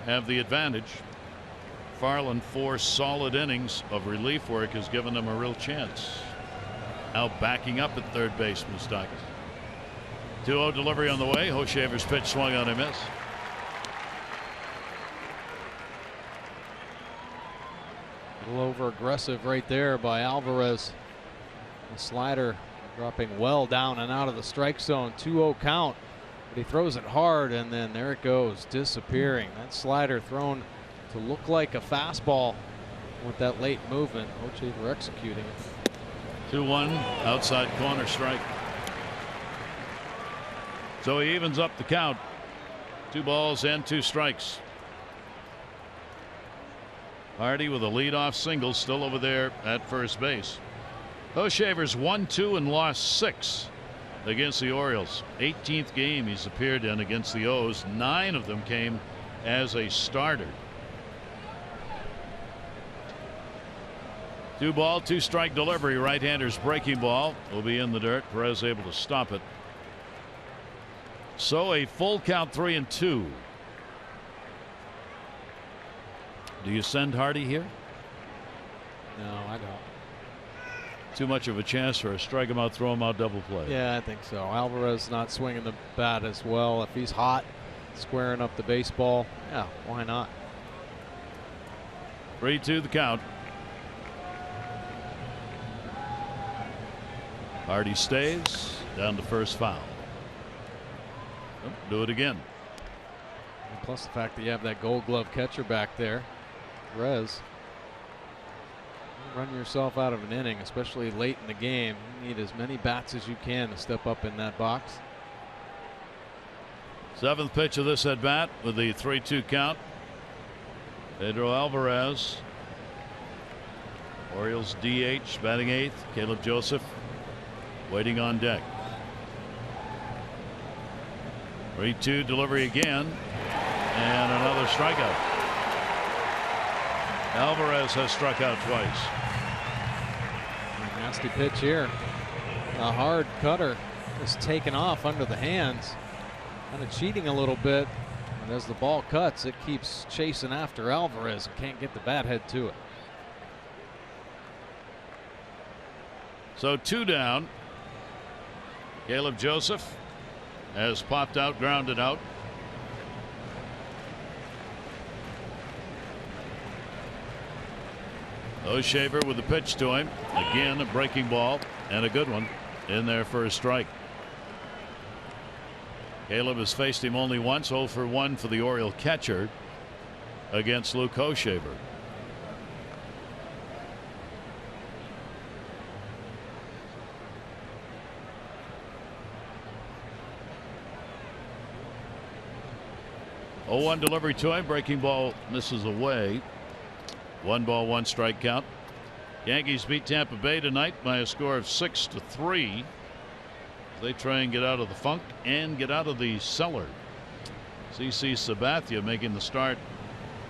have the advantage. Farland, 4 solid innings of relief work has given them a real chance. Now backing up at third base, MOUSTAKAS. 2-0 delivery on the way. O'Shaver's pitch swung on and missed. A little over aggressive right there by Alvarez. The slider dropping well down and out of the strike zone. 2-0 count, but he throws it hard, and then there it goes, disappearing. That slider thrown to look like a fastball with that late movement. O'Shaver executing it. 2-1 outside corner strike. So he evens up the count. 2 balls and 2 strikes. Hardy with a leadoff single still over there at first base. O'Shaver's 1-2 and lost 6 against the Orioles. 18th game he's appeared in against the O's. 9 of them came as a starter. 2 ball, 2 strike delivery. Right-hander's breaking ball will be in the dirt. Perez able to stop it. So a full count, 3-2. Do you send Hardy here? No, I don't. Too much of a chance for a strike him out, throw him out, double play. Yeah, I think so. Alvarez not swinging the bat as well. If he's hot, squaring up the baseball, yeah, why not? 3-2 the count. Hardy stays down to first foul. Oh, do it again. And plus the fact that you have that Gold Glove catcher back there, PEREZ. Run yourself out of an inning, especially late in the game. You need as many bats as you can to step up in that box. 7th pitch of this at bat with the 3-2 count. Pedro Alvarez. Orioles DH batting 8th. Caleb Joseph waiting on deck. 3-2 delivery again, and another strikeout. Alvarez has struck out twice. Nasty pitch here. A hard cutter is taken off under the hands. Kind of cheating a little bit. And as the ball cuts, it keeps chasing after Alvarez and can't get the bat head to it. So 2 down. Caleb Joseph has popped out, grounded out. O'Shaver with the pitch to him. Again, a breaking ball and a good one in there for a strike. Caleb has faced him only once, 0 for 1 for the Oriole catcher against Luke O'Shaver. Oh, 1 delivery to him. Breaking ball misses away. 1 ball, 1 strike count. Yankees beat Tampa Bay tonight by a score of 6-3. They try and get out of the funk and get out of the cellar. CC Sabathia making the start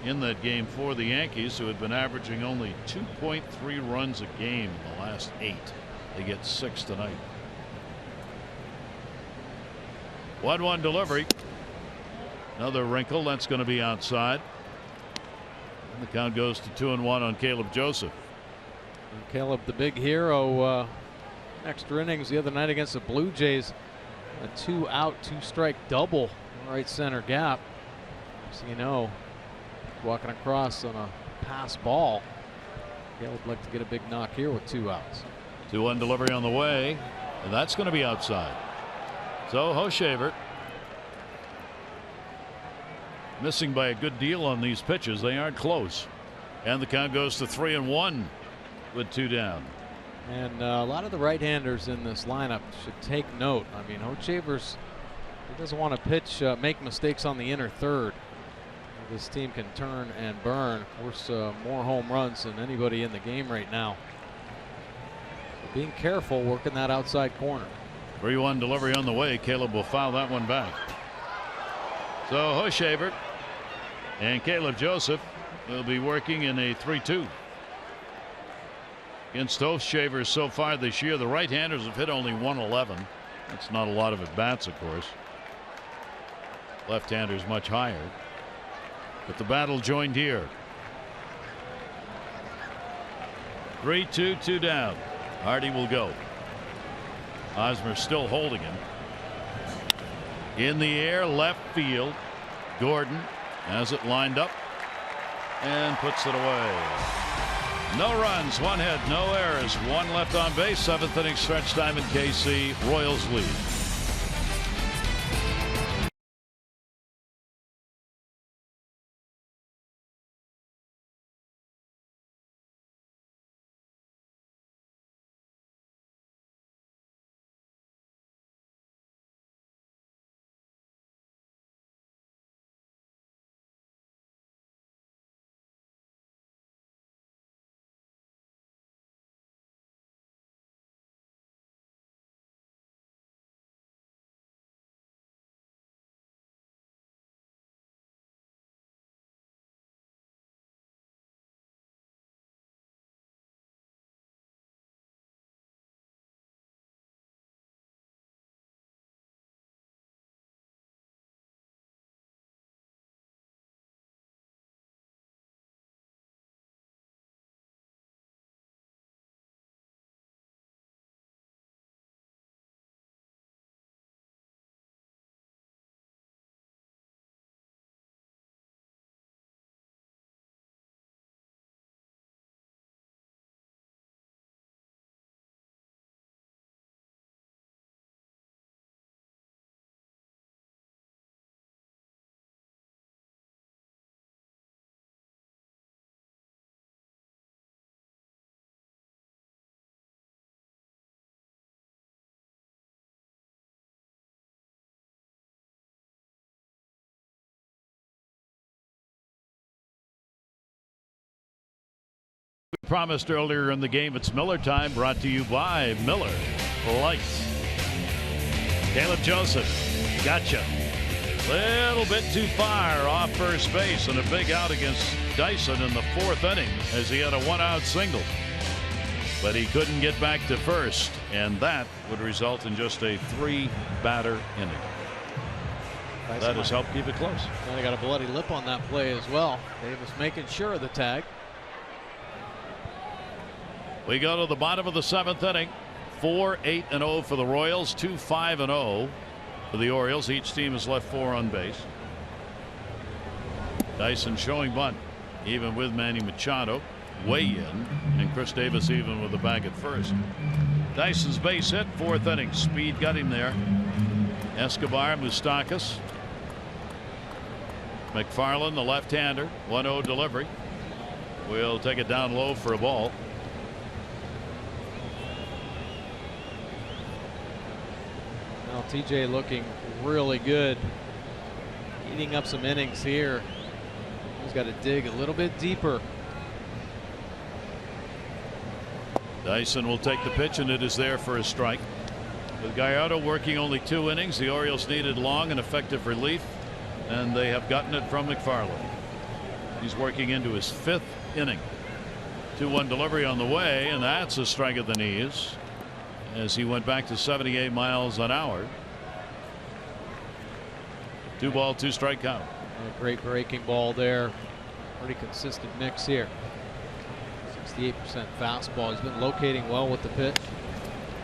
in that game for the Yankees, who had been averaging only 2.3 runs a game in the last 8. They get 6 tonight. 1-1 delivery. Another wrinkle that's going to be outside. And the count goes to 2-1 on Caleb Joseph. And Caleb, the big hero, extra innings the other night against the Blue Jays. A 2-out, 2-strike double right center gap. So you know, walking across on a pass ball. Caleb would like to get a big knock here with 2 outs. 2-1 delivery on the way, and that's going to be outside. So O'Shaver missing by a good deal on these pitches. They aren't close. And the count goes to 3-1 with 2 down. And a lot of the right-handers in this lineup should take note. I mean, O'Shaver's, he doesn't want to pitch, make mistakes on the inner third. This team can turn and burn. Of course, more home runs than anybody in the game right now. So being careful, working that outside corner. 3-1 delivery on the way. Caleb will foul that one back. So O'Shaver and Caleb Joseph will be working in a 3-2. Against O'Shaver so far this year, the right-handers have hit only 111. That's not a lot of at-bats, of course. Left-handers much higher. But the battle joined here. 3-2, 2 down. Hardy will go. Hosmer still holding him. In the air, left field. Gordon has it lined up and puts it away. No runs, 1 hit, no errors, 1 left on base. 7th inning stretch time in KC. Royals lead. promised earlier in the game, it's Miller time, brought to you by Miller Lite. Caleb Joseph, gotcha. Little bit too far off first base, and a big out against Dyson in the 4th inning as he had a 1-out single. But he couldn't get back to first, and that would result in just a 3-batter inning. That has helped keep it close. They got a bloody lip on that play as well. Davis making sure of the tag. We go to the bottom of the 7th inning. 4-8-0 for the Royals, 2-5-0 for the Orioles. Each team has left 4 on base. Dyson showing bunt, even with Manny Machado way in, and Chris Davis even with the bag at first. Dyson's base hit, 4th inning. Speed got him there. Escobar, Moustakas, McFarland, the left-hander, 1-0 delivery. Will take it down low for a ball. Well, TJ looking really good, eating up some innings here. He's got to dig a little bit deeper. Dyson will take the pitch, and it is there for a strike. With Gallardo working only 2 innings, the Orioles needed long and effective relief, and they have gotten it from McFarland. He's working into his 5th inning. 2-1 delivery on the way, and that's a strike at the knees as he went back to 78 miles an hour. 2-ball, 2-strike count. A great breaking ball there. Pretty consistent mix here. 68% fastball. He's been locating well with the pitch.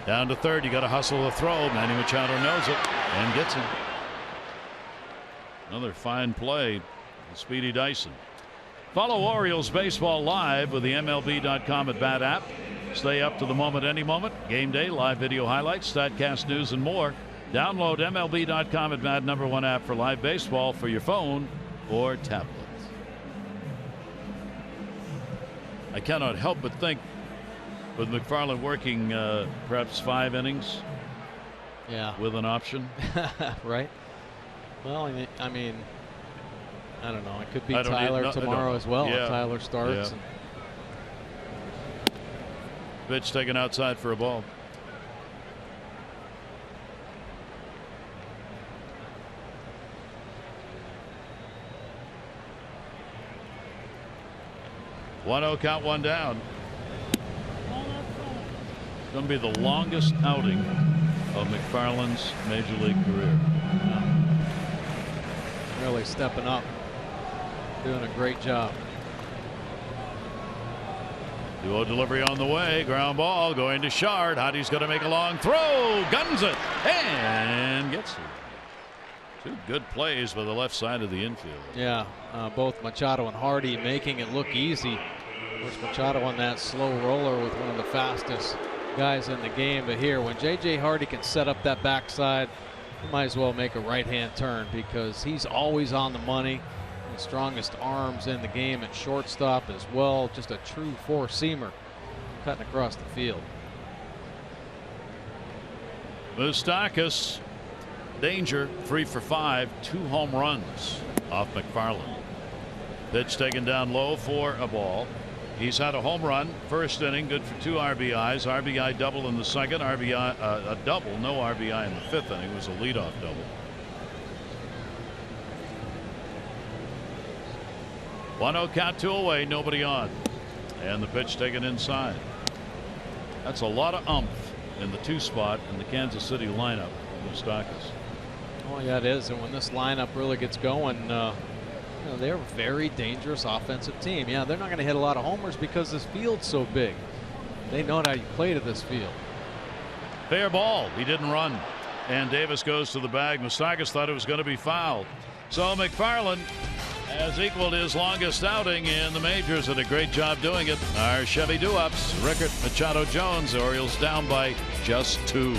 Down to 3rd. You got to hustle the throw. Manny Machado knows it and gets him. Another fine play. Speedy Dyson. Follow Orioles baseball live with the MLB.com at Bat app. Stay up to the moment any moment. Game day, live video highlights, StatCast news, and more. Download MLB.com at Bat #1 app for live baseball for your phone or tablet. I cannot help but think, with McFarland working perhaps 5 innings, yeah, with an option, right? Well, I mean, I don't know. It could be Tyler tomorrow as well. Yeah. If Tyler starts. Yeah. Pitch taken outside for a ball. One 0 count, 1 down. It's going to be the longest outing of McFarland's major league career. Really stepping up, doing a great job. 2-0 delivery on the way. Ground ball going to Shard. Hottie's going to make a long throw. Guns it and gets it. 2 good plays by the left side of the infield. Yeah, both Machado and Hardy making it look easy. Of course, Machado on that slow roller with one of the fastest guys in the game. But here, when J.J. Hardy can set up that backside, he might as well make a right-hand turn because he's always on the money. The strongest arms in the game at shortstop as well. Just a true 4-seamer cutting across the field. Moustakas, danger, 3 for 5, 2 home runs off McFarland. Pitch taken down low for a ball. He's had a home run, 1st inning, good for 2 RBIs. RBI double in the 2nd, RBI a double, no RBI in the 5th inning. It was a leadoff double. 1-0 count, 2 away, nobody on, and the pitch taken inside. That's a lot of umph in the 2 spot in the Kansas City lineup. Moustakas. Oh yeah, it is. And when this lineup really gets going, you know, they're a very dangerous offensive team. Yeah, they're not going to hit a lot of homers because this field's so big. They know how you play to this field. Fair ball. He didn't run, and Davis goes to the bag. Moustakas thought it was going to be fouled. So McFarland has equaled his longest outing in the majors, and a great job doing it. Our Chevy Do-Ups, Rickert, Machado, Jones. The Orioles down by just 2.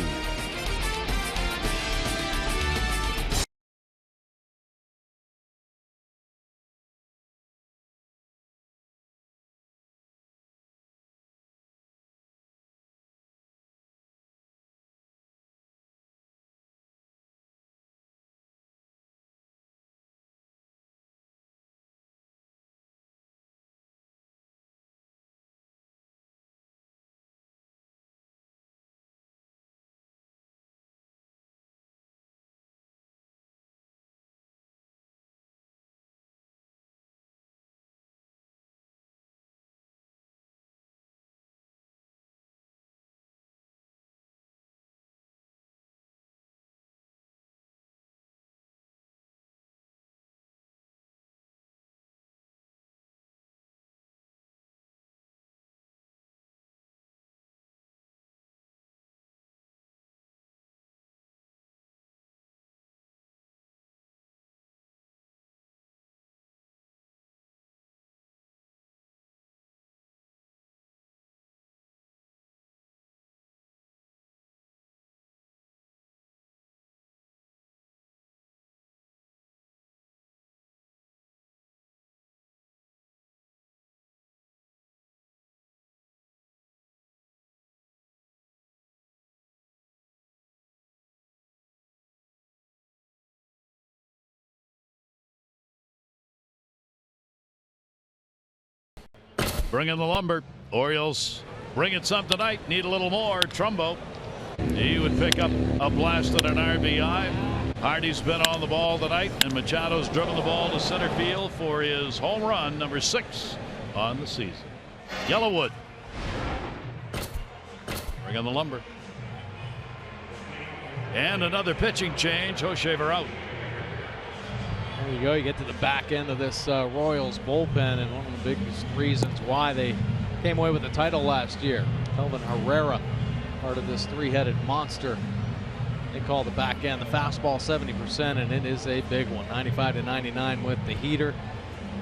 Bring in the lumber. Orioles bringing some tonight. Need a little more. Trumbo. He would pick up a blast at an RBI. Hardy's been on the ball tonight, and Machado's driven the ball to center field for his home run, number 6 on the season. Yellowwood. Bring in the lumber. And another pitching change. Hochevar out. There you go. You get to the back end of this Royals bullpen, and one of the biggest reasons why they came away with the title last year. Kelvin Herrera, part of this three-headed monster. They call the back end the fastball 70%, and it is a big one. 95 to 99 with the heater,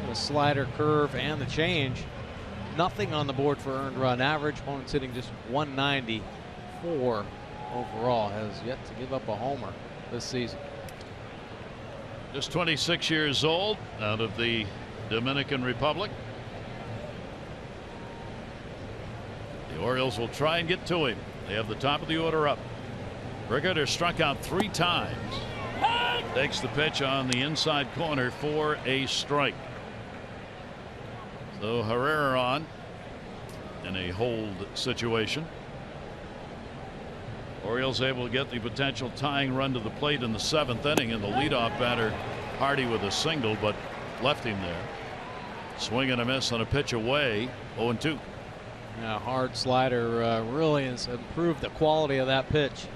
the slider, curve, and the change. Nothing on the board for earned run average. Opponent's hitting just 194 overall. Has yet to give up a homer this season. Just 26 years old, out of the Dominican Republic. The Orioles will try and get to him. They have the top of the order up. Brigadier struck out 3 times. Takes the pitch on the inside corner for a strike. So Herrera on in a hold situation. Orioles able to get the potential tying run to the plate in the 7th inning, and the leadoff batter Hardy with a single, but left him there. Swing and a miss on a pitch away. 0-2. Yeah, hard slider really has improved the quality of that pitch.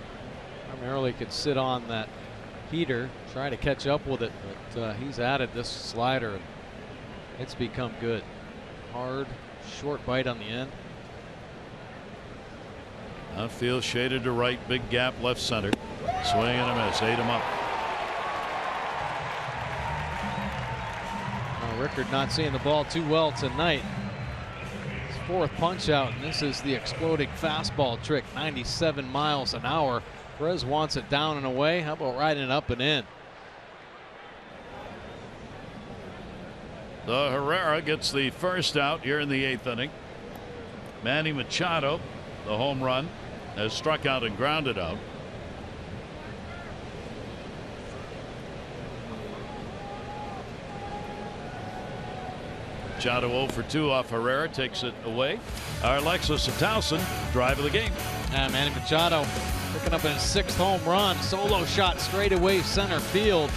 Primarily could sit on that heater, try to catch up with it, but he's added this slider. It's become good. Hard, short bite on the end. Outfield shaded to right, big gap left center. Swing and a miss, ate him up. Rickard not seeing the ball too well tonight. His 4th punch out, and this is the exploding fastball trick, 97 miles an hour. Perez wants it down and away. How about riding it up and in? The Herrera gets the first out here in the 8th inning. Manny Machado, the home run, has struck out and grounded out. Machado 0 for 2 off Herrera, takes it away. Our Alexis Towson, drive of the game. And Manny Machado picking up his 6th home run, solo shot straight away center field.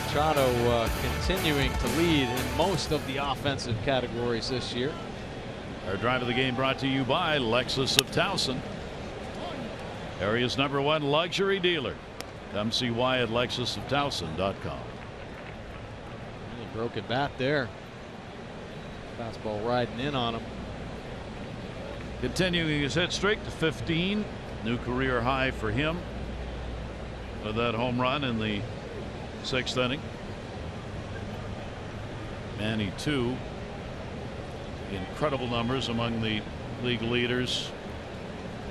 Machado continuing to lead in most of the offensive categories this year. Our drive of the game brought to you by Lexus of Towson, area's #1 luxury dealer. Come see why at lexusoftowson.com. Broken bat there. Fastball riding in on him. Continuing his hit streak to 15. New career high for him with that home run in the 6th inning. Manny 2. Incredible numbers among the league leaders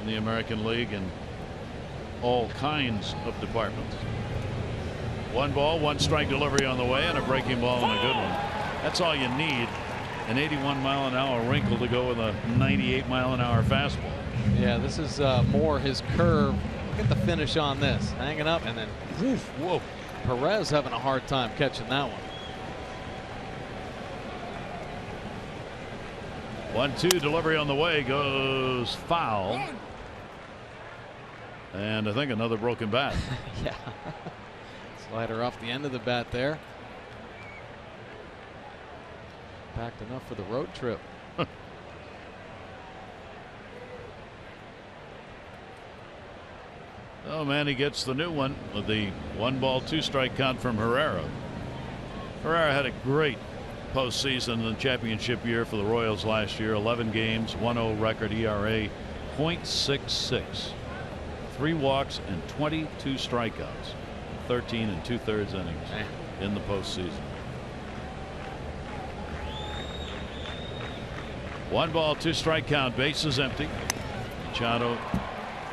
in the American League in all kinds of departments. 1 ball, 1 strike delivery on the way, and a breaking ball and a good one. That's all you need. An 81-mile-an-hour wrinkle to go with a 98-mile-an-hour fastball. Yeah, this is more his curve. Look at the finish on this. Hanging up and then woof, whoa. Perez having a hard time catching that one. 1-2 delivery on the way goes foul. And I think another broken bat. Yeah. Slider off the end of the bat there. Packed enough for the road trip. Oh man, he gets the new one with the 1 ball 2 strike count from Herrera. Herrera had a great postseason in the championship year for the Royals last year. 11 games, 1-0 record, ERA .66, 3 walks and 22 strikeouts, 13 2/3 innings in the postseason. 1 ball 2 strike count, bases empty. Machado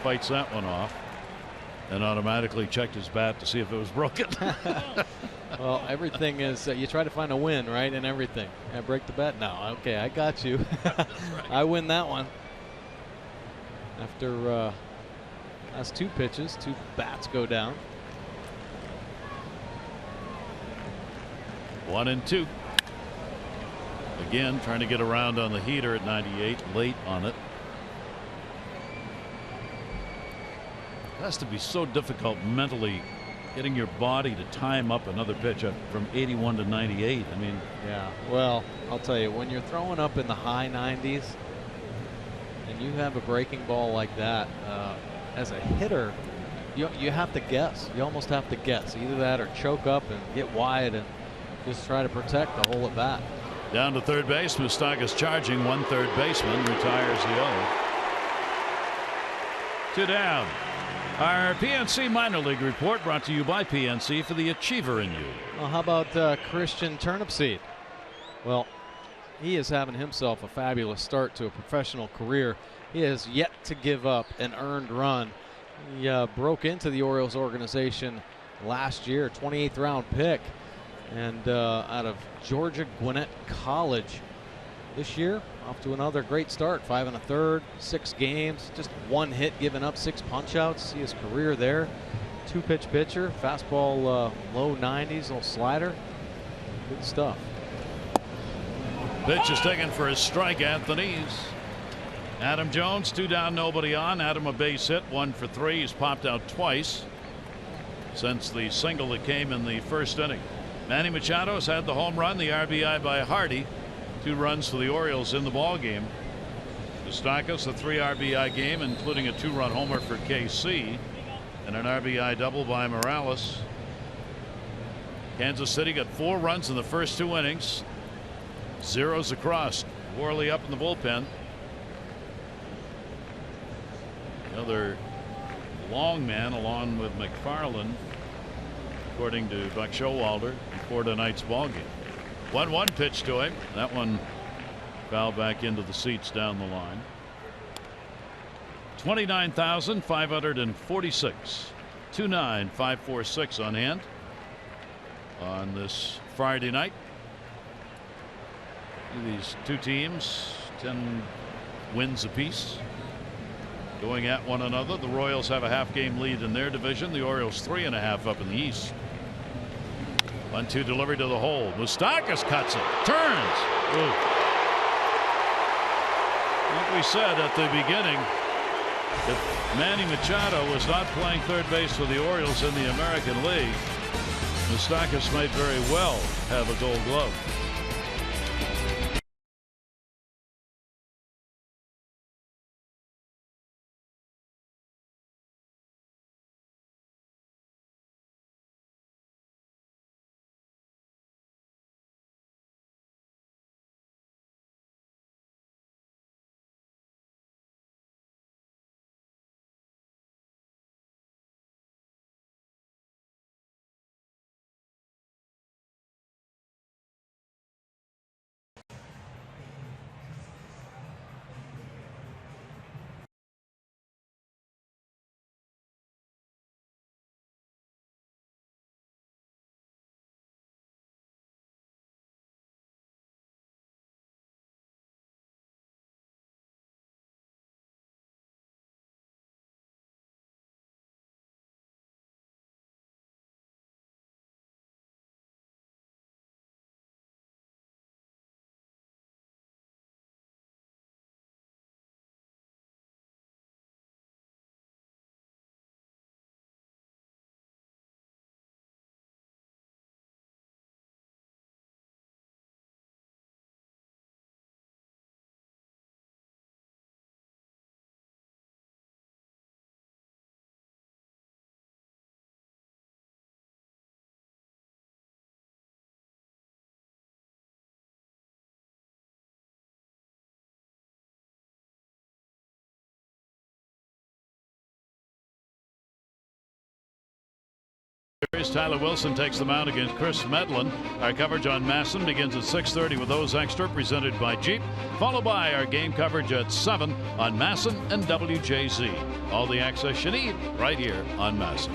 fights that one off and automatically checked his bat to see if it was broken. Well, everything is you try to find a win, right, in everything. I break the bat? No. Okay, I got you. Right. I win that one. After last 2 pitches, 2 bats go down. 1-2. Again, trying to get around on the heater at 98, late on it. It has to be so difficult mentally getting your body to time up another pitch up from 81 to 98. I mean, yeah, well, I'll tell you, when you're throwing up in the high 90s and you have a breaking ball like that, as a hitter, you have to guess. You almost have to guess. Either that or choke up and get wide and just try to protect the whole at bat. Down to third base. Moustakas charging. One third baseman retires the 0. 2 down. Our PNC minor league report brought to you by PNC for the achiever in you. Well, how about Christian Turnipseed? Well, he is having himself a fabulous start to a professional career. He has yet to give up an earned run. He broke into the Orioles organization last year, 28th round pick, and out of Georgia Gwinnett College. This year, off to another great start. 5 1/3, 6 games, just 1 hit given up, 6 punch-outs. See his career there. 2-pitch pitcher, fastball low 90s, little slider. Good stuff. Pitch is taken for a strike. Anthony's. Adam Jones, 2 down, nobody on. Adam a base hit, 1 for 3. He's popped out twice since the single that came in the first inning. Manny Machado has had the home run, the RBI by Hardy. 2 runs for the Orioles in the ball game. Moustakas, a 3 RBI game, including a 2-run homer for KC and an RBI double by Morales. Kansas City got 4 runs in the first 2 innings. 0s across. Worley up in the bullpen. Another long man along with McFarland, according to Buck Showalter, before tonight's ball game. 1-1 pitch to him. That one fouled back into the seats down the line. 29,546. 29546 on hand on this Friday night. These 2 teams, 10 wins apiece, going at one another. The Royals have a half-game lead in their division. The Orioles 3.5 up in the East. 1-2 delivery to the hole. Moustakas cuts it. Turns. Ooh. Like we said at the beginning, if Manny Machado was not playing third base for the Orioles in the American League, Moustakas might very well have a Gold Glove. Tyler Wilson takes the mound against Chris Medlin. Our coverage on Masson begins at 6:30 with those extra, presented by Jeep, followed by our game coverage at 7 on Masson and WJZ. All the access you need right here on Masson.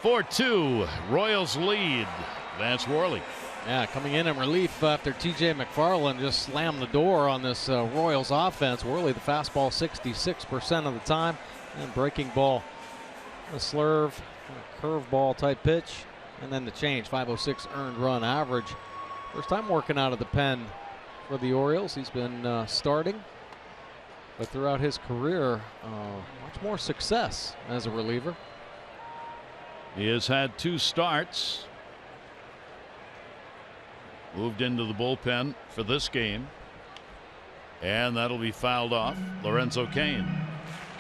4-2 Royals lead. Vance Worley. Yeah, coming in relief after TJ McFarland just slammed the door on this Royals offense. Worley, the fastball 66% of the time, and breaking ball, a slurve, a curveball type pitch, and then the change. 506 earned run average First time working out of the pen for the Orioles. He's been starting, but throughout his career, much more success as a reliever. He has had 2 starts. Moved into the bullpen for this game. And that'll be fouled off. Lorenzo Cain.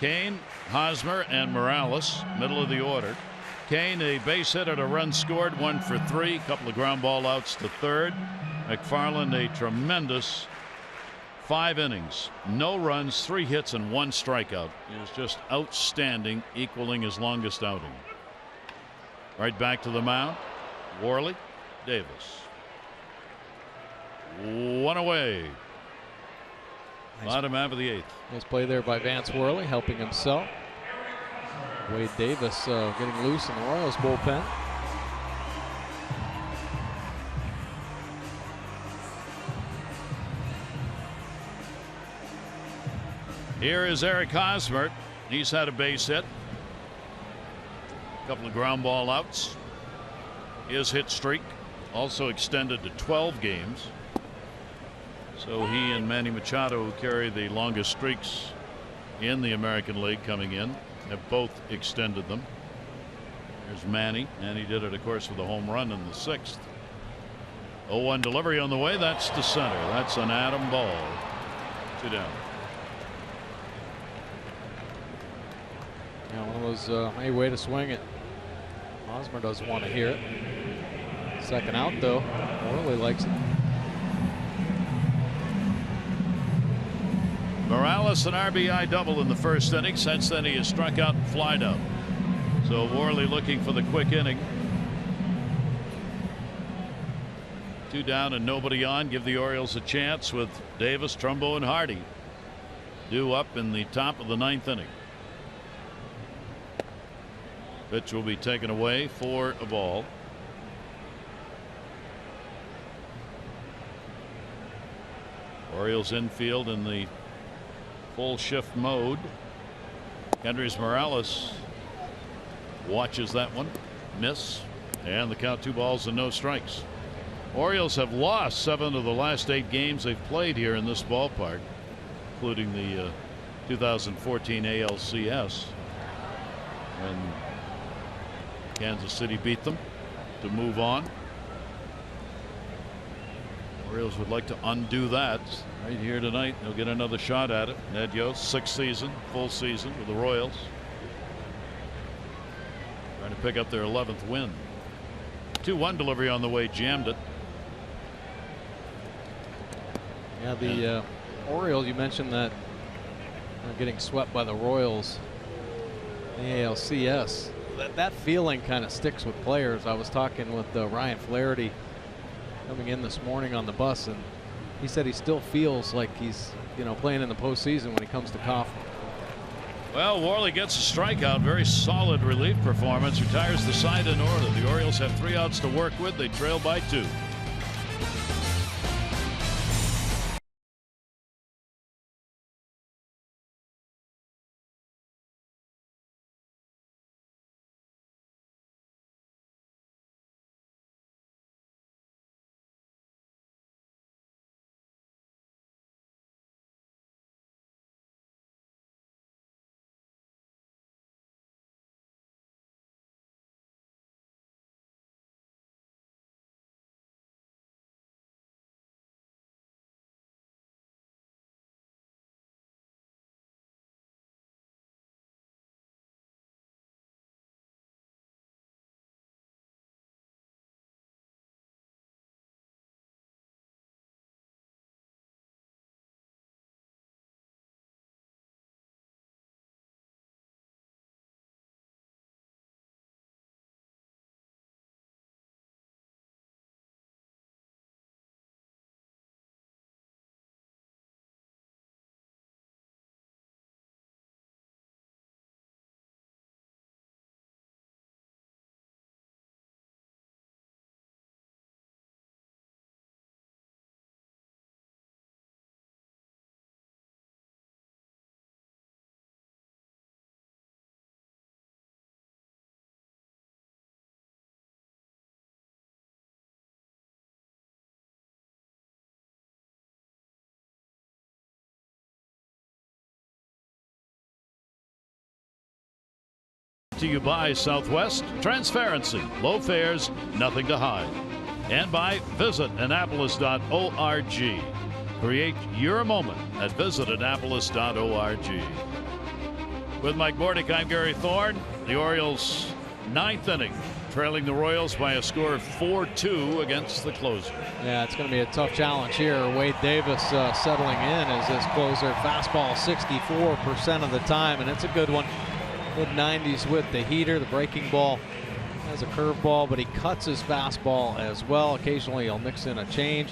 Cain, Hosmer, and Morales, middle of the order. Cain, a base hit and a run scored, 1 for 3. Couple of ground ball outs to third. McFarland, a tremendous 5 innings. No runs, 3 hits, and 1 strikeout. He was just outstanding, equaling his longest outing. Right back to the mound. Worley, Davis. 1 away. Bottom half of the 8th. Nice play there by Vance Worley, helping himself. Wade Davis getting loose in the Royals bullpen. Here is Eric Hosmer. He's had a base hit. A couple of ground ball outs. His hit streak also extended to 12 games. So he and Manny Machado, who carry the longest streaks in the American League coming in, have both extended them. There's Manny, and he did it, of course, with a home run in the 6th. 0-1 delivery on the way. That's to center. That's an atom ball. 2 down. Yeah, one of those hey, way to swing it. Hosmer doesn't want to hear it. Second out, though. Worley likes it. Morales an RBI double in the 1st inning. Since then he has struck out and flied out. So Worley looking for the quick inning. 2 down and nobody on. Give the Orioles a chance with Davis, Trumbo, and Hardy due up in the top of the 9th inning. Pitch will be taken away for a ball. Orioles infield in the full shift mode. KENDRYS Morales watches that one miss, and the count 2 balls and no strikes. Orioles have lost 7 of the last 8 games they've played here in this ballpark, including the 2014 ALCS, and Kansas City beat them to move on. Orioles would like to undo that right here tonight. They'll get another shot at it. Ned Yost, 6th season, full season with the Royals, trying to pick up their 11th win. 2-1 delivery on the way, jammed it. Yeah, the Orioles, you mentioned that getting swept by the Royals in the ALCS. That feeling kind of sticks with players. I was talking with Ryan Flaherty coming in this morning on the bus, and he said he still feels like he's, playing in the postseason when he comes to Kauffman. Well, Worley gets a strikeout. Very solid relief performance. Retires the side in order. The Orioles have 3 outs to work with. They trail by 2. to you by Southwest. Transparency, low fares, nothing to hide. And by visitannapolis.org. Create your moment at visitannapolis.org. With Mike Bordick, I'm Gary Thorne. The Orioles, 9th inning, trailing the Royals by a score of 4-2 against the closer. Yeah, it's going to be a tough challenge here. Wade Davis settling in as this closer. Fastball 64% of the time, and it's a good one. Mid-90s with the heater. The breaking ball has a curveball, but he cuts his fastball as well. Occasionally he'll mix in a change.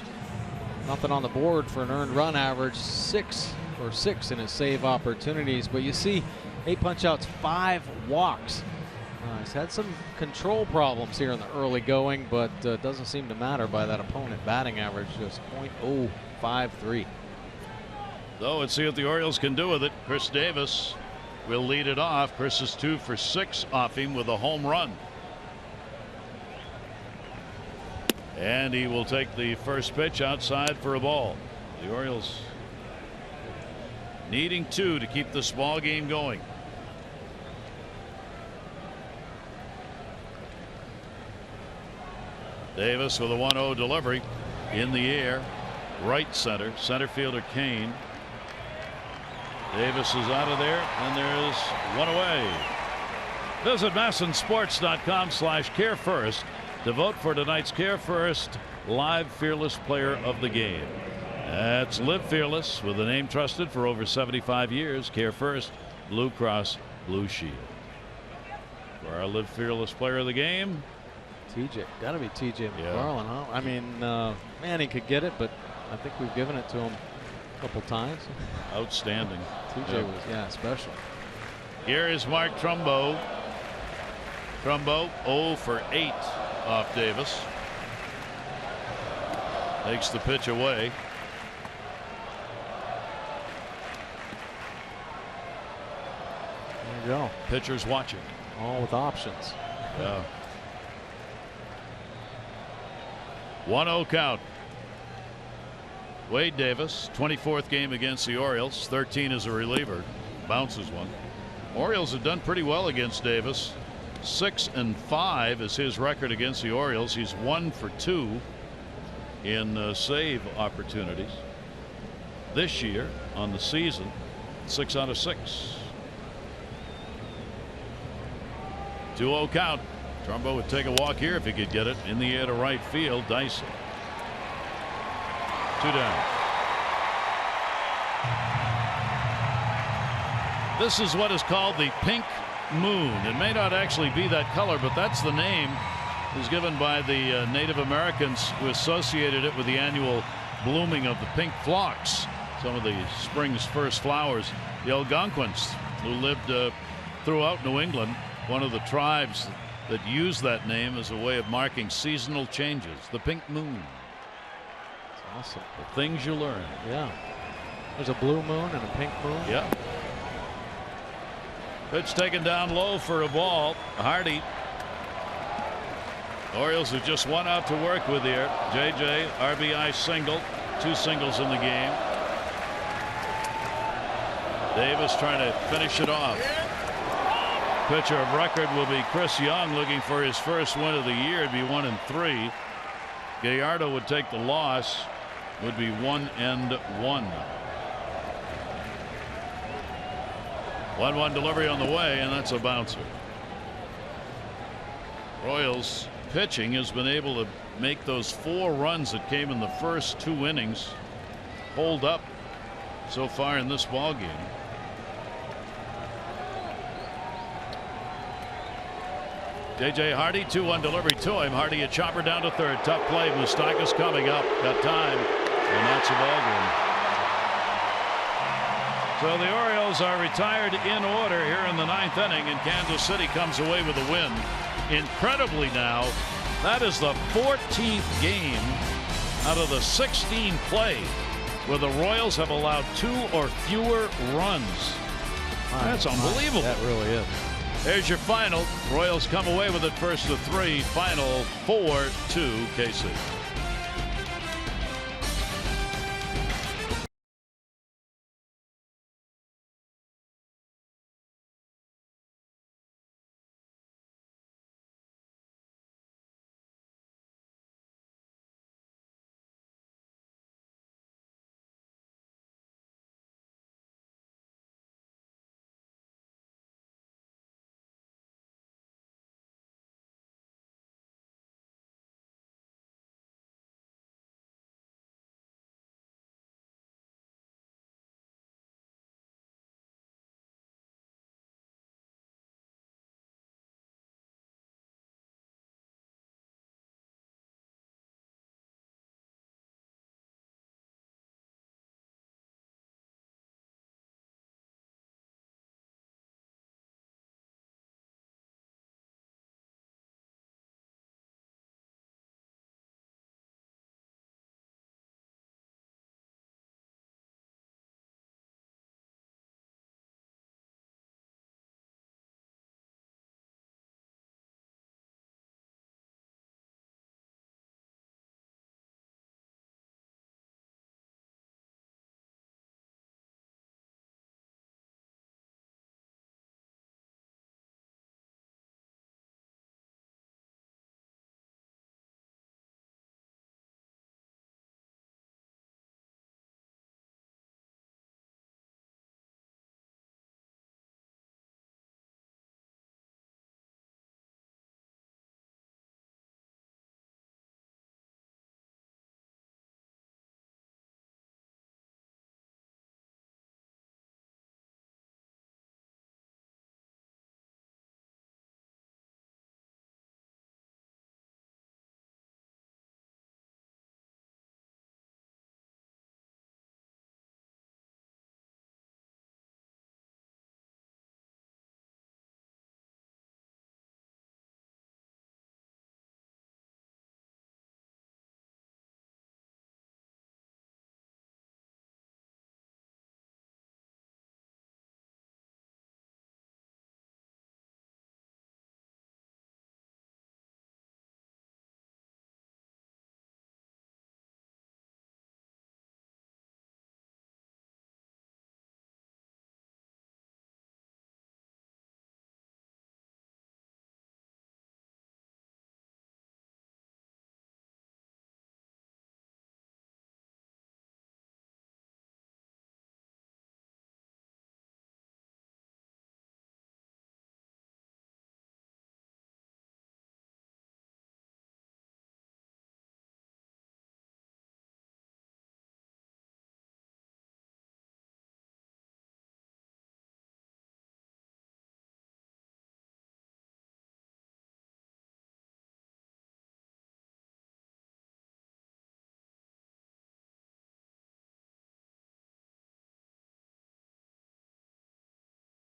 Nothing on the board for an earned run average. 6 for 6 in his save opportunities, but you see 8 punch-outs, 5 walks. He's had some control problems here in the early going, but doesn't seem to matter by that opponent batting average, just .053. So let's see what the Orioles can do with it. Chris Davis will lead it off. Chris is 2 for 6 off him with a home run. And he will take the first pitch outside for a ball. The Orioles needing 2 to keep this ball game going. Davis with a 1-0 delivery in the air. Right center. Center fielder Kane. Davis is out of there, and there's one away. Visit MASSonSports.com/CareFirst to vote for tonight's Care First Live Fearless Player of the Game. That's Live Fearless, with a name trusted for over 75 years. Care First, Blue Cross Blue Shield. For our Live Fearless Player of the Game, TJ, gotta be TJ McFarland, huh? I mean, Manny could get it, but I think we've given it to him a couple times. Outstanding. TJ was, special. Here is Mark Trumbo. Trumbo 0 for 8 off Davis. Takes the pitch away. There you go. Pitcher's watching. All with options. Yeah. 1-0 count. Wade Davis, 24th game against the Orioles, 13 as a reliever, bounces one. Orioles have done pretty well against Davis. 6-5 is his record against the Orioles. He's 1 for 2 in save opportunities this year on the season. 6 out of 6. 2-0 count. Trumbo would take a walk here if he could get it in the air to right field. Dyson. 2 down. This is what is called the pink moon. It may not actually be that color, but that's the name is given by the Native Americans who associated it with the annual blooming of the pink phlox, some of the spring's first flowers. The Algonquins, who lived throughout New England, one of the tribes that used that name as a way of marking seasonal changes. The pink moon. Awesome. The things you learn. Yeah. There's a blue moon and a pink moon. Yeah. Pitch taken down low for a ball. Hardy. Orioles have just 1 out to work with here. JJ RBI single. 2 singles in the game. Davis trying to finish it off. Pitcher of record will be Chris Young, looking for his first win of the year. It'd be 1-3. Gallardo would take the loss. Would be 1-1. 1-1 delivery on the way, and that's a bouncer. Royals pitching has been able to make those 4 runs that came in the first 2 innings hold up so far in this ball game. JJ Hardy, 2-1 delivery to him. Hardy a chopper down to third. Tough play. Moustakas coming up. Got time. And that's a ball game. So the Orioles are retired in order here in the 9th inning, and Kansas City comes away with a win. Incredibly now, that is the 14th game out of the 16 played where the Royals have allowed 2 or fewer runs. That's unbelievable. That really is. There's your final. Royals come away with it first to 3. Final 4-2 KC.